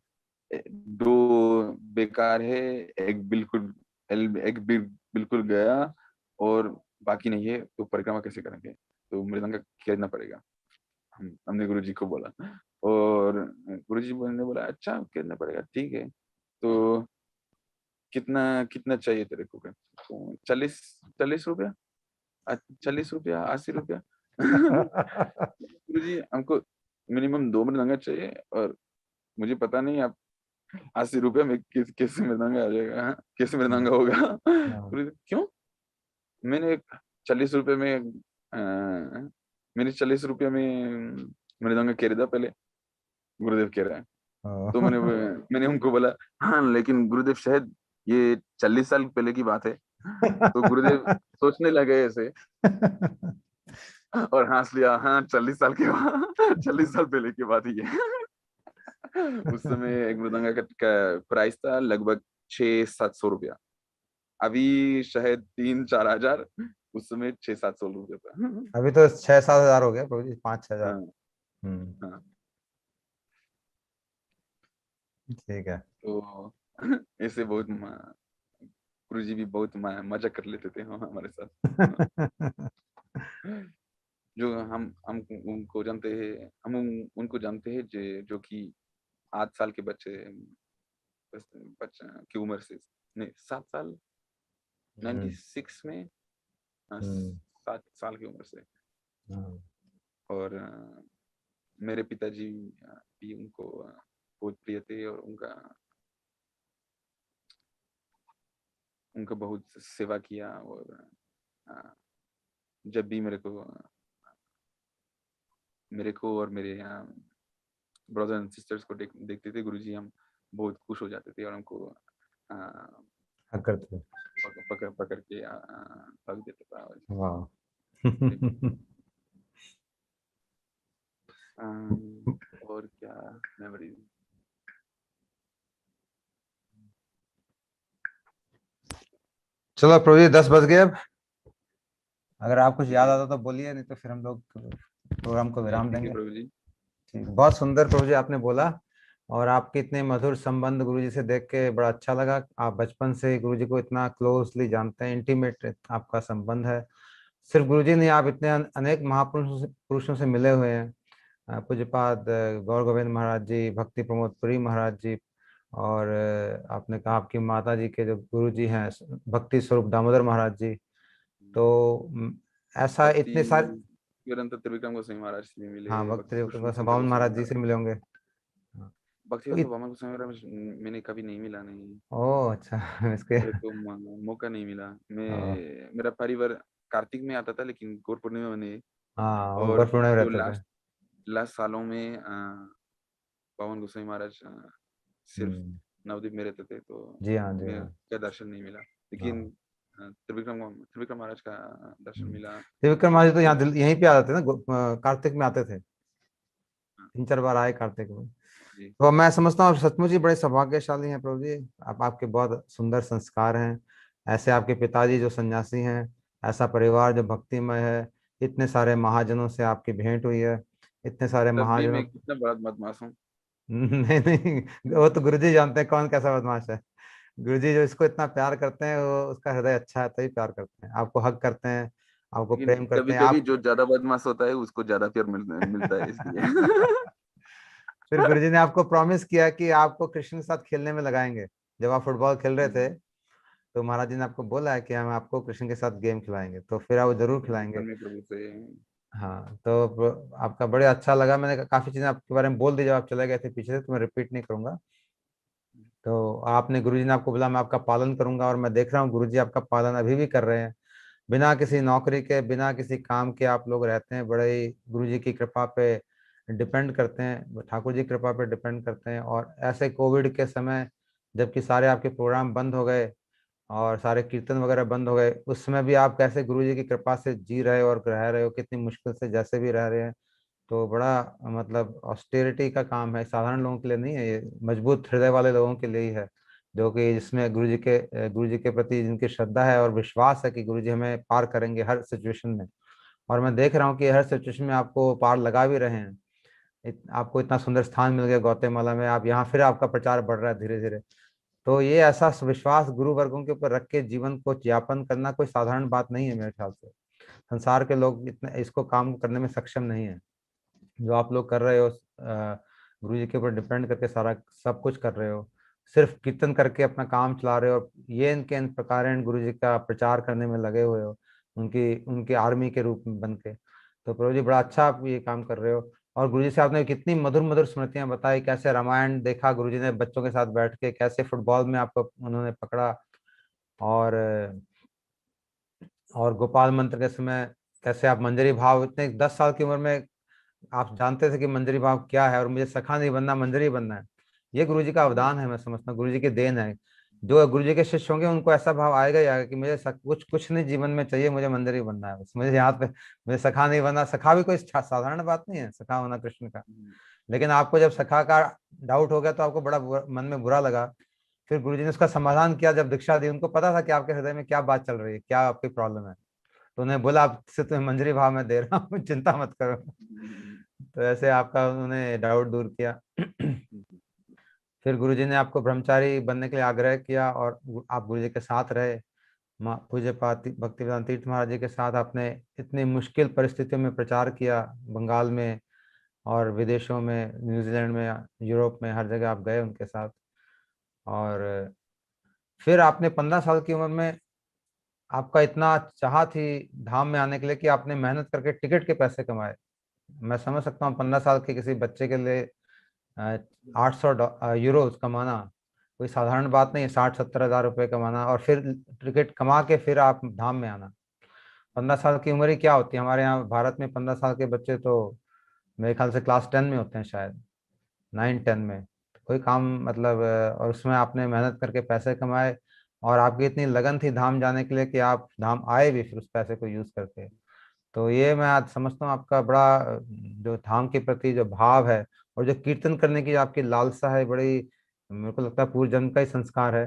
दो बेकार है, एक बिल्कुल बिल्कुल गया, और बाकी नहीं है। तो परिक्रमा कैसे करेंगे? तो मृदंग खरीदना पड़ेगा। हमने गुरुजी को बोला, और गुरुजी ने बोला अच्छा खरीदना पड़ेगा, ठीक है। तो कितना कितना चाहिए तेरे को? तो 40 40 रुपया, 40 रुपया, 80 रुपया। गुरुजी हमको मिनिमम 2 मृदंगा चाहिए, और मुझे पता नहीं आप 80 रुपया में कैसे मृदंगा आ जाएगा, हाँ? कैसे मृदंगा होगा? हाँ। बोले, क्यों? मैंने 40 रुपये में मैंने 40 रुपये में मृदंगा खरीदा पहले, गुरुदेव कह रहा है। तो मैंने मैंने उनको बोला, हाँ लेकिन गुरुदेव शायद ये 40 साल पहले की बात है। तो गुरुदेव सोचने लगे ऐसे, और हंस लिया, हाँ 40 साल के बाद, 40 साल पहले की बात ही है। उस समय एक मृदंगा का प्राइस था लगभग 600-700 रुपया। अभी शायद 3-4 हजार, उस समय 600-700 रुपया था। अभी तो 6-7 हजार हो गया प्रभु जी, 5-6 हजार। हाँ हम्म। हाँ। ठीक है। तो ऐसे बहुत गुरु जी भी बहुत मजा कर लेते थे, हाँ, हमारे साथ। जो हम उनको जानते हैं, उनको जानते हैं जो कि 8 साल के बच्चे, बच्चा की उम्र से, नहीं 7 साल, हम्म। 96 में, हम्म। 7 साल की उम्र से। हाँ। और मेरे पिताजी भी उनको बहुत प्रिय थे, और उनका उनका बहुत सेवा किया। और अ, जब भी मेरे को और मेरे ब्रदर एंड सिस्टर्स को देखते थे गुरुजी, हम बहुत खुश हो जाते थे और हमको हक करते थे। पकड़ पकड़ के हक देते थे। वाह। और क्या मेमोरी। चलो प्रभु जी 10 बज गए अब। अगर आप कुछ याद आता तो बोलिए, नहीं तो फिर हम लोग प्रोग्राम को विराम ठीक है देंगे। प्रभु जी। ठीक, बहुत सुंदर प्रभु जी आपने बोला। और आपके इतने मधुर संबंध गुरु जी से देख के बड़ा अच्छा लगा। आप बचपन से गुरु जी को इतना क्लोजली जानते हैं, इंटीमेट आपका संबंध है। सिर्फ गुरु जी नहीं, आप इतने अनेक पुरुषों से मिले हुए हैं। पूज्यपाद गौर गोविंद महाराज जी, भक्ति प्रमोद पुरी महाराज जी, और आपने कहा आपकी माता जी के जो गुरु जी हैं भक्ति स्वरूप दामोदर महाराज जी। तो ऐसा भक्ति इतने सारे। तुरंत त्रिविक्रम गोस्वामी महाराज से भी मिले, हाँ, भक्ति पुरुषोत्तम भक्ति गोस्वामी महाराज जी से महाराज। मिले होंगे। हाँ, भक्ति तो बाबा गोस्वामी महाराज मैंने कभी नहीं मिला, नहीं। ओ अच्छा। इसके। मेरे को मौका नहीं मिला। हाँ। मेरा परिवार कार्तिक में आता था, लेकिन गौर पूर्णिमा में नहीं। हाँ, वो और गोरपुर में जो रहते थे। लास्ट लास्ट सालों में पावन गोस्वामी महाराज सिर्फ हम्म। नवदीप में रहते थे, तो जी हाँ, जी मैं हाँ। का दर्शन नहीं मिला। लेकिन हाँ। त्रिविक्रम त्रिविक्रम महाराज का दर्शन मिला। त्रिविक्रम महाराज तो जो यहाँ यहीं पे आ जाते थे ना, कार्तिक में आते थे। हाँ, 3 4 बार आए कार्तिक में। जी। तो मैं समझता हूँ सचमुच ही बड़े सौभाग्यशाली हैं प्रभु जी। आपके बहुत सुंदर संस्कार हैं। ऐसे आपके पिताजी जो सन्यासी हैं, ऐसा परिवार जो भक्तिमय है, इतने सारे महाजनों से आपकी भेंट हुई है, इतने सारे तब भी महाजनों। मैं कितना बड़ा बदमाश हूँ। नहीं नहीं, वो तो गुरुजी जानते हैं कौन कैसा बदमाश है। गुरुजी जो इसको इतना प्यार करते हैं, वो उसका हृदय अच्छा है तभी प्यार करते हैं, आपको हक करते हैं, आपको लेकिन प्रेम करते कभी हैं कभी आप। जो ज्यादा बदमाश होता है उसको ज्यादा प्यार मिलता है, इसलिए। फिर गुरुजी ने आपको प्रॉमिस किया कि आपको कृष्ण के साथ खेलने में लगाएंगे। जब आप फुटबॉल खेल रहे थे तो महाराज जी ने आपको बोला है कि हम आपको कृष्ण के साथ गेम खिलाएंगे, तो फिर आप जरूर खिलाएंगे। बचपन में प्रभु से। हाँ, तो आपका बड़े अच्छा लगा। मैंने काफी चीजें आपके बारे में बोल दी जब आप चले गए थे पीछे से, तो मैं रिपीट नहीं करूंगा। तो आपने गुरुजी ने आपको बोला मैं आपका पालन करूंगा, और मैं देख रहा हूँ गुरुजी आपका पालन अभी भी कर रहे हैं। बिना किसी नौकरी के, बिना किसी काम के आप लोग रहते हैं, बड़े ही गुरुजी की कृपा पे डिपेंड करते हैं, ठाकुर जी की कृपा पे डिपेंड करते हैं। और ऐसे कोविड के समय जबकि सारे आपके प्रोग्राम बंद हो गए और सारे कीर्तन वगैरह बंद हो गए, उस समय भी आप कैसे गुरुजी की कृपा से जी रहे हो और रह रहे हो, कितनी मुश्किल से जैसे भी रह रहे हैं। तो बड़ा मतलब ऑस्टेरिटी का काम है, साधारण लोगों के लिए नहीं है ये, मजबूत हृदय वाले लोगों के लिए ही है, जो कि जिसमें गुरु जी के प्रति जिनकी श्रद्धा है और विश्वास है कि गुरु जी हमें पार करेंगे हर सिचुएशन में। और मैं देख रहा हूँ कि हर सिचुएशन में आपको पार लगा भी रहे हैं। आपको इतना सुंदर स्थान मिल गया गौतेमाला में, आप यहाँ फिर आपका प्रचार बढ़ रहा है धीरे धीरे। तो ये ऐसा विश्वास गुरु वर्गों के ऊपर रख के जीवन को यापन करना कोई साधारण बात नहीं है मेरे ख्याल से। संसार के लोग इतने इसको काम करने में सक्षम नहीं है जो आप लोग कर रहे हो। गुरु जी के ऊपर डिपेंड करके सारा सब कुछ कर रहे हो, सिर्फ कीर्तन करके अपना काम चला रहे हो, ये इनके इन प्रकार गुरु जी का प्रचार करने में लगे हुए हो, उनकी उनके आर्मी के रूप में बन के। तो प्रभु जी बड़ा अच्छा आप ये काम कर रहे हो। और गुरु जी से आपने कितनी मधुर मधुर स्मृतियां बताई, कैसे रामायण देखा गुरु जी ने बच्चों के साथ बैठ के, कैसे फुटबॉल में आपको उन्होंने पकड़ा, और गोपाल मंत्र के समय कैसे आप मंजरी भाव, इतने 10 साल की उम्र में आप जानते थे कि मंजरी भाव क्या है और मुझे सखा नहीं बनना, मंजरी बनना है। ये गुरु जी का अवदान है, मैं समझता हूँ गुरु जी की देन है। जो गुरु जी के शिष्य होंगे उनको ऐसा भाव आएगा ही आएगा कि मुझे कुछ कुछ नहीं जीवन में चाहिए, मुझे मंजरी बनना है बस, मुझे यहाँ पे मुझे सखा नहीं बनना। सखा भी कोई साधारण बात नहीं है, सखा होना कृष्ण का। लेकिन आपको जब सखा का डाउट हो गया तो आपको बड़ा मन में बुरा लगा। फिर गुरु जी ने उसका समाधान किया, जब दीक्षा दी उनको पता था कि आपके हृदय में क्या बात चल रही है, क्या आपकी प्रॉब्लम है। तो उन्हें बोला आपसे तुम्हें मंजरी भाव में दे रहा हूँ, चिंता मत करो। तो ऐसे आपका उन्होंने डाउट दूर किया। फिर गुरुजी ने आपको ब्रह्मचारी बनने के लिए आग्रह किया और आप गुरुजी के साथ रहे। पूज्य भक्ति वेदांत तीर्थ महाराज जी के साथ आपने इतनी मुश्किल परिस्थितियों में प्रचार किया, बंगाल में और विदेशों में, न्यूजीलैंड में, यूरोप में, हर जगह आप गए उनके साथ। और फिर आपने 15 साल की उम्र में आपका इतना चाह थी धाम में आने के लिए कि आपने मेहनत करके टिकट के पैसे कमाए। मैं समझ सकता हूँ 15 साल के किसी बच्चे के लिए 800 यूरो कमाना कोई साधारण बात नहीं है, 60 70 हज़ार रुपये कमाना और फिर टिकट कमा के फिर आप धाम में आना। 15 साल की उम्र ही क्या होती है हमारे यहाँ भारत में, 15 साल के बच्चे तो मेरे ख्याल से क्लास 10 में होते हैं शायद। 9-10 में कोई काम मतलब और उसमें आपने मेहनत करके पैसे कमाए और आपकी इतनी लगन थी धाम जाने के लिए कि आप धाम आए भी फिर उस पैसे को यूज करके। तो ये मैं आज समझता हूँ आपका बड़ा जो धाम के प्रति जो भाव है और जो कीर्तन करने की आपकी लालसा है, बड़ी मेरे को लगता है पूर्व जन्म का ही संस्कार है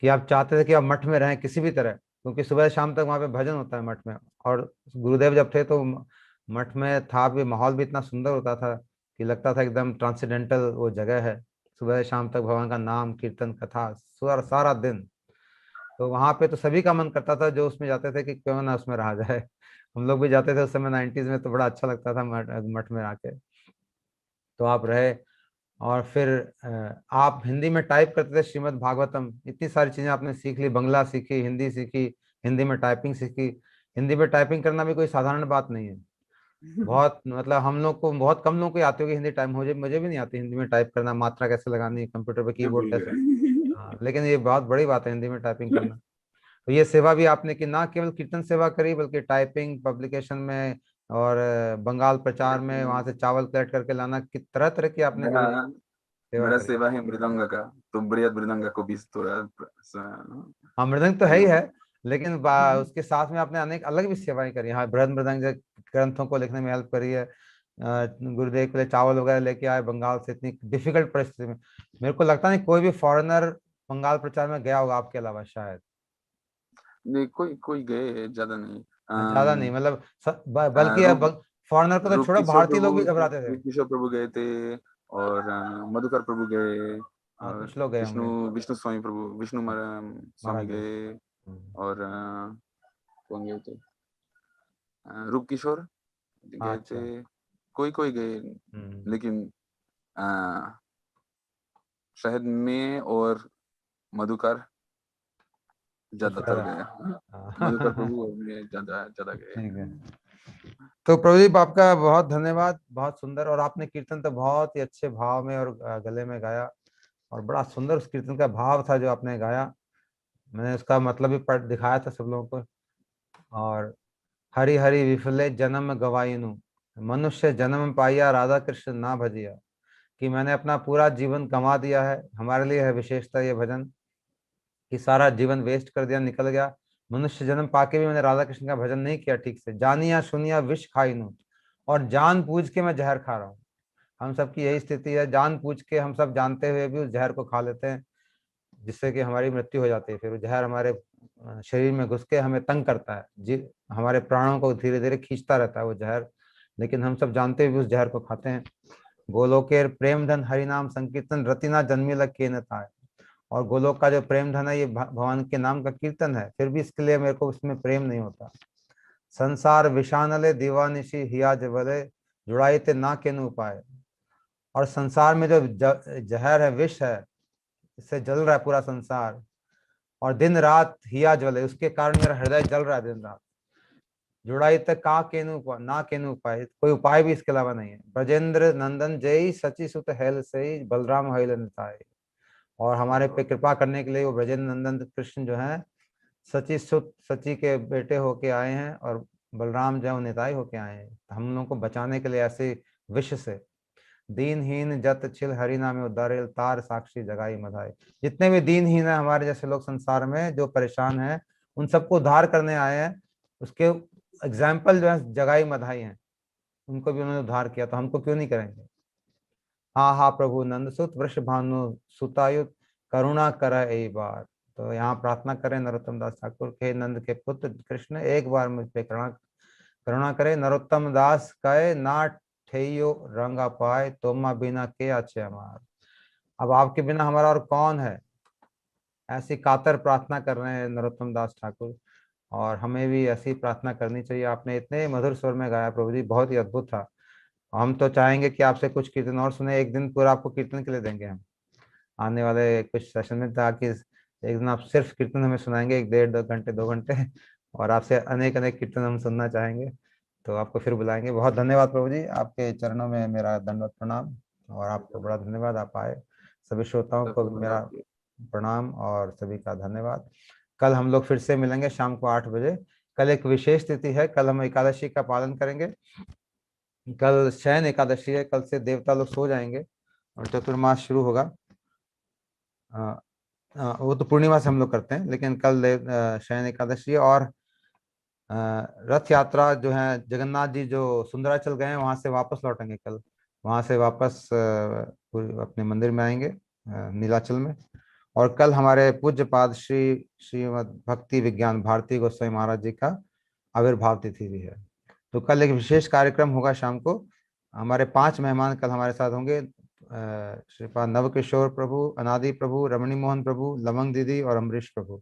कि आप चाहते थे कि आप मठ में रहें किसी भी तरह, क्योंकि सुबह शाम तक वहाँ पे भजन होता है मठ में। और गुरुदेव जब थे तो मठ में था भी, माहौल भी इतना सुंदर होता था कि लगता था एकदम ट्रांसेंडेंटल वो जगह है। सुबह शाम तक भगवान का नाम कीर्तन कथा सारा सारा दिन। तो वहां पे तो सभी का मन करता था जो उसमें जाते थे कि क्यों ना उसमें रहा जाए। हम लोग भी जाते थे उस समय 90s में, तो बड़ा अच्छा लगता था मठ में आके। तो आप रहे और फिर आप हिंदी में टाइप करते थे श्रीमद् भागवतम, इतनी सारी चीजें आपने सीख ली, बंगला सीखी, हिंदी सीखी, हिंदी में टाइपिंग सीखी। हिंदी में टाइपिंग करना भी कोई साधारण बात नहीं है। बहुत मतलब हम लोग को, बहुत कम लोगों को आती होगी हिंदी टाइप, मुझे भी नहीं आती हिंदी में टाइप करना, मात्रा कैसे लगानी, कंप्यूटर पे मैं कीबोर्ड भूल कैसे। गया। हाँ, लेकिन ये बहुत बड़ी बात है हिंदी में टाइपिंग करना। तो ये सेवा भी आपने की, ना केवल कीर्तन सेवा करी बल्कि टाइपिंग पब्लिकेशन में और बंगाल प्रचार में वहां से चावल कलेक्ट करके लाना की तरह तरह की आपने मेरा बड़ी सेवा मेरा करी। सेवा है मृदंग का, तो बृहद मृदंग को भी थोड़ा हाँ, मृदंग तो है ही सहयोग है, कर। लेकिन उसके साथ में आपने अनेक अलग भी सेवाएं करी। हाँ, बृहद मृदंग जो ग्रंथों को लिखने में हेल्प करी है, गुरुदेव के लिए चावल वगैरह लेके आए बंगाल से इतनी डिफिकल्ट परिस्थिति में। मेरे को लगता नहीं कोई भी फॉरेनर बंगाल प्रचार में गया होगा आपके अलावा शायद। नहीं, कोई कोई गए, ज्यादा नहीं। ज्यादा नहीं मतलब बल्कि रूप अब फॉरेनर को तो रूप छोड़ो, किशोर भारतीय प्रभु लोग भी घबराते थे। रूप किशोर प्रभु गए थे, और मधुकर प्रभु गए, हाँ, और कुछ लोग गए विष्णु होंगे। विष्णु स्वामी प्रभु, विष्णु स्वामी महाराज जी। गए, हम्म। और कौन गए थे, रूप किशोर हाँ, गए थे। अच्छा। कोई कोई गए, हम्म। लेकिन अ, शायद मैं और मधुकर सबसे ज्यादातर ज्यादा। गए। मधुकर हाँ। प्रभु और मैं ज्यादा ज्यादा गए। ठीक है। तो प्रदीप आपका बहुत धन्यवाद, बहुत सुंदर। और आपने कीर्तन तो बहुत ही अच्छे भाव में और गले में गाया, और बड़ा सुंदर उस कीर्तन का भाव था जो आपने गाया। मैंने उसका मतलब भी पढ़ दिखाया था सब लोगों को। और हरि हरि विफले जन्म गवाइनु, मनुष्य जन्म पाइया राधा कृष्ण ना भजिया। कि मैंने अपना पूरा जीवन गंवा दिया है, हमारे लिए है विशेषता ये भजन, कि सारा जीवन वेस्ट कर दिया, निकल गया। मनुष्य जन्म पाके भी मैंने राधा कृष्ण का भजन नहीं किया ठीक से, जानिया सुनिया विष खाई नू, और जान पूछ के मैं जहर खा रहा हूँ। हम सब की यही स्थिति है, जान पूछ के हम सब जानते हुए भी उस जहर को खा लेते हैं, जिससे कि हमारी मृत्यु हो जाती है। फिर वो जहर हमारे शरीर में घुस के हमें तंग करता है, जी, हमारे प्राणों को धीरे धीरे खींचता रहता है वो जहर। लेकिन हम सब जानते हुए भी उस जहर को खाते हैं। गोलोकेर प्रेम धन हरिनाम संकीर्तन रतिना जन्मिल के न था। और गोलोक का जो प्रेम धन है ये भगवान के नाम का कीर्तन है, फिर भी इसके लिए मेरे को उसमें प्रेम नहीं होता। संसार विषानले दीवानिशी हिया जबले, जुड़ाई ते ना के उपाय। और संसार में जो जहर है, विष है, इससे जल रहा है पूरा संसार, और दिन रात हिया ज्वले, उसके कारण मेरा हृदय जल रहा है दिन रात। जुड़ाई तक का केनु ना केनु उपाय, कोई उपाय भी इसके अलावा नहीं है। ब्रजेंद्र नंदन जय सची सुत हेल से बलराम हैल निताय। और हमारे पे कृपा करने के लिए वो ब्रजेंद्र नंदन कृष्ण जो है, सची सुत सची के बेटे होके आए हैं, और बलराम जो है वो निताई होके आए हैं हम लोगों को बचाने के लिए ऐसे विष से। दीनहीन जत छिल हरि नामे उद्धारेल, तार साक्षी जगाई मधाई। जितने भी दीनहीन है हमारे जैसे लोग संसार में जो परेशान हैं, उन सबको उद्धार करने आए हैं। उसके एग्जाम्पल जो है जगाई मधाई हैं, उनको भी उन्होंने उद्धार किया, तो हमको क्यों नहीं करेंगे। हाँ हाँ प्रभु नंद सुत वृष भानु सुतायुत, करुणा कर एक बार। तो यहाँ प्रार्थना करें नरोत्तम दास ठाकुर के, नंद के पुत्र कृष्ण एक बार मुझ पे करुणा करुणा करे। नरोत्तम दास कहे ना ठेयो रंगा पाए, तोमा बिना के अच्छे हमार। अब आपके बिना हमारा और कौन है, ऐसी कातर प्रार्थना कर रहे हैं नरोत्तम दास ठाकुर। और हमें भी ऐसी प्रार्थना करनी चाहिए। आपने इतने मधुर स्वर में गाया प्रभु जी, बहुत ही अद्भुत था। हम तो चाहेंगे कि आपसे कुछ कीर्तन और सुने, एक दिन पूरा आपको कीर्तन के लिए देंगे हम आने वाले कुछ सेशन में, ताकि एक दिन आप सिर्फ कीर्तन हमें सुनाएंगे, 1 1.5 2 घंटे 2 घंटे। और आपसे अनेक अनेक कीर्तन हम सुनना चाहेंगे। तो आपको फिर बुलाएंगे। बहुत धन्यवाद प्रभु जी, आपके चरणों में मेरा दंडवत प्रणाम। और आपको बड़ा धन्यवाद, आप आए। सभी श्रोताओं को भी मेरा प्रणाम और सभी का धन्यवाद। कल हम लोग फिर से मिलेंगे शाम को 8 बजे। कल एक विशेष तिथि है, कल हम एकादशी का पालन करेंगे। कल शयन एकादशी है, कल से देवता लोग सो जाएंगे, और चतुर्मास शुरू होगा। वो तो पूर्णिमा से हम लोग करते हैं, लेकिन कल शयन एकादशी है। और रथ यात्रा जो है, जगन्नाथ जी जो सुंदराचल गए हैं वहां से वापस लौटेंगे कल। वहां से वापस अपने मंदिर में आएंगे, नीलाचल में। और कल हमारे पूज्य पाद श्री श्रीमद् भक्ति विज्ञान भारती गोस्वामी महाराज जी का आविर्भाव तिथि भी है। तो कल एक विशेष कार्यक्रम होगा शाम को। हमारे 5 मेहमान कल हमारे साथ होंगे। श्रीपाद नवकिशोर प्रभु, अनादि प्रभु, रमणी मोहन प्रभु, लवंग दीदी और अमरीश प्रभु।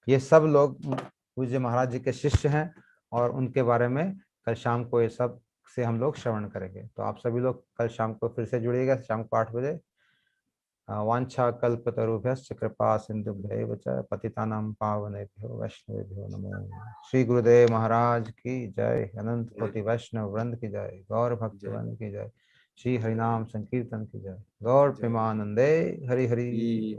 ये सब लोग पूज्य महाराज जी के शिष्य हैं, और उनके बारे में कल शाम को ये सब से हम लोग श्रवण करेंगे। तो आप सभी लोग कल शाम को फिर से जुड़िएगा, शाम को 8 बजे। वांछा कल्पतरुभ्यश्च कृपा सिंधुभ्यैव च पतितानां पावनेभ्यो वैष्णवेभ्यो नमो। श्री गुरुदेव महाराज की जय। अनंत कोटि वैष्णव वृंद की जय। गौर भक्तवृंद की जय। श्री हरिनाम संकीर्तन की जय। गौर प्रेमानंदे हरि हरि।